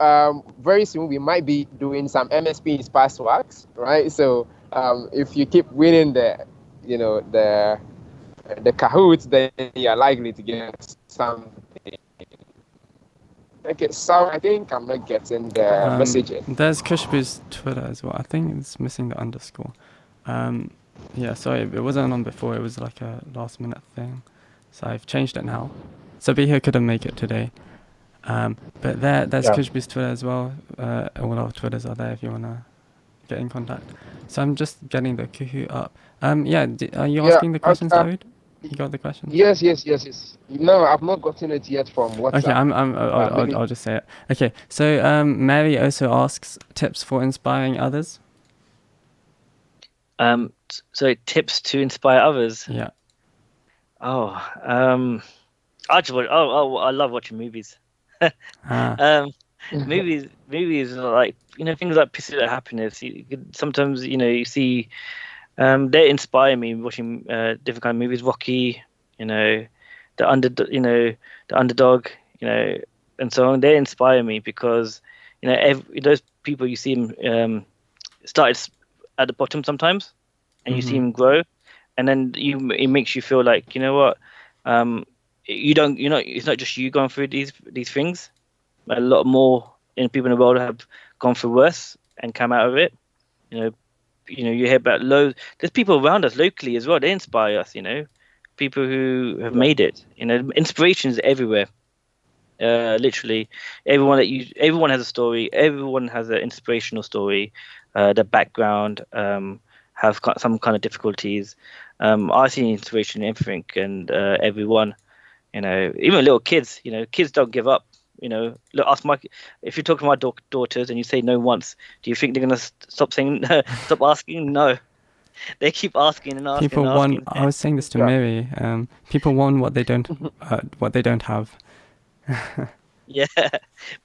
very soon we might be doing some MSP inspired swags, right? So if you keep winning the Kahoots, then you are likely to get something. Okay, so I think I'm not getting the message. There's Kushbu's Twitter as well. I think it's missing the underscore. Yeah, sorry, it wasn't on before. It was like a last minute thing, so I've changed it now. So be here couldn't make it today. But there's Yeah. Kushbu's Twitter as well. All our Twitters are there if you wanna get in contact. So I'm just getting the Kahoot up. Yeah, are you Yeah. asking the questions, David? You got the questions? Yes. No, I've not gotten it yet from WhatsApp. Okay, I'll just say it. Okay, so Mary also asks tips for inspiring others. So tips to inspire others. Yeah. I love watching movies. Movies are like things like Pursuit of Happiness. Sometimes you see they inspire me watching different kind of movies. Rocky, the underdog, and so on. They inspire me because those people you see them started at the bottom sometimes, and you see them grow, and then it makes you feel like what, it's not just you going through these things. A lot more people in the world have gone through worse and come out of it. You hear about loads. There's people around us locally as well. They inspire us. People who have made it. Inspiration is everywhere. Literally, everyone has a story. Everyone has an inspirational story. The background, have some kind of difficulties. I see inspiration in everything and everyone. Even little kids. Kids don't give up. Look, if you're talking to my daughters and you say no once, do you think they're gonna stop saying, stop asking? No, they keep asking and asking People and want. asking. I was saying this to Yeah. Mary. People want what they don't have. Yeah,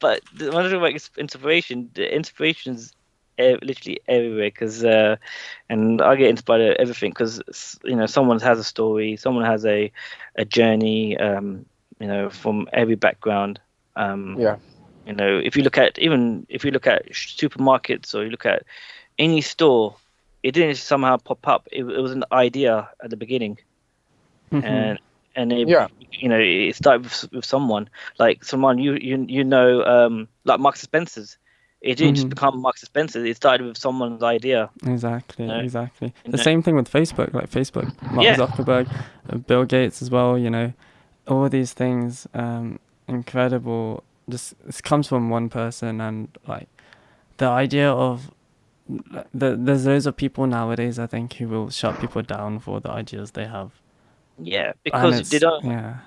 but when I talk about inspiration, the inspiration's literally everywhere. And I get inspired at everything because someone has a story, someone has a journey. From every background. Yeah. If you look at supermarkets or you look at any store, it didn't somehow pop up. It was an idea at the beginning, and it Yeah. it started with someone like like Marks and Spencer's. It didn't just become Marks and Spencer's. It started with someone's idea. Exactly. You know? The same thing with Facebook. Like Facebook, Mark Yeah. Zuckerberg, Bill Gates as well. All these things. Incredible. Just it comes from one person, and like the idea of there's loads of people nowadays, I think, who will shut people down for the ideas they have. Yeah, And because they it's don't. yeah.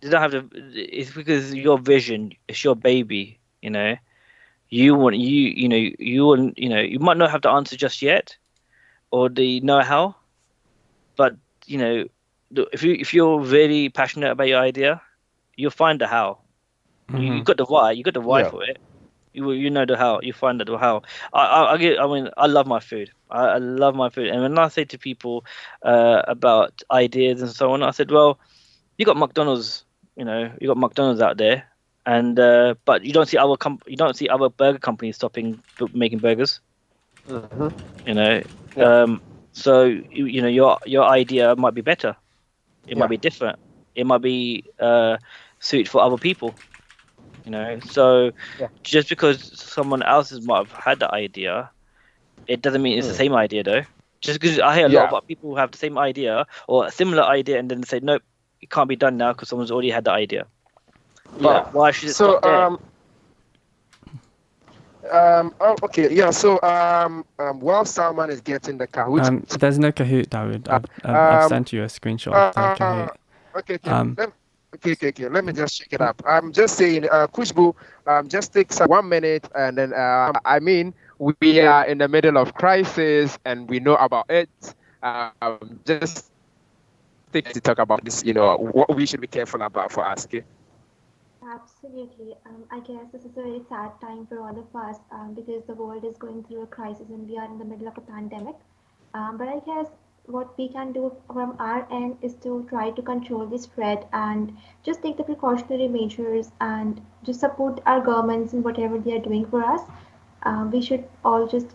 They don't have it's because your vision, it's your baby. You want you might not have the answer just yet or the know-how, but if you're really passionate about your idea, you'll find the how. You got the why. You got the why Yeah. for it. You know the how. You find the how. I mean, I love my food. I love my food. And when I say to people about ideas and so on, I said, well, you got McDonald's. You got McDonald's out there, and but you don't see you don't see other burger companies stopping making burgers. Mm-hmm. You know, Yeah. um, so your idea might be better. It might Yeah. be different. It might be suited for other people. So Yeah. just because someone else's might have had the idea, it doesn't mean it's the Mm. same idea though. Just because I hear a lot Yeah. of people who have the same idea or a similar idea and then say nope, it can't be done now because someone's already had the idea. Yeah. But why should it So stop there? oh, okay, yeah. So while Salman is getting the Kahoot, There's no Kahoot, Dawood. I've um, sent you a screenshot of the Kahoot. okay, okay. Um, Okay. Let me just check it up. I'm just saying, Kushbu, just take 1 minute, and then I mean, we are in the middle of crisis, and we know about it. Just take to talk about this. What we should be careful about for us. Okay. Absolutely. I guess this is a very sad time for all of us because the world is going through a crisis and we are in the middle of a pandemic. But I guess what we can do from our end is to try to control the spread and just take the precautionary measures and just support our governments in whatever they are doing for us. We should all just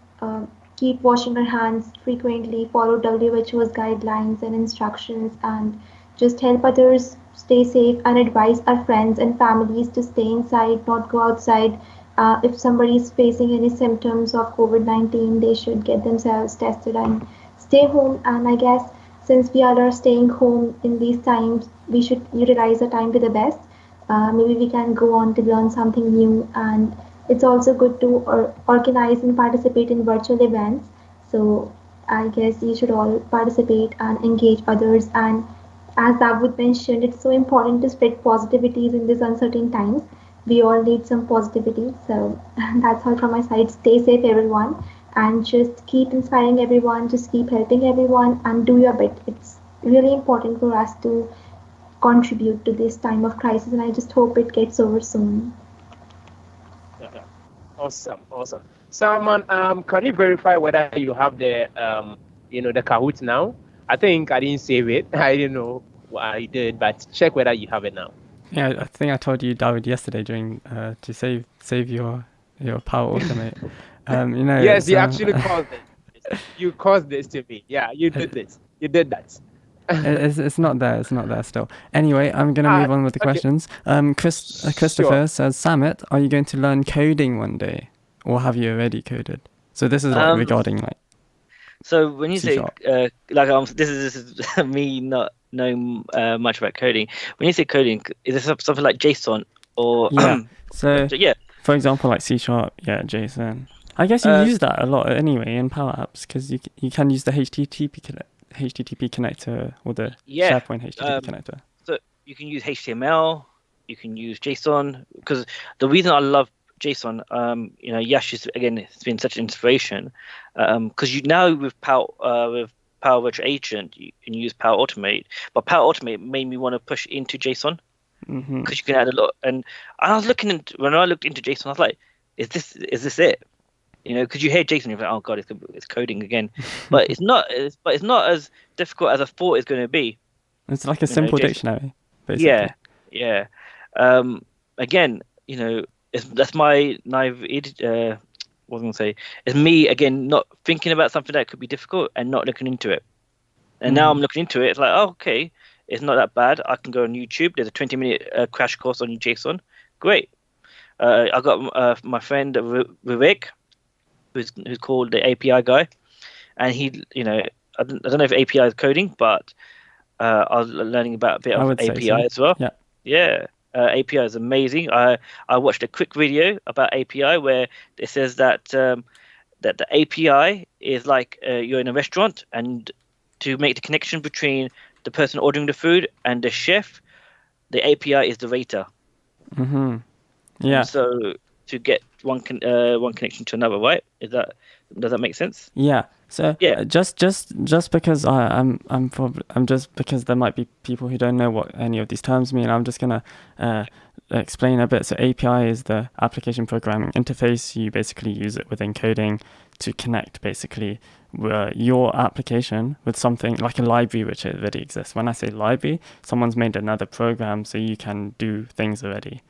keep washing our hands frequently, follow WHO's guidelines and instructions, and just help others stay safe and advise our friends and families to stay inside, not go outside. If somebody is facing any symptoms of COVID-19, they should get themselves tested and stay home. And I guess since we all are staying home in these times, we should utilize the time to the best. Maybe we can go on to learn something new, and it's also good to organize and participate in virtual events. So I guess you should all participate and engage others. And as Davud mentioned, it's so important to spread positivities in these uncertain times. We all need some positivity. So that's all from my side. Stay safe, everyone, and just keep inspiring everyone, just keep helping everyone, and do your bit. It's really important for us to contribute to this time of crisis, and I just hope it gets over soon. Yeah. Awesome. Salman, can you verify whether you have the Kahoot now? I think I didn't save it. I didn't know what I did, but check whether you have it now. yeah, I think I told you, Dawood, yesterday during to save your Power Automate. Yes, It's you actually caused this. You caused this to me. Yeah, you did this. You did that. it's not there. It's not there still. Anyway, I'm gonna move on with the Okay. questions. Christopher says, Samit, are you going to learn coding one day, or have you already coded? So this is like regarding like. So when you say C-sharp. this is me not knowing much about coding. When you say coding, is this something like JSON or Yeah. So yeah? for example, like C#, yeah, JSON. I guess you use that a lot anyway in Power Apps because you can use the HTTP connector or the Yeah. SharePoint HTTP connector. So you can use HTML, you can use JSON, because the reason I love JSON, Yash is again, it's been such an inspiration, because you now with Power Virtual Agent you can use Power Automate, but Power Automate made me want to push into JSON Mm-hmm. because you can add a lot. And I was looking when I looked into JSON, I was like, is this it? Because you hear JSON, you're like, oh god, it's coding again, but it's not. But it's not as difficult as I thought it's going to be. It's like a simple JSON. dictionary, basically. Yeah. Again, that's my naive. What was I going to say? It's me again not thinking about something that could be difficult and not looking into it. And now I'm looking into it. It's like, oh, okay, it's not that bad. I can go on YouTube. There's a 20-minute crash course on JSON. Great. I got my friend Vivek, who's called the API guy, and he, I don't know if API is coding, but I was learning about a bit I of would say API so. as well. Yeah. Yeah. API is amazing. I watched a quick video about API where it says that that the API is like you're in a restaurant, and to make the connection between the person ordering the food and the chef, the API is the waiter. Mm-hmm. Yeah. And so to get one connection to another, right? Is that Does that make sense? Yeah. So Yeah. just because I'm just because there might be people who don't know what any of these terms mean, I'm just gonna explain a bit. So API is the application programming interface. You basically use it within coding to connect basically your application with something like a library which already exists. When I say library, someone's made another program so you can do things already.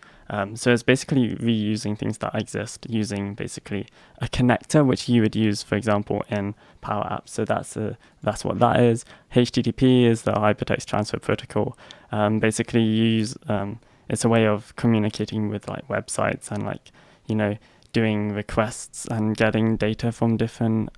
So it's basically reusing things that exist using basically a connector which you would use, for example, in Power Apps. So that's what that is. HTTP is the Hypertext Transfer Protocol. Basically, you use it's a way of communicating with like websites and like doing requests and getting data from different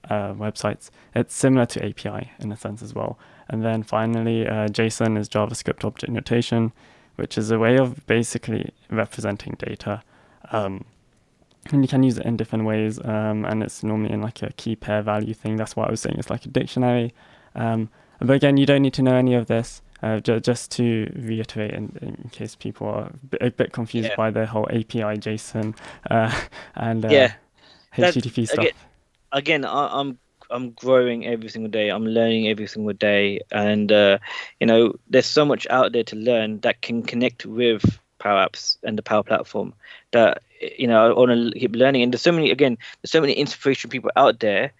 websites. It's similar to API in a sense as well. And then finally, JSON is JavaScript object notation, which is a way of basically representing data. And you can use it in different ways, and it's normally in like a key pair value thing. That's what I was saying. It's like a dictionary. But again, you don't need to know any of this. Just to reiterate, in case people are a bit confused by the whole API, JSON, and HTTP stuff. Again, I'm growing every single day. I'm learning every single day, and there's so much out there to learn that can connect with Power Apps and the Power Platform. That I want to keep learning, and there's so many inspirational people out there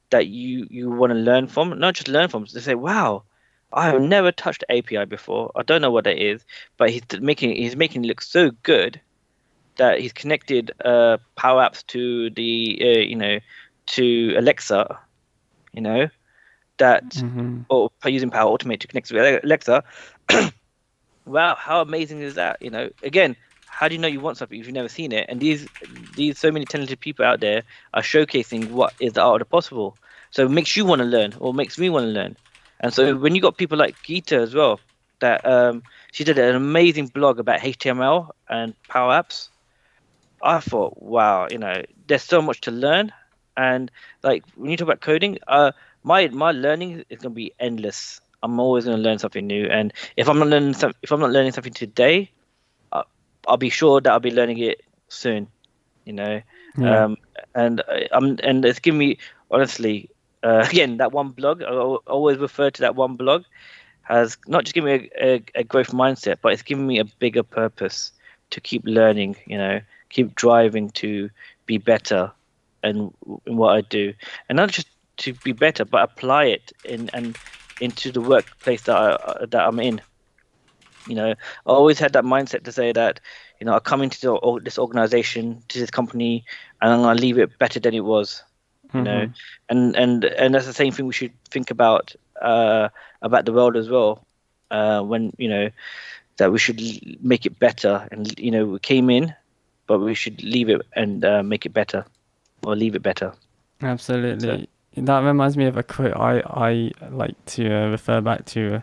that you want to learn from, not just learn from. They say, "Wow, I have never touched API before. I don't know what that is," but he's making it look so good that he's connected Power Apps to the to Alexa, that or using Power Automate to connect with Alexa. Wow, how amazing is that? Again, how do you know you want something if you've never seen it? And these so many talented people out there are showcasing what is the art of the possible. So it makes you want to learn, or makes me want to learn. And so when you got people like Geeta as well, that she did an amazing blog about HTML and Power Apps. I thought, wow, there's so much to learn, and like when you talk about coding, my learning is gonna be endless. I'm always gonna learn something new, and if I'm not learning something today, I'll be sure that I'll be learning it soon. Yeah. And it's given me, honestly, again, that one blog. I always refer to that one blog has not just given me a growth mindset, but it's given me a bigger purpose to keep learning, keep driving to be better in what I do, and not just to be better, but apply it into the workplace that I'm in. I always had that mindset to say that, I come into this organization, to this company, and I'm gonna leave it better than it was. And that's the same thing we should think about the world as well. When that we should make it better, and we came in, but we should leave it and make it better, or leave it better. Absolutely. That reminds me of a quote I like to refer back to.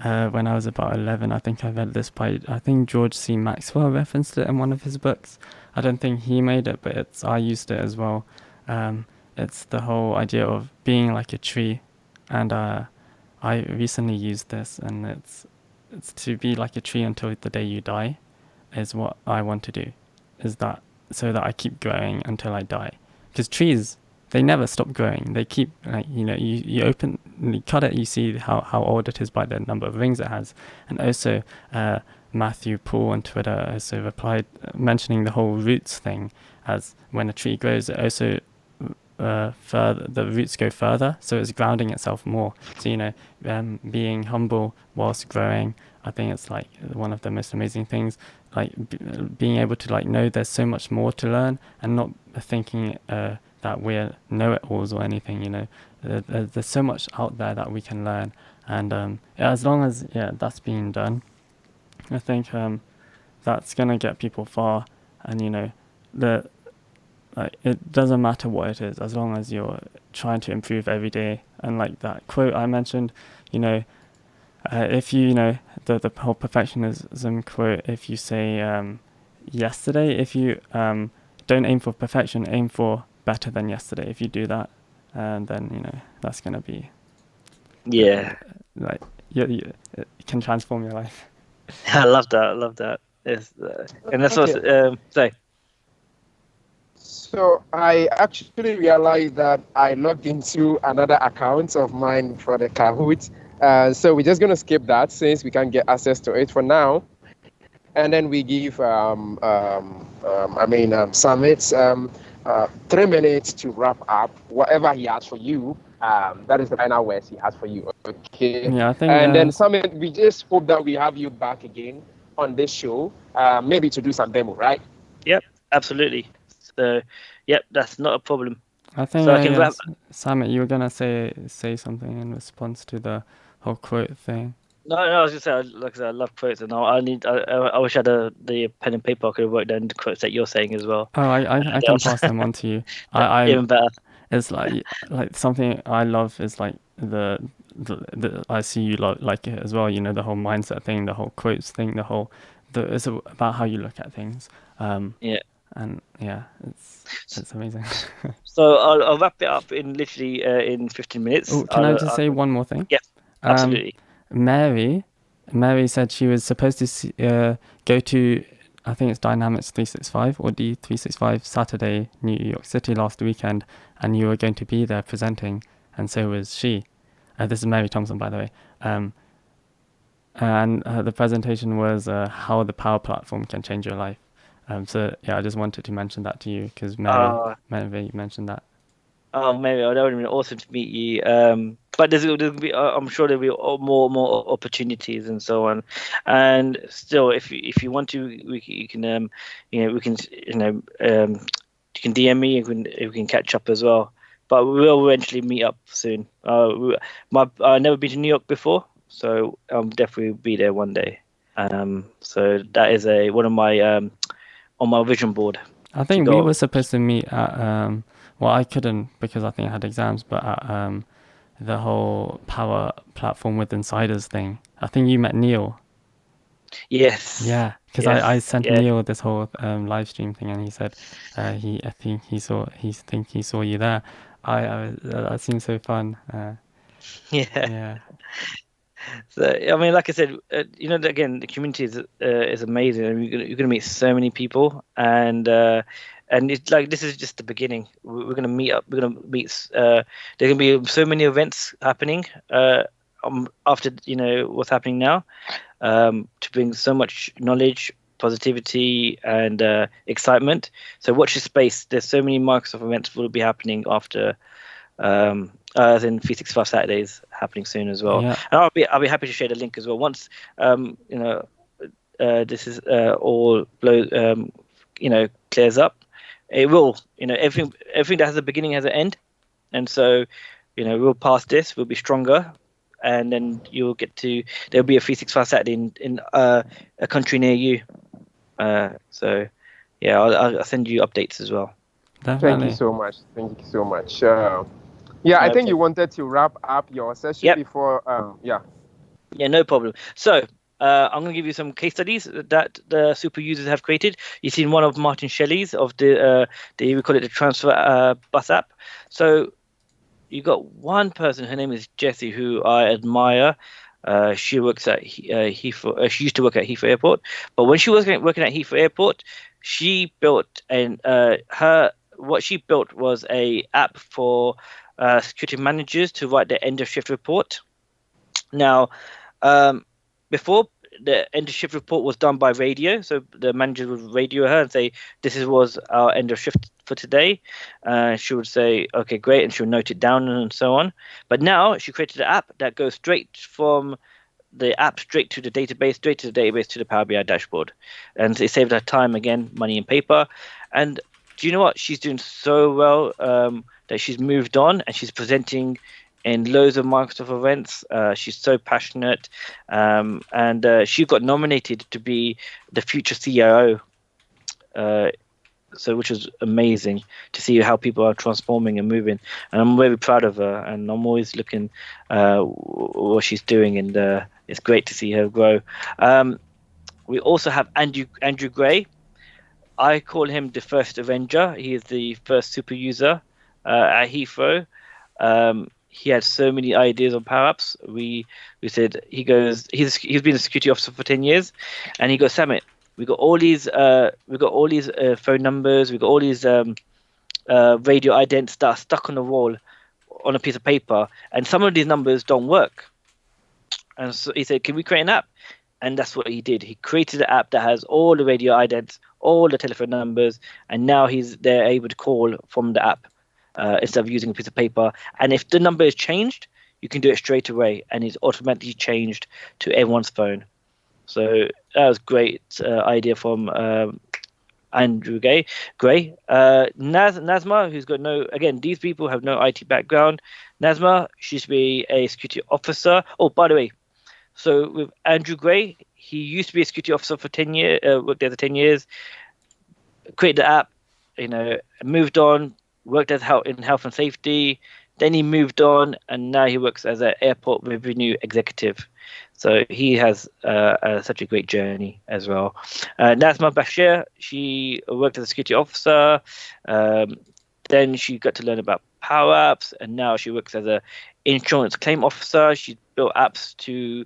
When I was about 11, I think I read this by, I think George C. Maxwell referenced it in one of his books. I don't think he made it, but I used it as well. It's the whole idea of being like a tree, and I recently used this, and it's to be like a tree until the day you die, is what I want to do, is that so that I keep growing until I die, because trees, they never stop growing. They keep, like, you cut it, you see how old it is by the number of rings it has. And also Matthew Paul on Twitter also replied mentioning the whole roots thing, as when a tree grows, it also the roots go further, so it's grounding itself more. So being humble whilst growing, I think it's like one of the most amazing things, like being able to like know there's so much more to learn, and not thinking that we're know-it-alls or anything. There's so much out there that we can learn, and as long as that's being done, I think that's gonna get people far. And it doesn't matter what it is, as long as you're trying to improve every day. And like that quote I mentioned, if the whole perfectionism quote, if you say yesterday, if you don't aim for perfection, aim for better than yesterday. If you do that, and then that's gonna be like it can transform your life. I love that. Yes, and that's what say. So I actually realized that I logged into another account of mine for the Kahoot. So we're just gonna skip that since we can't get access to it for now. And then we give Summit 3 minutes to wrap up whatever he has for you. That is the final words he has for you. Okay. Yeah, I think And then Summit, we just hope that we have you back again on this show, maybe to do some demo, right? Yep, absolutely. So, yep, that's not a problem. I think So I can wrap. Samit, you were gonna say something in response to the whole quote thing. No, I was just saying, like I said, I love quotes, and I wish I had the pen and paper. I could have wrote down the quotes that you're saying as well. Oh, I can pass them on to you. I Even better. It's like something I love is like the I see you like it as well. You know, the whole mindset thing, the whole quotes thing, it's about how you look at things. Yeah. And yeah, it's amazing. So I'll wrap it up in literally in 15 minutes. Oh, can I just say one more thing? Yeah, absolutely. Mary said she was supposed to go to, I think it's Dynamics 365 or D365 Saturday, New York City last weekend, and you were going to be there presenting, and so was she. This is Mary Thompson, by the way. And the presentation was how the Power Platform can change your life. So yeah, I just wanted to mention that to you because Mary mentioned that. Oh, maybe that would have been awesome to meet you. But there's be, I'm sure there'll be more opportunities and so on. And still, if you want to, you can you can DM me. We can catch up as well. But we will eventually meet up soon. I've never been to New York before, so I'll definitely be there one day. So that is one of my on my vision board. I think we were supposed to meet at well, I couldn't because I think I had exams, but at the whole Power Platform with Insiders thing. I think you met Neil. Yes. Yeah, because I sent Neil this whole live stream thing, and he said I think he saw you there. That seemed so fun. Yeah. So I mean, like I said, again, the community is amazing, and you're gonna meet so many people, and it's like this is just the beginning. We're gonna meet up. We're gonna meet. There's gonna be so many events happening after what's happening now, to bring so much knowledge, positivity, and excitement. So watch this space. There's so many Microsoft events will be happening after. As in 365 Saturdays happening soon as well. Yeah. And I'll be happy to share the link as well once this is all clears up. It will, everything that has a beginning has an end, and so we'll pass this, we'll be stronger, and then you'll get to there'll be a 365 Saturday in a country near you. So yeah, I'll send you updates as well. Definitely. Thank you so much. Yeah, I think you wanted to wrap up your session before. Yeah, no problem. So I'm going to give you some case studies that the super users have created. You've seen one of Martin Shelley's of we call it the transfer bus app. So you got one person. Her name is Jessie, who I admire. She works at Heathrow. She used to work at Heathrow Airport, but when she was working at Heathrow Airport, she built what she built was a app for security managers to write their end of shift report. Now, before the end of shift report was done by radio, so the manager would radio her and say, "This was our end of shift for today." She would say, "Okay, great," and she would note it down and so on. But now she created an app that goes straight from the app straight to the database, to the Power BI dashboard, and it saved her time again, money and paper. And do you know what? She's doing so well that she's moved on and she's presenting in loads of Microsoft events. She's so passionate, and she got nominated to be the future CIO. So, which was amazing to see how people are transforming and moving, and I'm very proud of her. And I'm always looking what she's doing, and it's great to see her grow. We also have Andrew Gray. I call him the first Avenger. He is the first super user at Heathrow. He had so many ideas on Power Apps. We said he's been a security officer for 10 years, and he goes, "Samit, we got all these phone numbers, we got all these radio idents that are stuck on the wall on a piece of paper, and some of these numbers don't work. And so he said, "Can we create an app?" And that's what he did. He created an app that has all the radio idents, all the telephone numbers, and now they're able to call from the app instead of using a piece of paper. And if the number is changed, you can do it straight away, and it's automatically changed to everyone's phone. So that was great idea from Andrew Gray. Nazma, who's got these people have no IT background. Nazma, she used to be a security officer. Oh, by the way, so with Andrew Gray, he used to be a security officer for 10 years, worked there for 10 years, created the app, moved on, worked as in health and safety. Then he moved on, and now he works as an airport revenue executive. So he has such a great journey as well. Nazma Bashir, she worked as a security officer. Then she got to learn about Power Apps, and now she works as a insurance claim officer. She built apps to,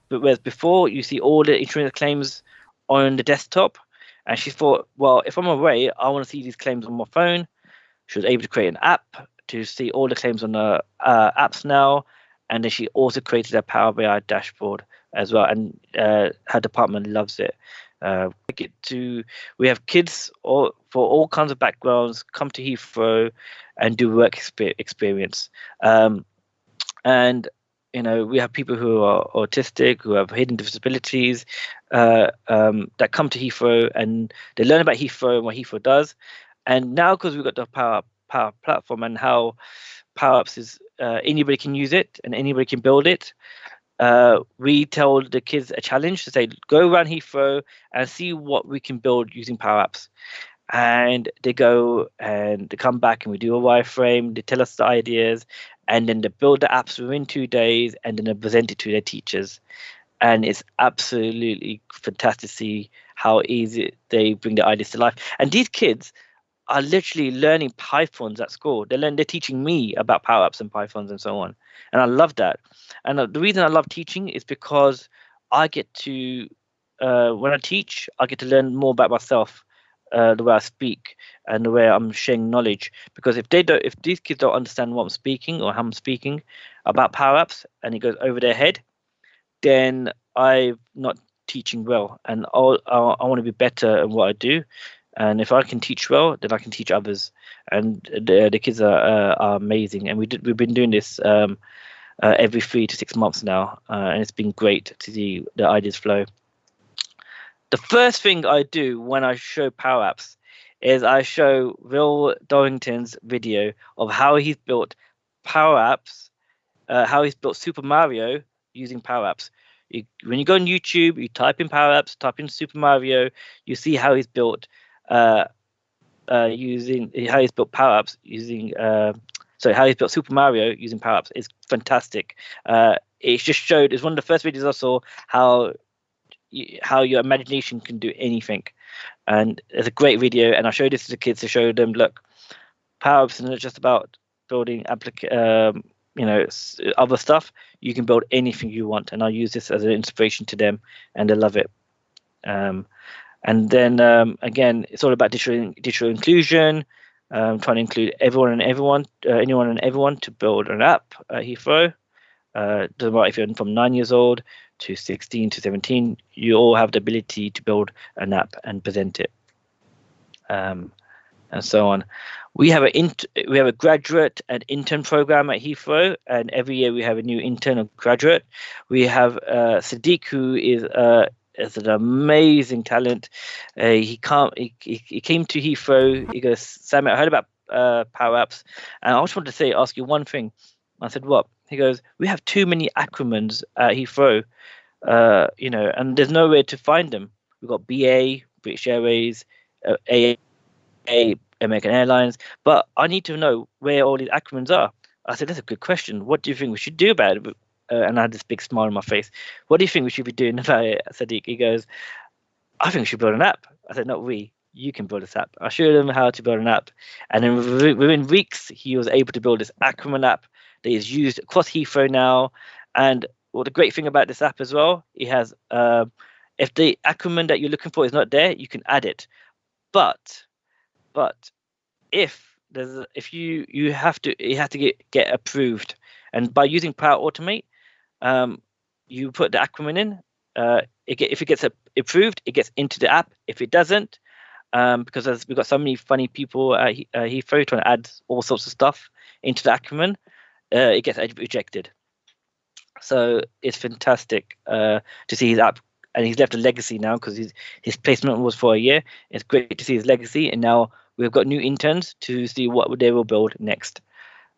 whereas before you see all the insurance claims on the desktop, and she thought, well, if I'm away, I want to see these claims on my phone. She was able to create an app to see all the claims on the apps now, and then she also created a Power BI dashboard as well, and her department loves it. We have kids for all kinds of backgrounds come to Heathrow and do work experience, and we have people who are autistic, who have hidden disabilities, that come to Heathrow and they learn about Heathrow and what Heathrow does. And now, because we've got the Power platform and how Power Apps is anybody can use it and anybody can build it. We tell the kids a challenge to say, go around Heathrow and see what we can build using Power Apps. And they go and they come back and we do a wireframe, they tell us the ideas, and then they build the apps within 2 days and then they present it to their teachers. And it's absolutely fantastic to see how easy they bring their ideas to life. And these kids are literally learning Pythons at school. They're teaching me about Power Apps and Pythons and so on. And I love that. And the reason I love teaching is because I get to, when I teach, I get to learn more about myself, the way I speak and the way I'm sharing knowledge. Because if these kids don't understand what I'm speaking or how I'm speaking about Power Apps and it goes over their head, then I'm not teaching well. And I want to be better at what I do. And if I can teach well, then I can teach others. And the kids are amazing. And we've been doing this every 3 to 6 months now, and it's been great to see the ideas flow. The first thing I do when I show Power Apps is I show Will Dorrington's video of how he's built Power Apps, how he's built Super Mario using Power Apps. When you go on YouTube, you type in Power Apps, type in Super Mario, you see how he's built Power Apps using how he's built Super Mario using Power Apps. It's fantastic. It's just showed, it's one of the first videos I saw how your imagination can do anything. And it's a great video, and I showed this to the kids to show them, look, Power Apps is not just about building other stuff. You can build anything you want, and I'll use this as an inspiration to them, and they love it. And then again, it's all about digital inclusion, trying to include anyone and everyone to build an app at Heathrow. Doesn't matter if you're from 9 years old to 16 to 17, you all have the ability to build an app and present it, and so on. We have a graduate and intern program at Heathrow, and every year we have a new intern or graduate. We have Sadiq, who is an amazing talent. He came to Heathrow. He goes, Samit, I heard about Power Apps, and I just wanted to ask you one thing. I said, what? He goes, we have too many acronyms at Heathrow, and there's nowhere to find them. We've got BA, British Airways, AA, American Airlines, but I need to know where all these acronyms are. I said, that's a good question. What do you think we should do about it? And I had this big smile on my face. What do you think we should be doing about it, Sadiq? He goes, I think we should build an app. I said, not we. You can build this app. I showed him how to build an app. And then within weeks, he was able to build this acronym app that is used across Heathrow now. And the great thing about this app as well, it has, if the acronym that you're looking for is not there, you can add it. But if you have to get approved, and by using Power Automate, you put the acronym in. If it gets approved, it gets into the app. If it doesn't, because we've got so many funny people at Heathrow trying to add all sorts of stuff into the acronym, it gets rejected. So it's fantastic to see his app, and he's left a legacy now because his placement was for a year. It's great to see his legacy, and now we've got new interns to see what they will build next,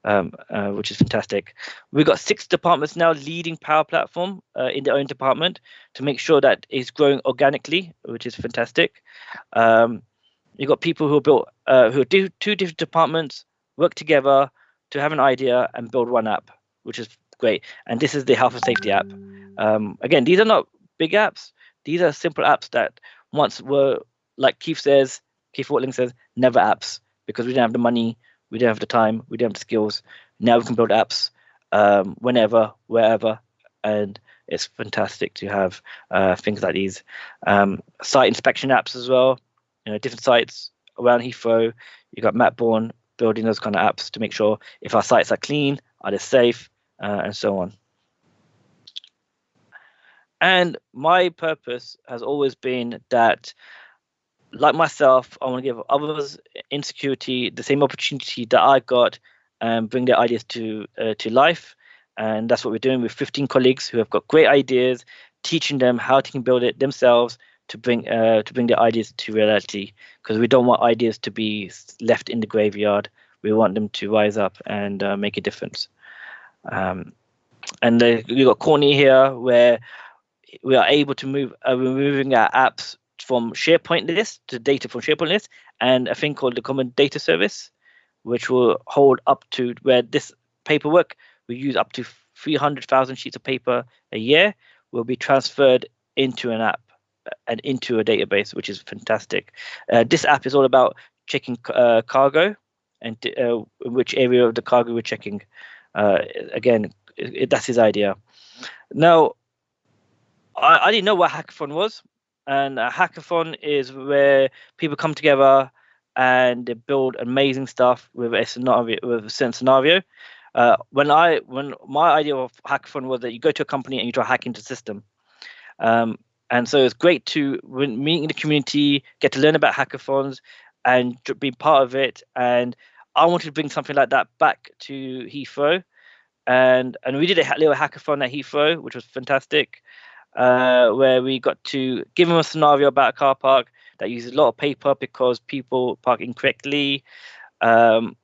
which is fantastic. We've got 6 departments now leading Power Platform in their own department to make sure that it's growing organically, which is fantastic. You've got people who built who do 2 different departments work together to have an idea and build one app, which is great. And this is the health and safety app. Again, these are not big apps. These are simple apps that once were, like Keith Watling says, never apps, because we didn't have the money, we didn't have the time, we didn't have the skills. Now we can build apps whenever, wherever, and it's fantastic to have things like these. Site inspection apps as well. Different sites around Heathrow. You got Matt Bourne building those kind of apps to make sure if our sites are clean, are they safe, and so on. And my purpose has always been that, like myself, I want to give others in security the same opportunity that I got and bring their ideas to life. And that's what we're doing with 15 colleagues who have got great ideas, teaching them how they can build it themselves to bring their ideas to reality, because we don't want ideas to be left in the graveyard. We want them to rise up and make a difference. And we got Courtney here, where we are able to move. We're moving our apps from SharePoint list to data from SharePoint list, and a thing called the Common Data Service, which will hold up to where this paperwork we use up to 300,000 sheets of paper a year will be transferred into an app and into a database, which is fantastic. This app is all about checking cargo and which area of the cargo we're checking. Again, that's his idea. Now, I didn't know what hackathon was, and a hackathon is where people come together and they build amazing stuff with a certain scenario. When my idea of hackathon was that you go to a company and you try to hack into the system. And so it's great to meet in the community, get to learn about hackathons and be part of it. And I wanted to bring something like that back to Heathrow. And we did a little hackathon at Heathrow, which was fantastic, where we got to give them a scenario about a car park that uses a lot of paper because people park incorrectly, and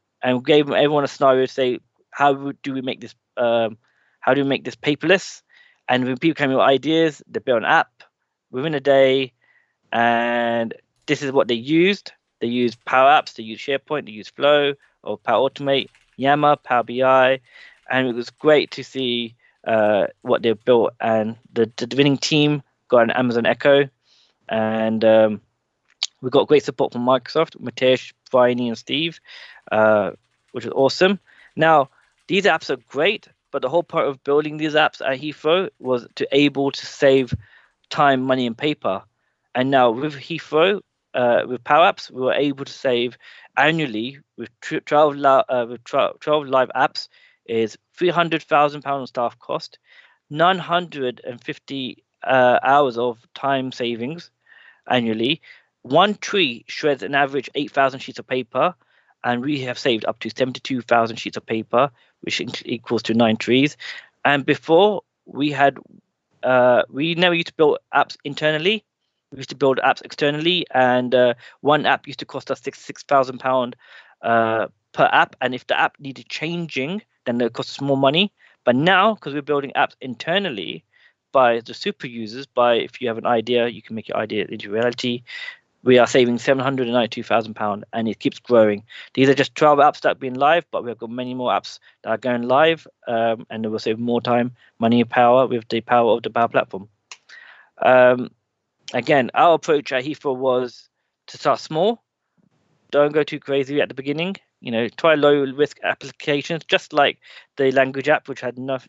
gave everyone a scenario to say, how do we make this paperless? And when people came with ideas, they built an app within a day, and this is what they used. They used Power Apps, they used SharePoint, they used Flow or Power Automate, Yammer, Power BI, and it was great to see what they built. And the winning team got an Amazon Echo, and we got great support from Microsoft, Matesh, Bryony, and Steve, which was awesome. Now, these apps are great, but the whole point of building these apps at Heathrow was to able to save time, money, and paper. And now with Heathrow, with Power Apps, we were able to save annually with 12 live apps is £300,000 staff cost, 950 hours of time savings annually. One tree shreds an average 8,000 sheets of paper, and we have saved up to 72,000 sheets of paper, which equals to 9 trees. And before, we never used to build apps internally. We used to build apps externally, and one app used to cost us £6,000 per app. And if the app needed changing, then it costs more money. But now, because we're building apps internally by the super users, if you have an idea, you can make your idea into reality. We are saving £792,000, and it keeps growing. These are just 12 apps that have been live, but we've got many more apps that are going live, and it will save more time, money, and power with the power of the Power Platform. Again, our approach at Heathrow was to start small. Don't go too crazy at the beginning. Try low risk applications, just like the language app, which had no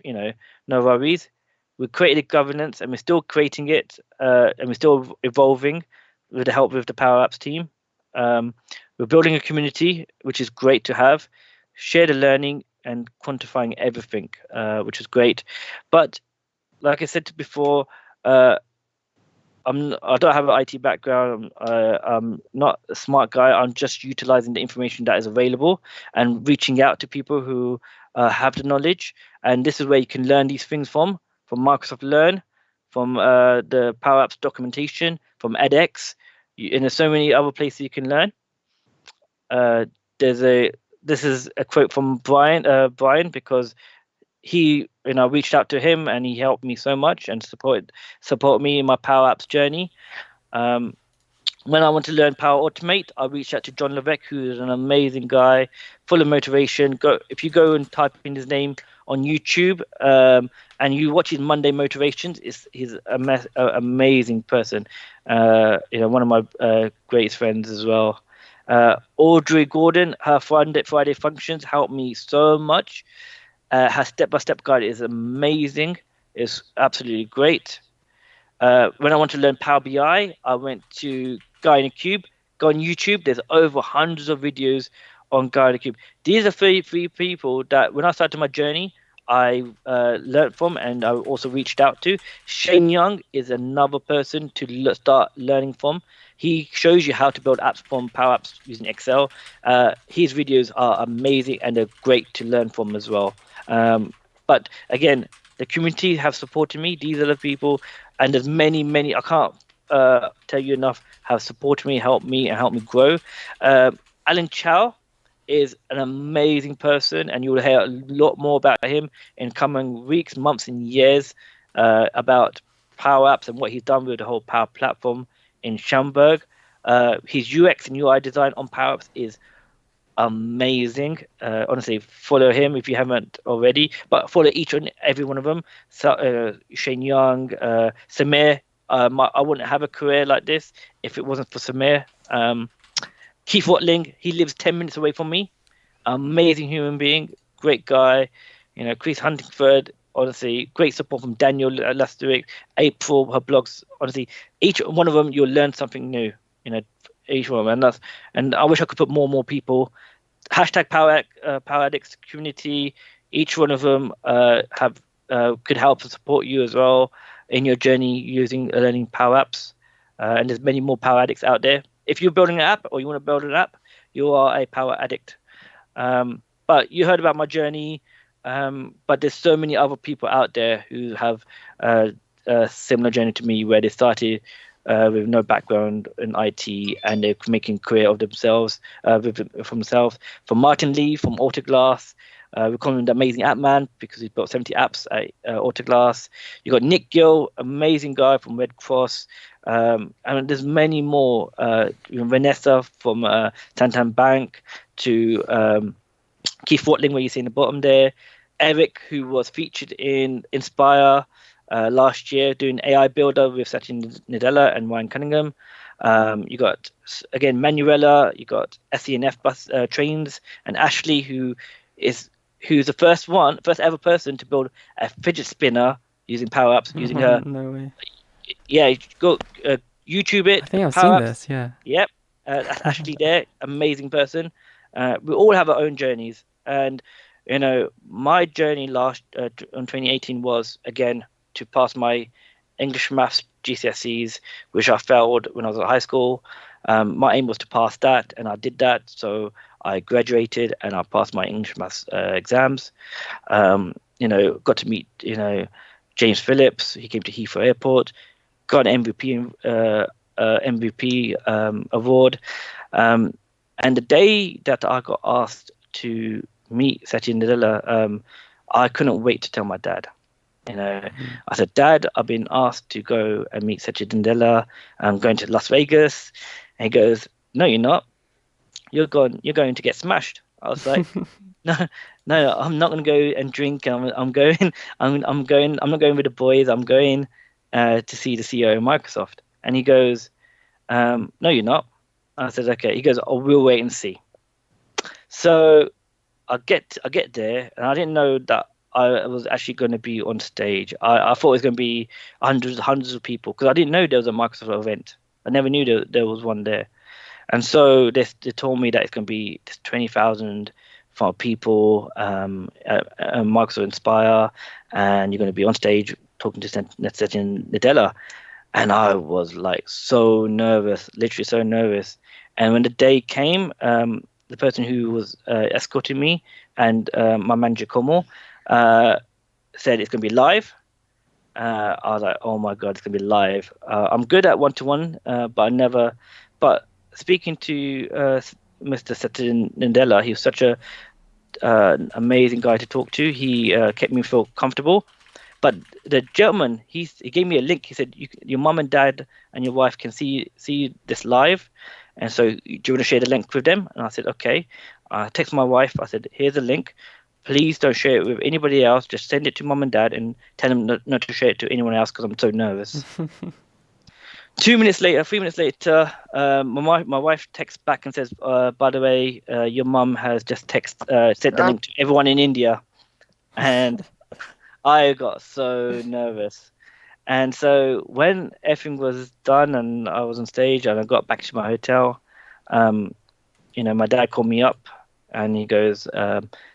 worries. We created governance, and we're still creating it, and we're still evolving with the help of the Power Apps team. We're building a community, which is great to have. Share the learning and quantifying everything, which is great. But like I said before, I don't have an IT background. I'm not a smart guy. I'm just utilizing the information that is available and reaching out to people who have the knowledge. And this is where you can learn these things from Microsoft Learn, from the Power Apps documentation, from edX, and there's so many other places you can learn. This is a quote from Brian, because he, reached out to him and he helped me so much and support me in my Power Apps journey. When I want to learn Power Automate, I reached out to John Levesque, who is an amazing guy, full of motivation. If you go and type in his name on YouTube, and you watch his Monday Motivations, he's an amazing person. One of my greatest friends as well. Audrey Gordon, her Friday functions helped me so much. Her step-by-step guide is amazing. It's absolutely great. When I want to learn Power BI, I went to Guy in a Cube. Go on YouTube. There's over hundreds of videos on Guy in a Cube. These are three people that when I started my journey, I learned from, and I also reached out to. Shane Young is another person to start learning from. He shows you how to build apps from Power Apps using Excel. His videos are amazing and they're great to learn from as well. But again, the community have supported me. These are the people, and there's many. I can't tell you enough have supported me, helped me grow. Alan Chow is an amazing person, and you will hear a lot more about him in coming weeks, months, and years about Power Apps and what he's done with the whole Power Platform in Schaumburg. His UX and UI design on Power Apps is amazing. Honestly, follow him if you haven't already, but follow each and every one of them. So, Shane Young, Samir. I wouldn't have a career like this if it wasn't for Samir. Keith Watling, he lives 10 minutes away from me. Amazing human being, great guy. Chris Huntingford, honestly, great support from Daniel Lastovic, April, her blogs. Honestly, each one of them, you'll learn something new. Each one of them, and I wish I could put more people. Hashtag Power Addicts community. Each one of them could help and support you as well in your journey using learning Power Apps. And there's many more Power Addicts out there. If you're building an app or you want to build an app, you are a Power Addict. But you heard about my journey. But there's so many other people out there who have a similar journey to me, where they started with no background in IT and they're making a career of themselves for themselves. From Martin Lee from Autoglass, we call him the amazing app man because he's built 70 apps at Autoglass. You got Nick Gill, amazing guy from Red Cross. And there's many more. Vanessa from Santander Bank to Keith Watling, where you see in the bottom there. Eric, who was featured in Inspire last year, doing AI Builder with Satya Nadella and Ryan Cunningham. You got, again, Manuela, you got SENF bus trains, and Ashley, who's the first ever person to build a fidget spinner using Power Apps, using her. No way. Yeah, go YouTube it. I think I've Power seen Apps. this, yeah. Yep, that's Ashley there, amazing person. We all have our own journeys, and my journey last on 2018 was again to pass my English Maths GCSEs, which I failed when I was at high school. My aim was to pass that, and I did that. So I graduated and I passed my English Maths exams. Got to meet James Phillips. He came to Heathrow Airport, got an MVP award. And the day that I got asked to meet Satya Nadella, I couldn't wait to tell my dad. I said, Dad, I've been asked to go and meet Satya Nadella. I'm going to Las Vegas. And he goes, No, you're not. You're going to get smashed. I was like, No, I'm not going to go and drink. I'm not going with the boys. I'm going to see the CEO of Microsoft. And he goes, No, you're not. I said, okay. He goes, oh, we'll wait and see. So I get there, and I didn't know that I was actually going to be on stage. I thought it was going to be hundreds of people, because I didn't know there was a Microsoft event. I never knew there was one there. And so they told me that it's going to be 20,000 for people, at Microsoft Inspire, and you're going to be on stage talking to Satya Nadella. And I was like so nervous, literally so nervous. And when the day came, the person who was escorting me and my manager Komo said it's going to be live. I was like, oh my god, it's going to be live. I'm good at one-to-one, but I never. But speaking to Mr. Satya Nadella, he was such a amazing guy to talk to. He kept me feel comfortable. But the gentleman, he gave me a link. He said, your mum and dad and your wife can see this live, and so do you want to share the link with them? And I said, okay. I texted my wife. I said, here's a link. Please don't share it with anybody else. Just send it to mum and dad and tell them not to share it to anyone else because I'm so nervous. 2 minutes later, 3 minutes later, my wife texts back and says, by the way, your mum has just sent the link to everyone in India. And I got so nervous. And so when everything was done and I was on stage and I got back to my hotel, my dad called me up and he goes,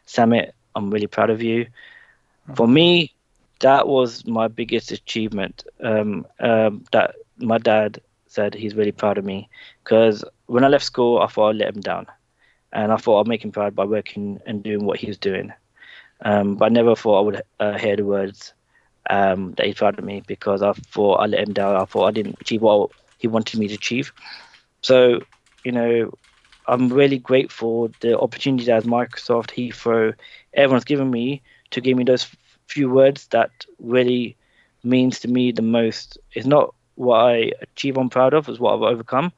Samit, I'm really proud of you. For me, that was my biggest achievement. That my dad said he's really proud of me because when I left school, I thought I'd let him down, and I thought I'd make him proud by working and doing what he was doing. But I never thought I would hear the words that he's proud of me because I thought I let him down. I thought I didn't achieve what he wanted me to achieve. So, I'm really grateful the opportunity that Microsoft, Heathrow, everyone's given me to give me those few words that really means to me the most. It's not what I achieve I'm proud of, it's what I've overcome.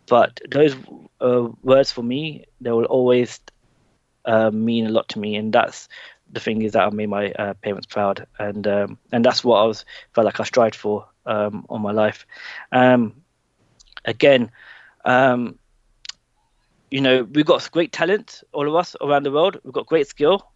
But those words for me, they will always mean a lot to me, and that's the thing is that I made my parents proud, and that's what felt like I strived for all my life. Again, we've got great talent, all of us around the world. We've got great skill.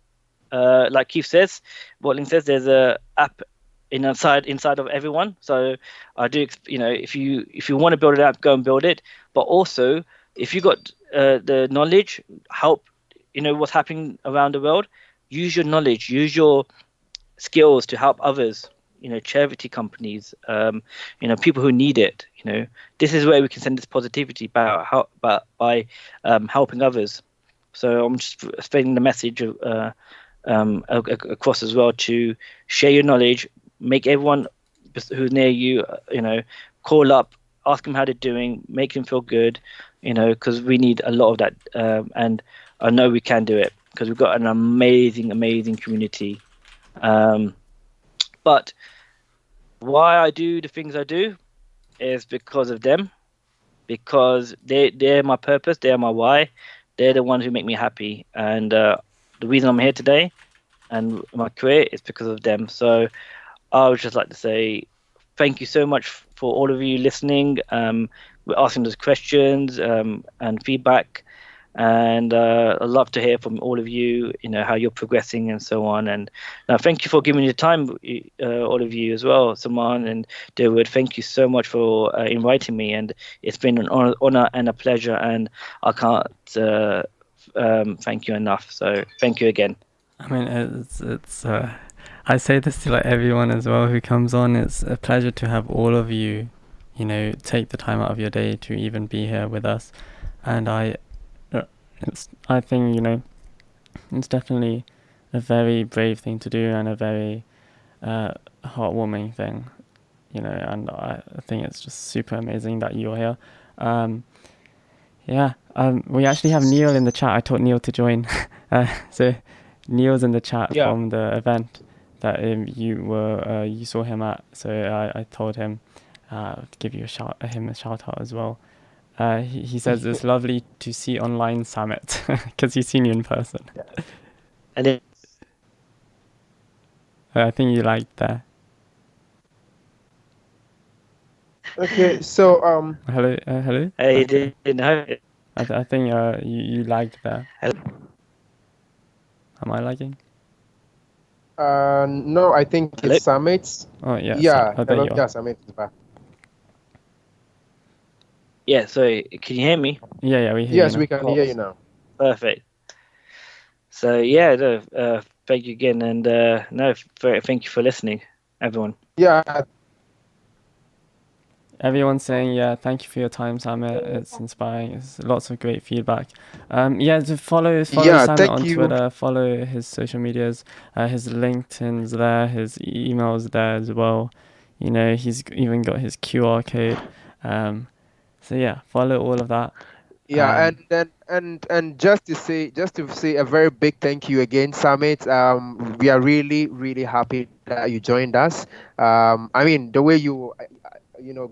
Like Keith says, Watling says, there's a app inside of everyone. So I do, if you want to build an app, go and build it. But also, if you got the knowledge, help, what's happening around the world, use your knowledge, use your skills to help others. Charity companies, people who need it. This is where we can send this positivity by helping others. So I'm just spreading the message across as well to share your knowledge, make everyone who's near you, call up, ask them how they're doing, make them feel good, because we need a lot of that, and I know we can do it because we've got an amazing community. But why I do the things I do is because of them, because they're my purpose, they're my why, they're the ones who make me happy, and the reason I'm here today and my career is because of them. So I would just like to say thank you so much for all of you listening, asking those questions and feedback. And I'd love to hear from all of you, how you're progressing and so on. And thank you for giving me the time, all of you as well, Saman and Dawood. Thank you so much for inviting me, and it's been an honor and a pleasure, and I can't thank you enough. So thank you again. I mean, it's I say this to like everyone as well who comes on. It's a pleasure to have all of you, take the time out of your day to even be here with us. And I think, it's definitely a very brave thing to do and a very heartwarming thing, and I think it's just super amazing that you're here. We actually have Neil in the chat. I told Neil to join. So Neil's in the chat from the event that you saw him at. So I told him to give you him a shout out as well. He says it's lovely to see online Samit because he's seen you in person. And then, I think you liked that. Okay, so hello. Hello. Hey, okay. I think you liked that. Am I lagging? No, I think it's Samit. Oh yeah. Yeah, there you are. yeah, Samit is back. Yeah, so can you hear me? Yeah, we hear Yes, you we now. can hear you now. Perfect. So yeah, no, thank you again, and no, thank you for listening, everyone. Yeah, Everyone's saying, yeah, thank you for your time, Samit. It's inspiring. It's lots of great feedback. Yeah, to follow yeah. Samit Thank on you. Twitter, follow his social medias, his LinkedIn's there, his email's there as well. You know, he's even got his QR code. So yeah, follow all of that. Yeah, and then and just to say a very big thank you again, Summit. We are really happy that you joined us. I mean, the way you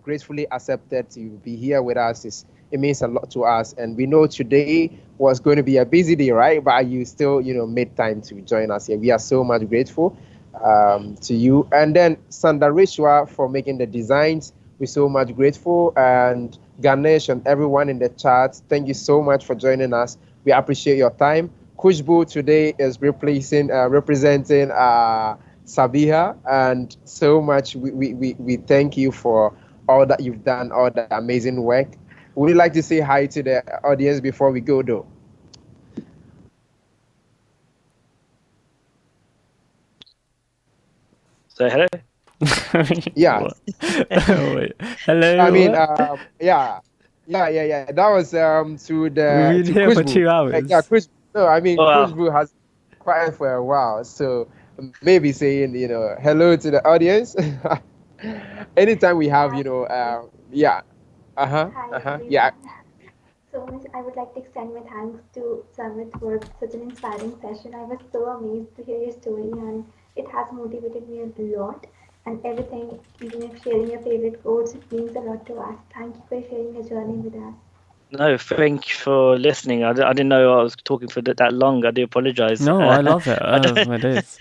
gracefully accepted to be here with us is it means a lot to us, and we know today was going to be a busy day, right? But you still made time to join us here. We are so much grateful to you, and then Sandarishwa for making the designs. We're so much grateful, and Ganesh and everyone in the chat, thank you so much for joining us. We appreciate your time. Kushbu today is representing Sabiha, and so much we thank you for all that you've done, all the amazing work. Would you like to say hi to the audience before we go, though? So hello. Yeah. Wait. Hello. I mean, What? yeah. That was We've been to here for Kushbu. 2 hours. Yeah, Kushbu. No, I mean Oh, wow. Kushbu has been quiet for a while, so maybe saying hello to the audience. Anytime we have yeah, yeah. So much, I would like to extend my thanks to Samit for such an inspiring session. I was so amazed to hear your story, and it has motivated me a lot. And everything, even if sharing your favorite quotes, it means a lot to us. Thank you for sharing your journey with us. No, thank you for listening. I didn't know I was talking for that long. I do apologize. No, I love it. I don't, It is.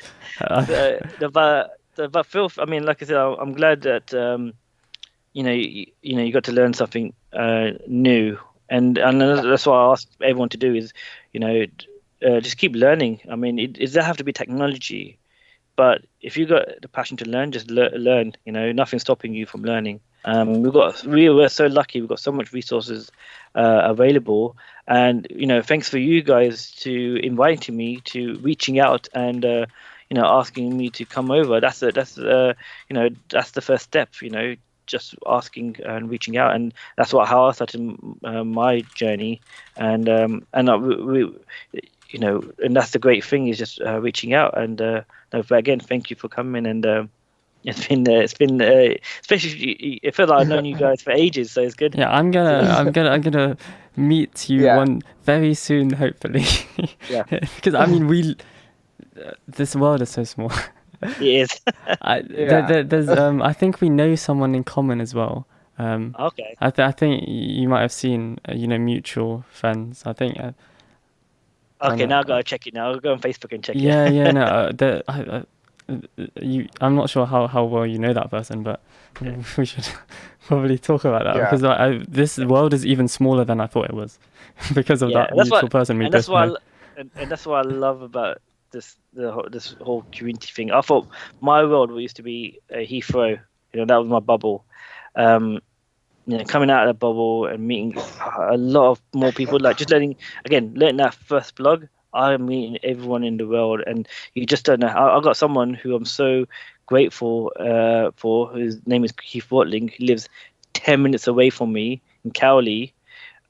but Phil, I mean, like I said, I'm glad that you got to learn something new, and that's what I ask everyone to do is, just keep learning. I mean, it doesn't have to be technology, but if you got the passion to learn, just learn. Nothing's stopping you from learning. We're so lucky. We've got so much resources available, and thanks for you guys to inviting me, to reaching out, and asking me to come over. That's the first step. Just asking and reaching out, and that's how I started my journey, and that's the great thing is just reaching out. And no, but again, thank you for coming, and it's been especially I feel like I've known you guys for ages, so it's good. Yeah, I'm gonna meet you Yeah. one very soon, hopefully. Yeah. Because I mean, this world is so small. It is. There's I think we know someone in common as well. Okay. I think you might have seen mutual friends. I think. Okay, know. now I gotta check it now. I'll go on Facebook and check Yeah, it. yeah, no. I'm not sure how well you know that person, but we should probably talk about that Yeah. because this world is even smaller than I thought it was because of Yeah, that that's mutual person we and that's both know. and that's what I love about this whole community thing. I thought my world used to be Heathrow. That was my bubble. Coming out of the bubble and meeting a lot of more people, like just learning that first blog. I'm meeting everyone in the world, and you just don't know. I got someone who I'm so grateful for, whose name is Keith Watling, who lives 10 minutes away from me in Cowley,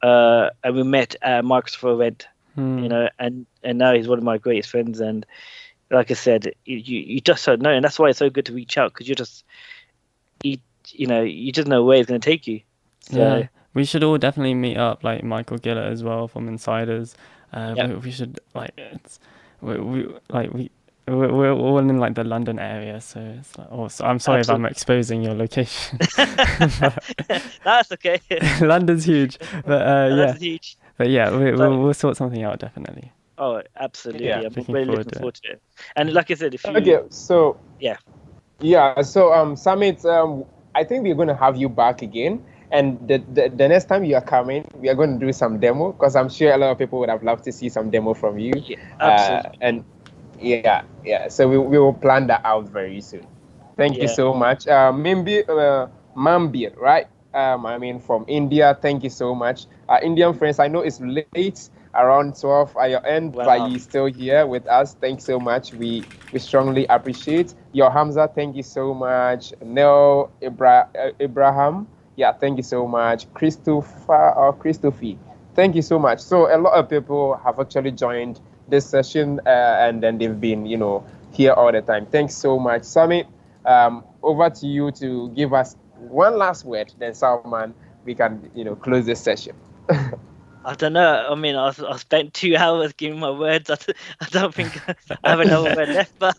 and we met at Microsoft event, and now he's one of my greatest friends. And like I said, you just don't know, and that's why it's so good to reach out, because you just know where it's going to take you. So, Yeah, we should all definitely meet up, like Michael Gillett as well from Insiders. Yep. We should we're all in like the London area, so it's like, so I'm sorry if I'm exposing your location. That's okay. London's huge, but yeah, That's huge. but yeah, we'll sort something out definitely. Oh, absolutely. Yeah. I'm really looking forward to it. And like I said, if you Okay, so yeah. so Samit, I think we're going to have you back again, and the next time you are coming, we are going to do some demo, because I'm sure a lot of people would have loved to see some demo from you. Yeah, absolutely. And yeah, so we will plan that out very soon. Thank you Yeah. so much. Maybe Mambir, right? I mean, from India. Thank you so much. Indian friends, I know it's late, around 12 at your end, but Wow. you're still here with us. Thanks so much. We strongly appreciate your Hamza. Thank you so much. Neo Ibrahim. Yeah, thank you so much. Christophe. Thank you so much. So a lot of people have actually joined this session, and then they've been, here all the time. Thanks so much, Samit. Over to you to give us one last word. Then Salman, we can, close this session. I don't know. I mean, I spent 2 hours giving my words. I don't think I have another word left. But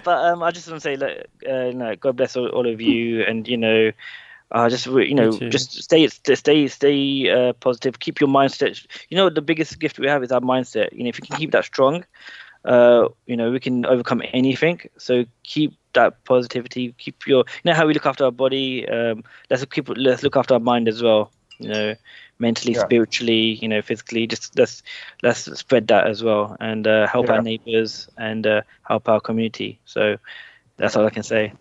I just want to say, look, God bless all of you, and You too. just stay positive. Keep your mindset. The biggest gift we have is our mindset. If you can keep that strong, we can overcome anything. So keep that positivity. Keep how we look after our body. Let's look after our mind as well. Mentally, Yeah. spiritually, physically. Just let's spread that as well, and help Yeah. our neighbors and help our community. So that's all I can say.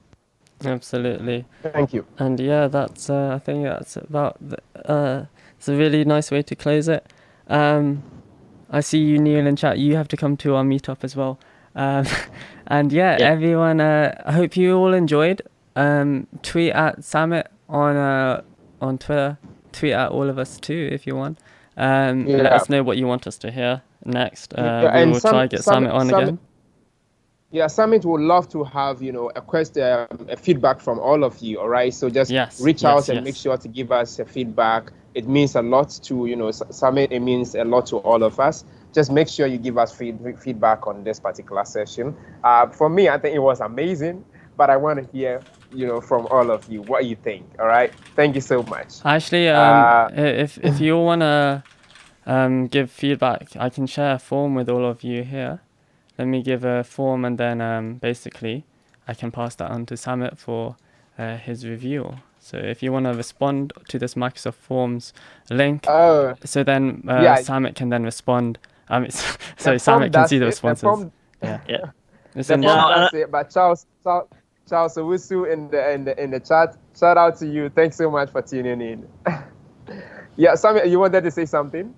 Absolutely. Thank you. And yeah, that's I think that's about it's a really nice way to close it. I see you, Neil, in chat. You have to come to our meetup as well. And yeah, Yeah. everyone, I hope you all enjoyed. Tweet at Samit on Twitter. Tweet at all of us too if you want. Let Yeah. us know what you want us to hear next. Yeah, We and will try to get Samit on again. Yeah, Summit would love to have, a feedback from all of you. All right, so just Yes, reach out yes, and yes. make sure to give us a feedback. It means a lot to, Summit. It means a lot to all of us. Just make sure you give us feedback on this particular session. For me, I think it was amazing, but I want to hear, from all of you what you think. All right, thank you so much. Actually, if you wanna give feedback, I can share a form with all of you here. Let me give a form, and then basically I can pass that on to Samit for his review. So if you want to respond to this Microsoft Forms link, so then Yeah. Samit can then respond. The Samit form can does see the it. responses. Yeah. Yeah. It's The in form chat. does it, but Charles Owusu in the chat. Shout out to you. Thanks so much for tuning in. Yeah, Sammy, you wanted to say something?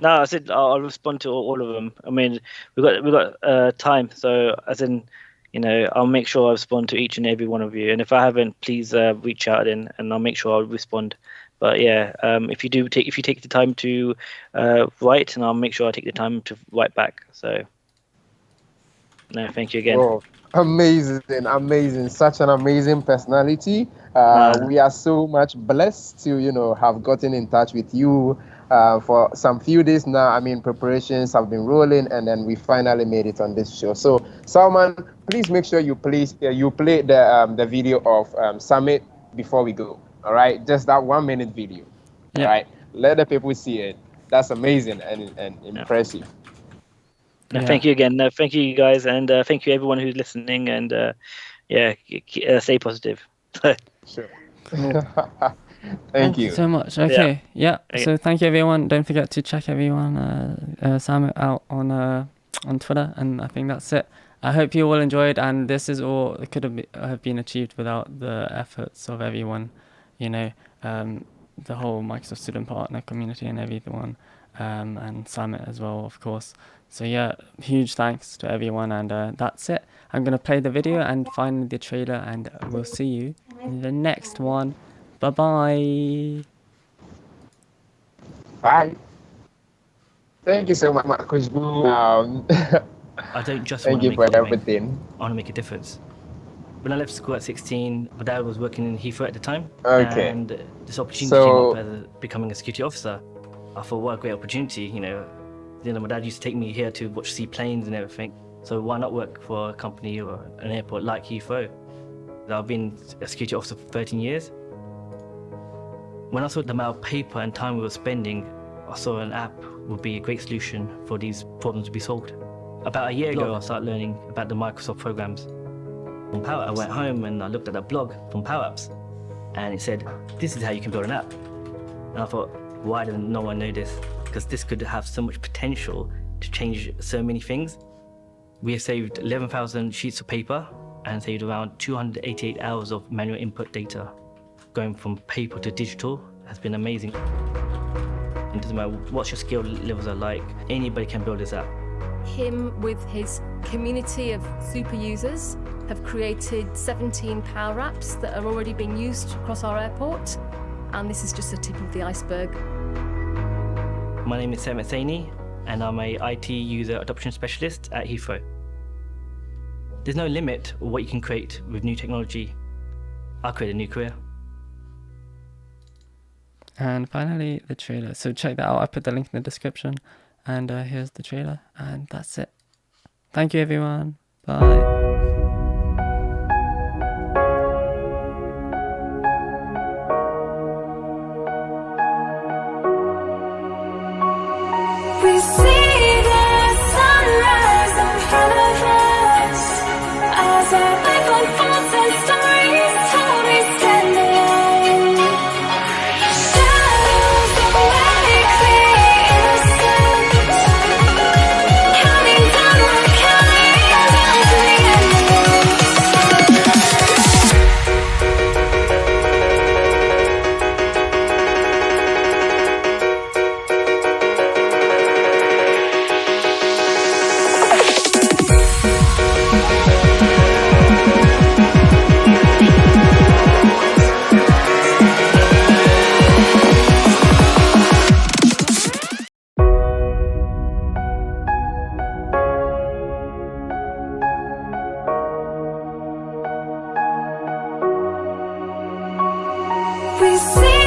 No, I said I'll respond to all of them. I mean, we got time, so as in, I'll make sure I respond to each and every one of you. And if I haven't, please reach out and I'll make sure I'll respond. But yeah, if you take the time to write, and I'll make sure I take the time to write back. So no, thank you again. Whoa, amazing! Such an amazing personality. We are so much blessed to have gotten in touch with you for some few days now. I mean, preparations have been rolling, and then we finally made it on this show. So, Salman, please make sure you play the video of Summit before we go. All right, just that 1 minute video. Yeah. All right, let the people see it. That's amazing and impressive. No, Yeah. thank you again. No, thank you guys, and thank you everyone who's listening. And stay positive. Sure. Cool. Thank you. so much. Okay. Yeah. Okay. So thank you everyone. Don't forget to check everyone Samit out on Twitter, and I think that's it. I hope you all enjoyed, and this is all it could have been achieved without the efforts of everyone, the whole Microsoft student partner community and everyone, and Samit as well, of course. So yeah, huge thanks to everyone, and that's it. I'm gonna play the video and finally the trailer, and we'll see you in the next one. Bye-bye. Bye. Thank you so much, Kushbu. I don't just Thank want to you make for a living. everything. I want to make a difference. When I left school at 16, my dad was working in Heathrow at the time. Okay. And this opportunity So- came up as becoming a security officer. I thought, what a great opportunity, my dad used to take me here to watch seaplanes and everything. So why not work for a company or an airport like Heathrow? I've been a security officer for 13 years. When I saw the amount of paper and time we were spending, I saw an app would be a great solution for these problems to be solved. About a year ago, I started learning about the Microsoft programs. From Power, I went home and I looked at a blog from Power Apps, and it said, this is how you can build an app. And I thought, why didn't no one know this? Because this could have so much potential to change so many things. We have saved 11,000 sheets of paper and saved around 288 hours of manual input data. going from paper to digital has been amazing. It doesn't matter what your skill levels are like, anybody can build this app. Him with his community of super users have created 17 power apps that are already being used across our airport, and this is just the tip of the iceberg. My name is Samit Saini, and I'm a IT user adoption specialist at Heathrow. There's no limit of what you can create with new technology. I'll create a new career. And finally, the trailer. So check that out. I put the link in the description. And here's the trailer. And that's it. Thank you, everyone. Bye. We see the sunrise in front of us as our life unfolds and stories told. We stand alone. Shadows automatically innocent, counting down, we're counting down to the we see